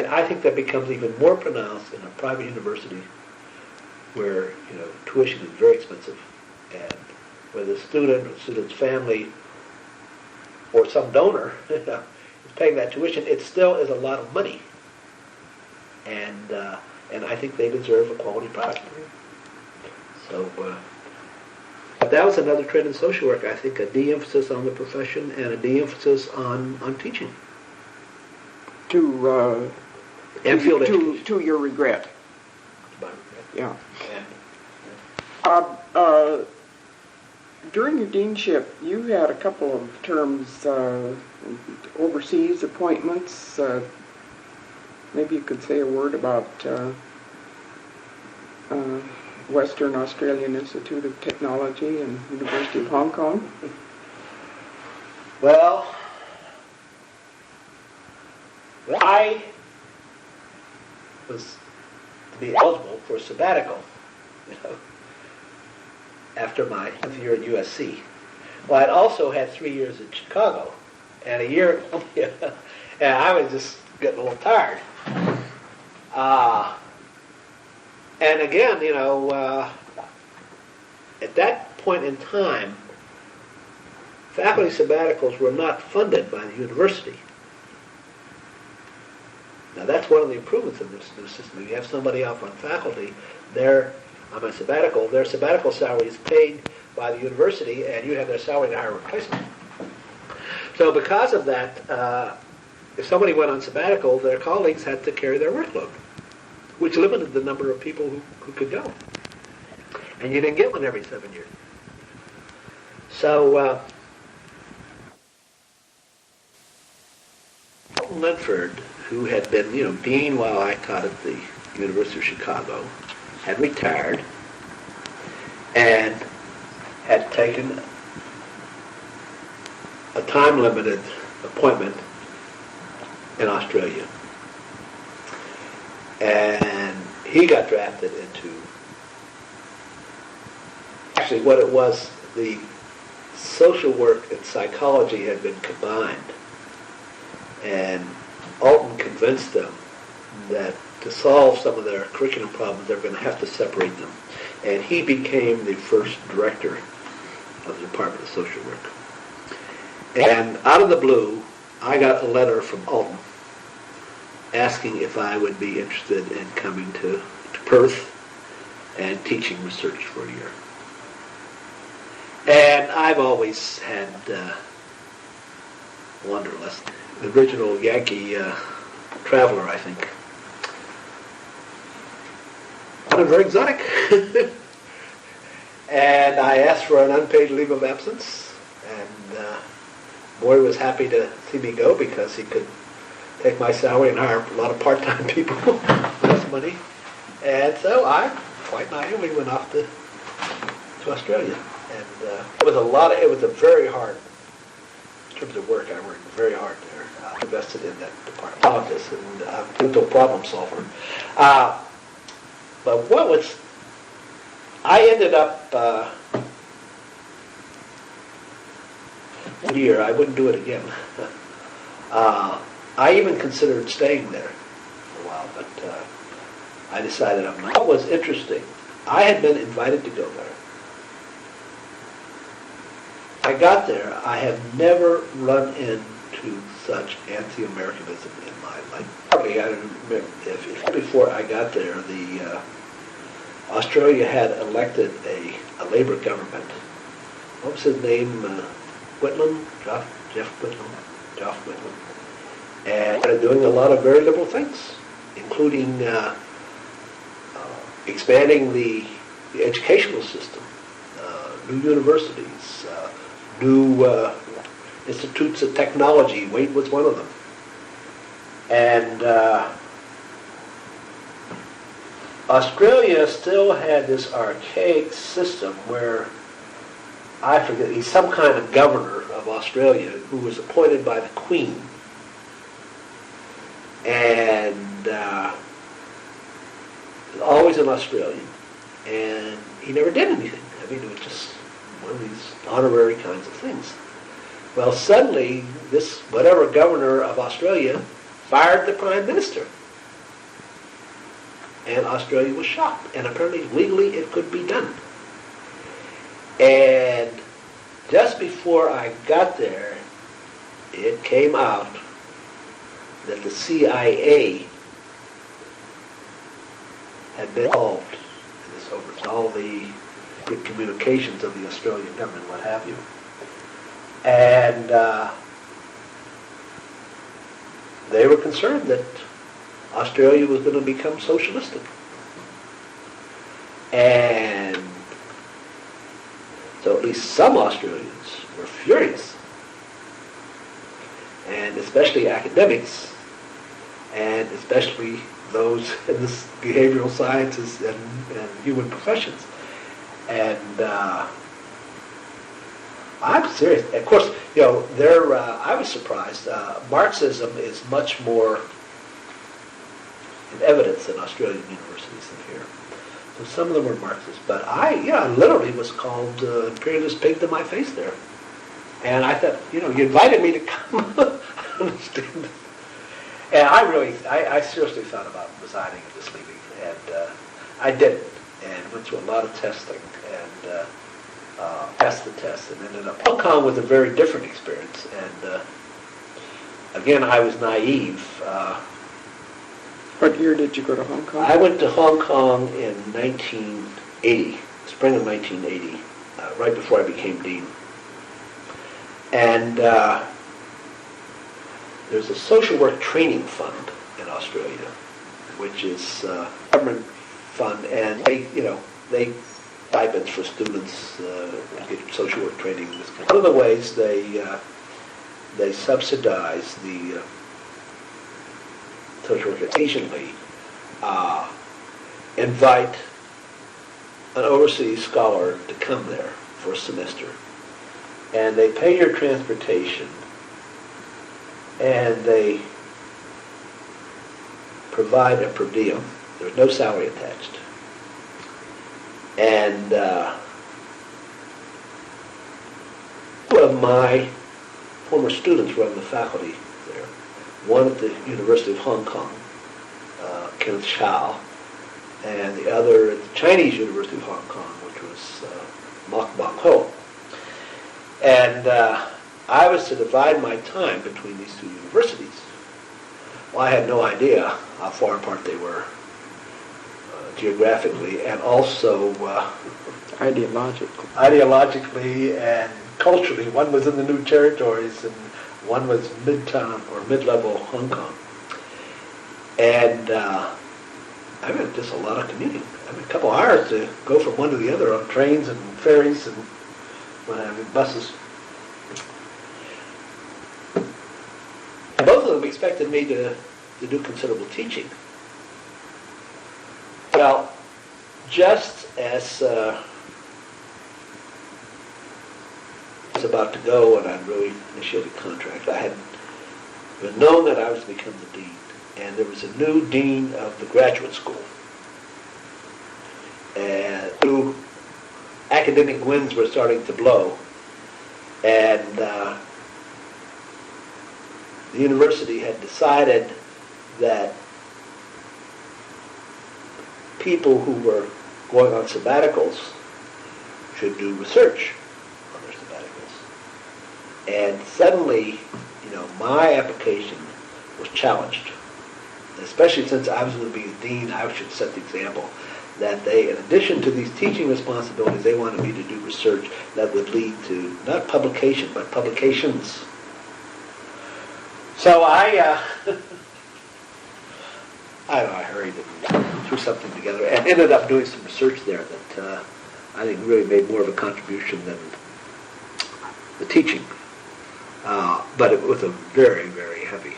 I think that becomes even more pronounced in a private university where tuition is very expensive, and where the student or the student's family or some donor is paying that tuition, it still is a lot of money, and I think they deserve a quality product. So, but that was another trend in social work. I think a de-emphasis on the profession and a de-emphasis on teaching. To field education. To your regret. My regret. Yeah. During your deanship, you had a couple of terms, overseas appointments. Maybe you could say a word about Western Australian Institute of Technology and University of Hong Kong. Well, I was to be eligible for a sabbatical, after my 10th year at USC. Well, I'd also had 3 years in Chicago, and a year, and I was just getting a little tired. And again, at that point in time, faculty sabbaticals were not funded by the university. Now that's one of the improvements of this new system. You have somebody out on faculty, they're on a sabbatical, their sabbatical salary is paid by the university, and you have their salary to hire a replacement. So because of that, if somebody went on sabbatical, their colleagues had to carry their workload, which limited the number of people who could go. And you didn't get one every 7 years. So, Milton Linford, who had been, dean while I taught at the University of Chicago, had retired and had taken a time-limited appointment in Australia. And he got drafted into, actually what it was, the social work and psychology had been combined. And Alton convinced them that to solve some of their curriculum problems, they're going to have to separate them. And he became the first director of the Department of Social Work. And out of the blue, I got a letter from Alton asking if I would be interested in coming to Perth and teaching research for a year. And I've always had wanderlust. The original Yankee traveler, I think. Not very exotic. And I asked for an unpaid leave of absence, and Boy was happy to see me go because he could take my salary and hire a lot of part-time people, less money. And so I quite naively went off to Australia. And it was a very hard, in terms of work, I worked very hard there. I invested in that department of politics, and I'm a mental problem solver. But I ended up, one year, I wouldn't do it again. I even considered staying there for a while, but I decided I'm not. What was interesting, I had been invited to go there. I got there, I have never run into such anti-Americanism in my life. Probably, I don't remember, if before I got there, Australia had elected a Labour government. What was his name? Whitlam? Jeff Whitlam. And they're doing a lot of very liberal things, including expanding the educational system, new universities, new institutes of technology. Wait was one of them. And Australia still had this archaic system where, I forget, he's some kind of governor of Australia who was appointed by the Queen. And always an Australian. And he never did anything. I mean, it was just one of these honorary kinds of things. Well, suddenly, this whatever governor of Australia fired the Prime Minister. And Australia was shocked. And apparently, legally, it could be done. And just before I got there, it came out that the CIA had been involved in this over all the communications of the Australian government, what have you. And they were concerned that Australia was going to become socialistic. And so at least some Australians were furious, and especially academics, and especially those in the behavioral sciences and human professions. And I'm serious. Of course, I was surprised. Marxism is much more in evidence in Australian universities than here. So some of them were Marxists, but I literally was called imperialist pig to my face there. And I thought, you invited me to come. I understand. And I seriously thought about resigning and just leaving. And I didn't, and went through a lot of testing, and passed the test, and ended up. Hong Kong was a very different experience, and again, I was naive. What year did you go to Hong Kong? I went to Hong Kong in 1980, spring of 1980, right before I became dean. And there's a social work training fund in Australia, which is a government fund, and they stipends for students get social work training. One of the ways they subsidize the social work occasionally invite an overseas scholar to come there for a semester, and they pay your transportation, and they provide a per diem. There's no salary attached. And one of my former students were on the faculty there. One at the University of Hong Kong, Kenneth Chow, and the other at the Chinese University of Hong Kong, which was Mok Bok Ho. And I was to divide my time between these two universities. Well, I had no idea how far apart they were geographically and also ideologically and culturally. One was in the New Territories and one was midtown or mid-level Hong Kong. And I mean, just a lot of commuting. I mean, a couple hours to go from one to the other on trains and ferries and buses. And both of them expected me to do considerable teaching. Well, just as I was about to go and I'd really initiated a contract, I had been known that I was to become the dean. And there was a new dean of the graduate school. And new academic winds were starting to blow. And the university had decided that people who were going on sabbaticals should do research on their sabbaticals. And suddenly, my application was challenged. Especially since I was going to be the dean, I should set the example that they, in addition to these teaching responsibilities, they wanted me to do research that would lead to not publication, but publications. So I hurried and threw something together and ended up doing some research there that I think really made more of a contribution than the teaching. But it was a very, very heavy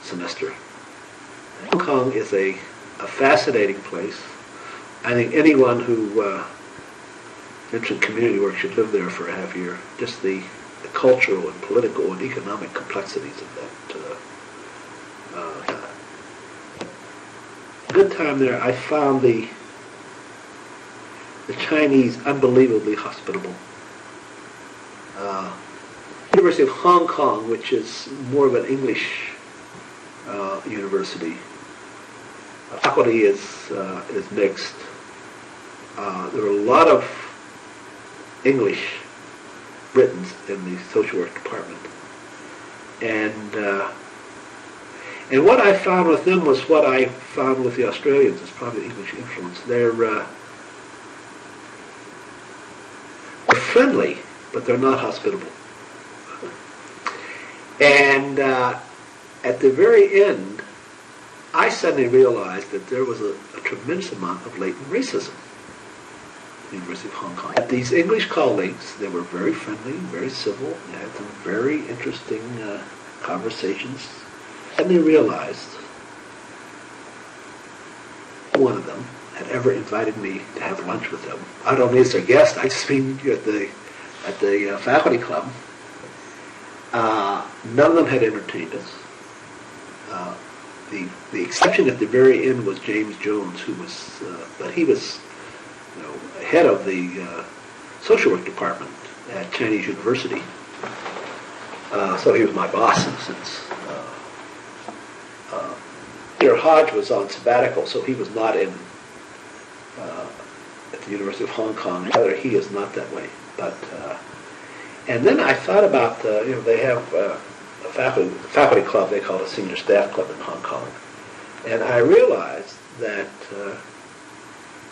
semester. Hong Kong is a fascinating place. I think anyone who interested in community work should live there for a half year. Just the cultural and political and economic complexities of that. Good time there. I found the Chinese unbelievably hospitable. University of Hong Kong, which is more of an English university. Faculty is mixed. There are a lot of English Britons in the social work department, and what I found with them was what I found with the Australians. It's probably the English influence. They're friendly, but they're not hospitable. And at the very end, I suddenly realized that there was a tremendous amount of latent racism at the University of Hong Kong. These English colleagues, they were very friendly, very civil. They had some very interesting conversations. And they realized one of them had ever invited me to have lunch with them. I don't mean as their guest. I just mean at the faculty club. None of them had entertained us. The exception at the very end was James Jones, who was, but he was, head of the social work department at Chinese University. So he was my boss in a sense. Peter Hodge was on sabbatical, so he was not in at the University of Hong Kong. Rather, he is not that way. But and then I thought about they have a faculty club they call a senior staff club in Hong Kong, and I realized that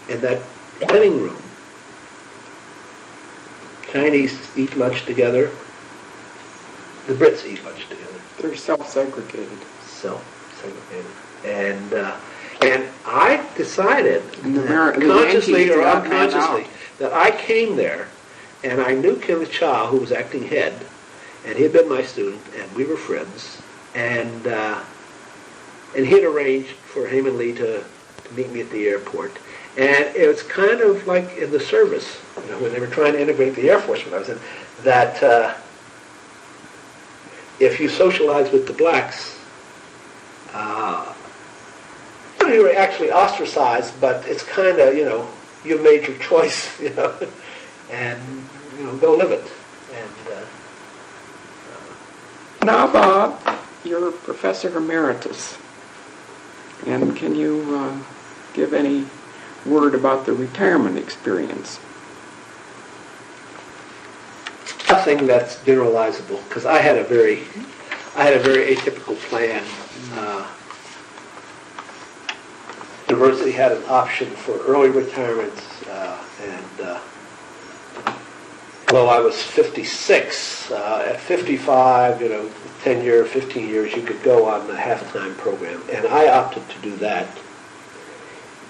in that dining room, Chinese eat lunch together, the Brits eat lunch together. They're self-segregated. And I decided, consciously or unconsciously, that I came there, and I knew Kim Chow, who was acting head, and he had been my student, and we were friends, and he had arranged for him and Lee to meet me at the airport. And it was kind of like in the service, when they were trying to integrate the Air Force when I was in, that if you socialize with the blacks, you were actually ostracized, but it's kind of, you made your choice, and, go live it. And now, Bob, you're Professor Emeritus, and can you give any word about the retirement experience? nothing that's generalizable, because I had a very atypical plan. University had an option for early retirements, and well, I was 56. At 55, 10 years, 15 years, you could go on the half-time program, and I opted to do that.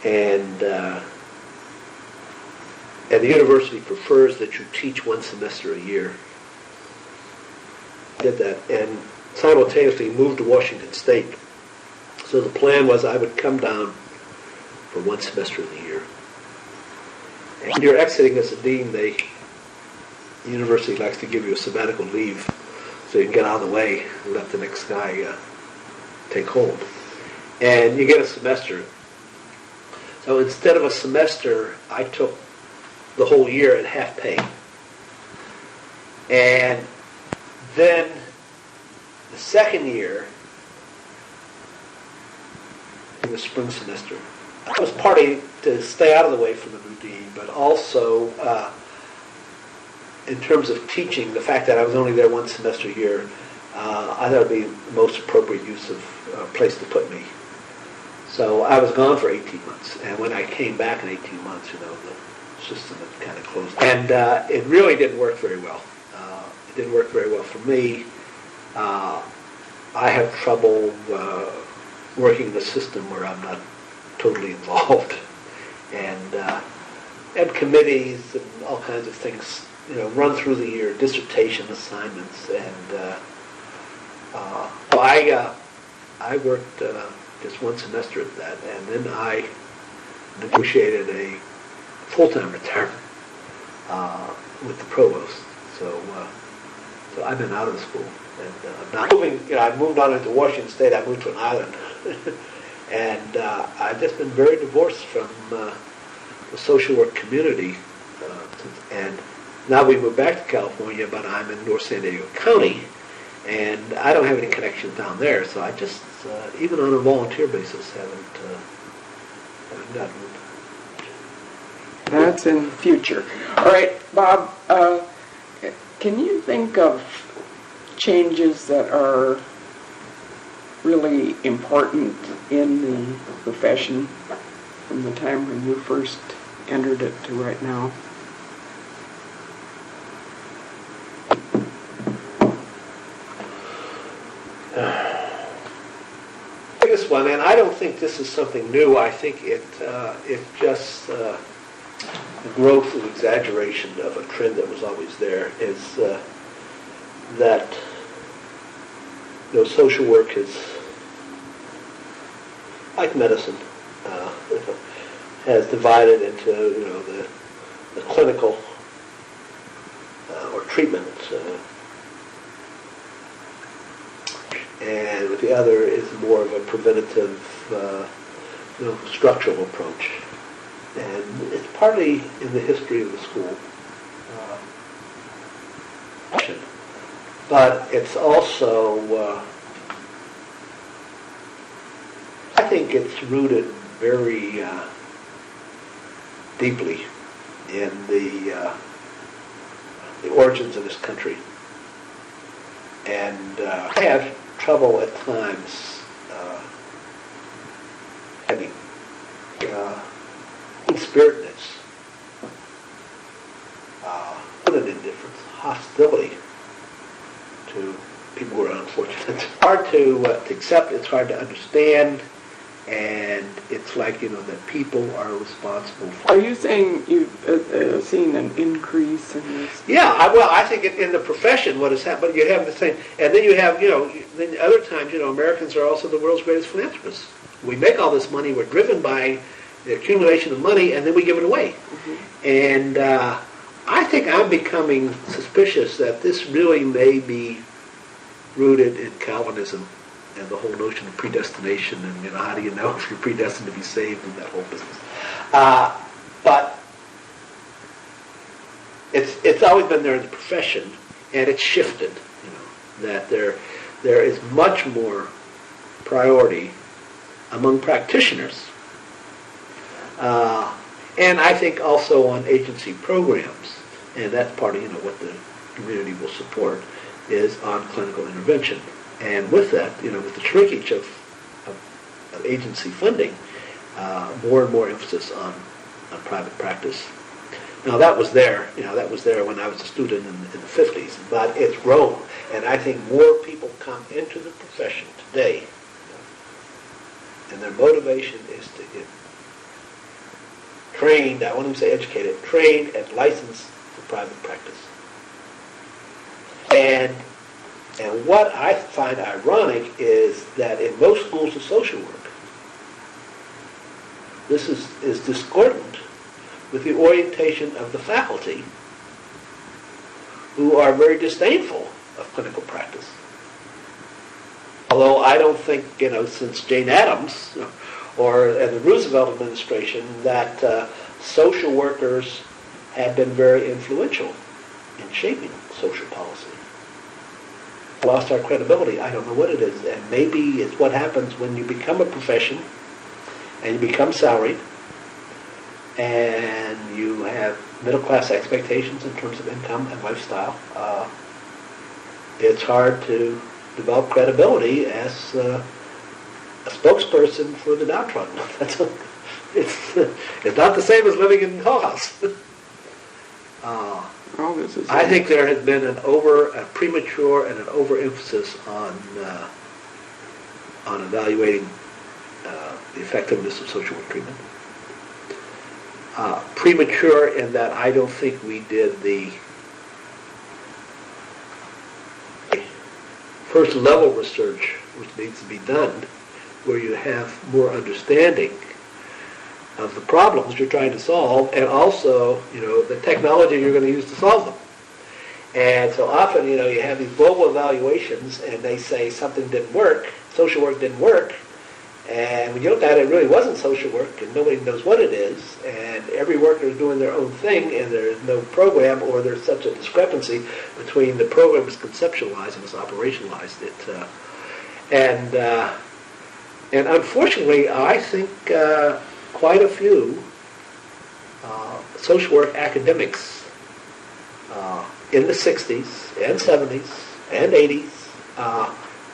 And the university prefers that you teach one semester a year. I did that, and simultaneously moved to Washington State. So the plan was I would come down for one semester in the year. And when you're exiting as a dean, the university likes to give you a sabbatical leave so you can get out of the way and let the next guy take hold. And you get a semester. So instead of a semester, I took the whole year at half pay. And then the second year, in the spring semester, I was partly to stay out of the way from the new dean, but also in terms of teaching, the fact that I was only there one semester a year, I thought it would be the most appropriate use of place to put me. So I was gone for 18 months, and when I came back in 18 months, the system had kind of closed. And it really didn't work very well. It didn't work very well for me. I have trouble working in a system where I'm not totally involved, and committees and all kinds of things, run through the year, dissertation assignments, and I worked just one semester at that, and then I negotiated a full-time retirement with the provost. So I've been out of the school, and not moving. I moved on into Washington State. I moved to an island, and I've just been very divorced from the social work community. And now we moved back to California, but I'm in North San Diego County, and I don't have any connections down there. So I just, even on a volunteer basis, haven't gotten. That's in the future. All right, Bob, can you think of changes that are really important in the profession from the time when you first entered it to right now? Biggest one, and I don't think this is something new. I think it's just the growth and exaggeration of a trend that was always there, is that social work is like medicine, has divided into the clinical or treatment, and the other is more of a preventative, structural approach. And it's partly in the history of the school, but it's also, I think it's rooted very deeply in the origins of this country. And I have trouble at times having spiritedness, an indifference, hostility to people who are unfortunate. It's hard to accept, it's hard to understand, and it's like, that people are responsible for. Are you saying you've seen an increase in this? Yeah, I think in the profession what has happened, you have the same, and then you have, then other times, Americans are also the world's greatest philanthropists. We make all this money, we're driven by the accumulation of money, and then we give it away. Mm-hmm. And I think I'm becoming suspicious that this really may be rooted in Calvinism and the whole notion of predestination, and how do you know if you're predestined to be saved, and that whole business. But it's always been there in the profession, and it's shifted. That there is much more priority among practitioners. And I think also on agency programs, and that's part of what the community will support is on clinical intervention. And with that, with the shrinkage of agency funding, more and more emphasis on private practice. Now that was there when I was a student in the 50s, but it's grown, and I think more people come into the profession today, and their motivation is to get trained, I won't even say educated, trained and licensed for private practice. And what I find ironic is that in most schools of social work, this is discordant with the orientation of the faculty, who are very disdainful of clinical practice. Although I don't think, since Jane Addams or the Roosevelt administration, that social workers have been very influential in shaping social policy. Lost our credibility. I don't know what it is. And maybe it's what happens when you become a profession and you become salaried and you have middle-class expectations in terms of income and lifestyle. It's hard to develop credibility as a spokesperson for the downtrodden. It's not the same as living in Hull House. I think there has been a premature and an overemphasis on evaluating the effectiveness of social work treatment. Premature in that I don't think we did the first level research which needs to be done, where you have more understanding of the problems you're trying to solve, and also, the technology you're going to use to solve them. And so often, you have these global evaluations, and they say something didn't work, social work didn't work, and when you look at it, it really wasn't social work, and nobody knows what it is, and every worker is doing their own thing, and there's no program, or there's such a discrepancy between the program is conceptualized and was operationalized. And unfortunately, I think quite a few social work academics in the 60s and 70s and 80s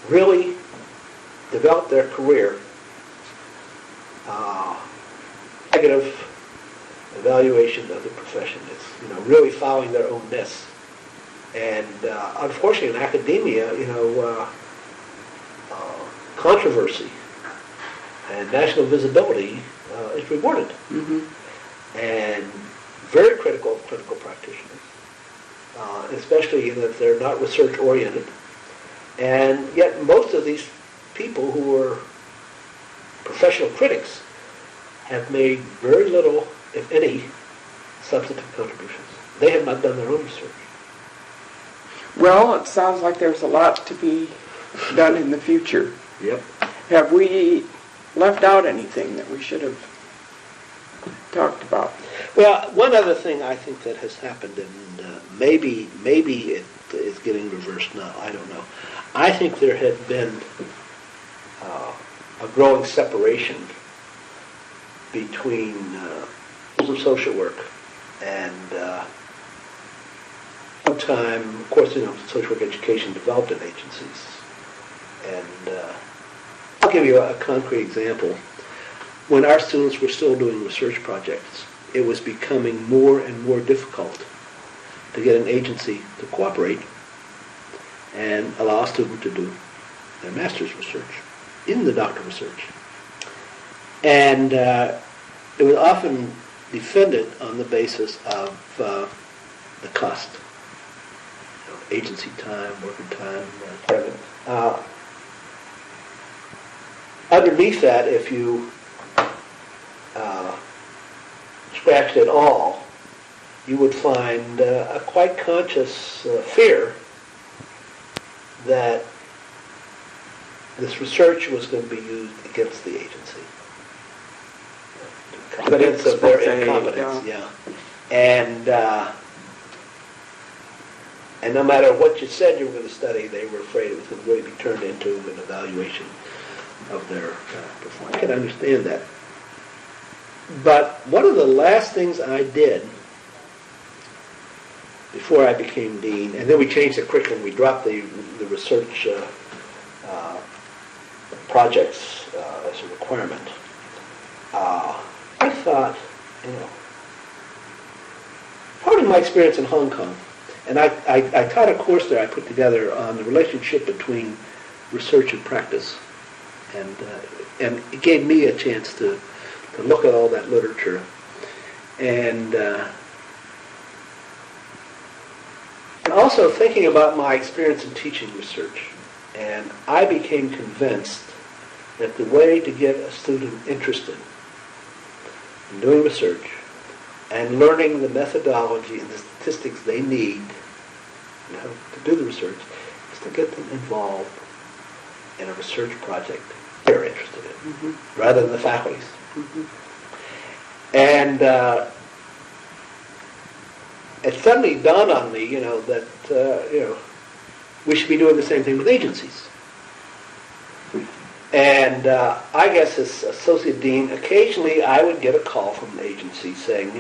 really developed their career negative evaluation of the profession. It's really following their own nest. And unfortunately, in academia, controversy and national visibility is rewarded. Mm-hmm. And very critical of clinical practitioners, especially if they're not research-oriented. And yet most of these people who are professional critics have made very little, if any, substantive contributions. They have not done their own research. Well, it sounds like there's a lot to be done in the future. Yep. Have we left out anything that we should have talked about? Well, one other thing I think that has happened, and maybe it is getting reversed now, I don't know. I think there had been a growing separation between schools of social work and sometime, of course, social work education developed in agencies. And I'll give you a concrete example. When our students were still doing research projects, it was becoming more and more difficult to get an agency to cooperate and allow a student to do their master's research in the doctoral research. And it was often defended on the basis of the cost. Agency time, working time, underneath that, if you scratched it all, you would find a quite conscious fear that this research was going to be used against the agency. Evidence of their incompetence, yeah. And no matter what you said you were going to study, they were afraid it was going to really be turned into an evaluation of their performance. I can understand that. But one of the last things I did before I became dean, and then we changed the curriculum. We dropped the research projects as a requirement. I thought, part of my experience in Hong Kong, and I taught a course there I put together on the relationship between research and practice, and it gave me a chance to look at all that literature, and also thinking about my experience in teaching research. And I became convinced that the way to get a student interested in doing research and learning the methodology and the statistics they need to do the research is to get them involved in a research project they're interested in, rather than the faculty's. And it suddenly dawned on me, that we should be doing the same thing with agencies. And I guess as associate dean, occasionally I would get a call from an agency saying,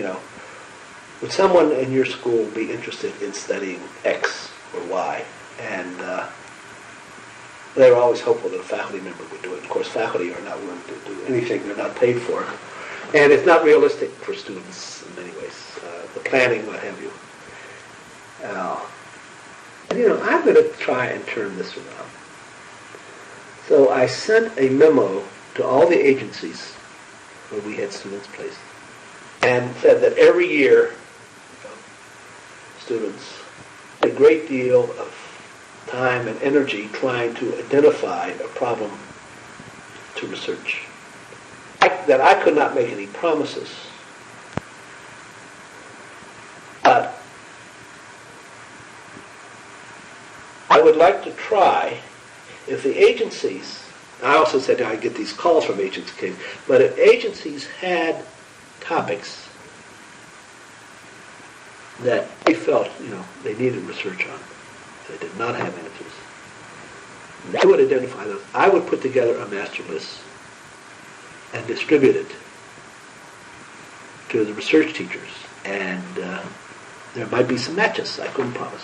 would someone in your school be interested in studying X or Y? And they were always hopeful that a faculty member would do it. Of course, faculty are not willing to do anything they're not paid for. And it's not realistic for students in many ways. The planning, what have you. I'm going to try and turn this around. So I sent a memo to all the agencies where we had students placed and said that every year students a great deal of time and energy trying to identify a problem to research. That I could not make any promises. But I would like to try, if the agencies, I also said I get these calls from agencies, but if agencies had topics that they felt, they needed research on, they did not have answers, they would identify those. I would put together a master list and distribute it to the research teachers, and there might be some matches. I couldn't promise.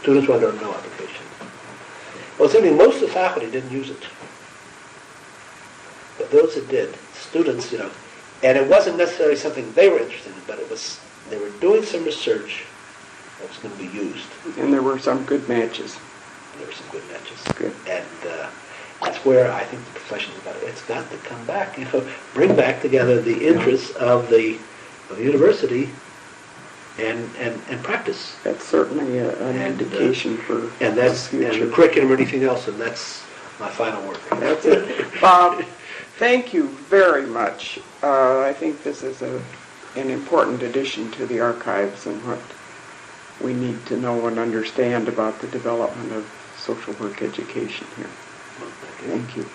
Students were under no obligation. Well, certainly most of the faculty didn't use it, but those that did, students, and it wasn't necessarily something they were interested in, but they were doing some research that was going to be used. And there were some good matches. There were some good matches. Good. And that's where I think the profession is about it. It's got to come back, bring back together the interests of the university and practice. That's certainly an indication for and that's the future. And the curriculum or anything else, and that's my final word. That's it. Bob, thank you very much. I think this is an important addition to the archives and what we need to know and understand about the development of social work education here. Well, Thank you.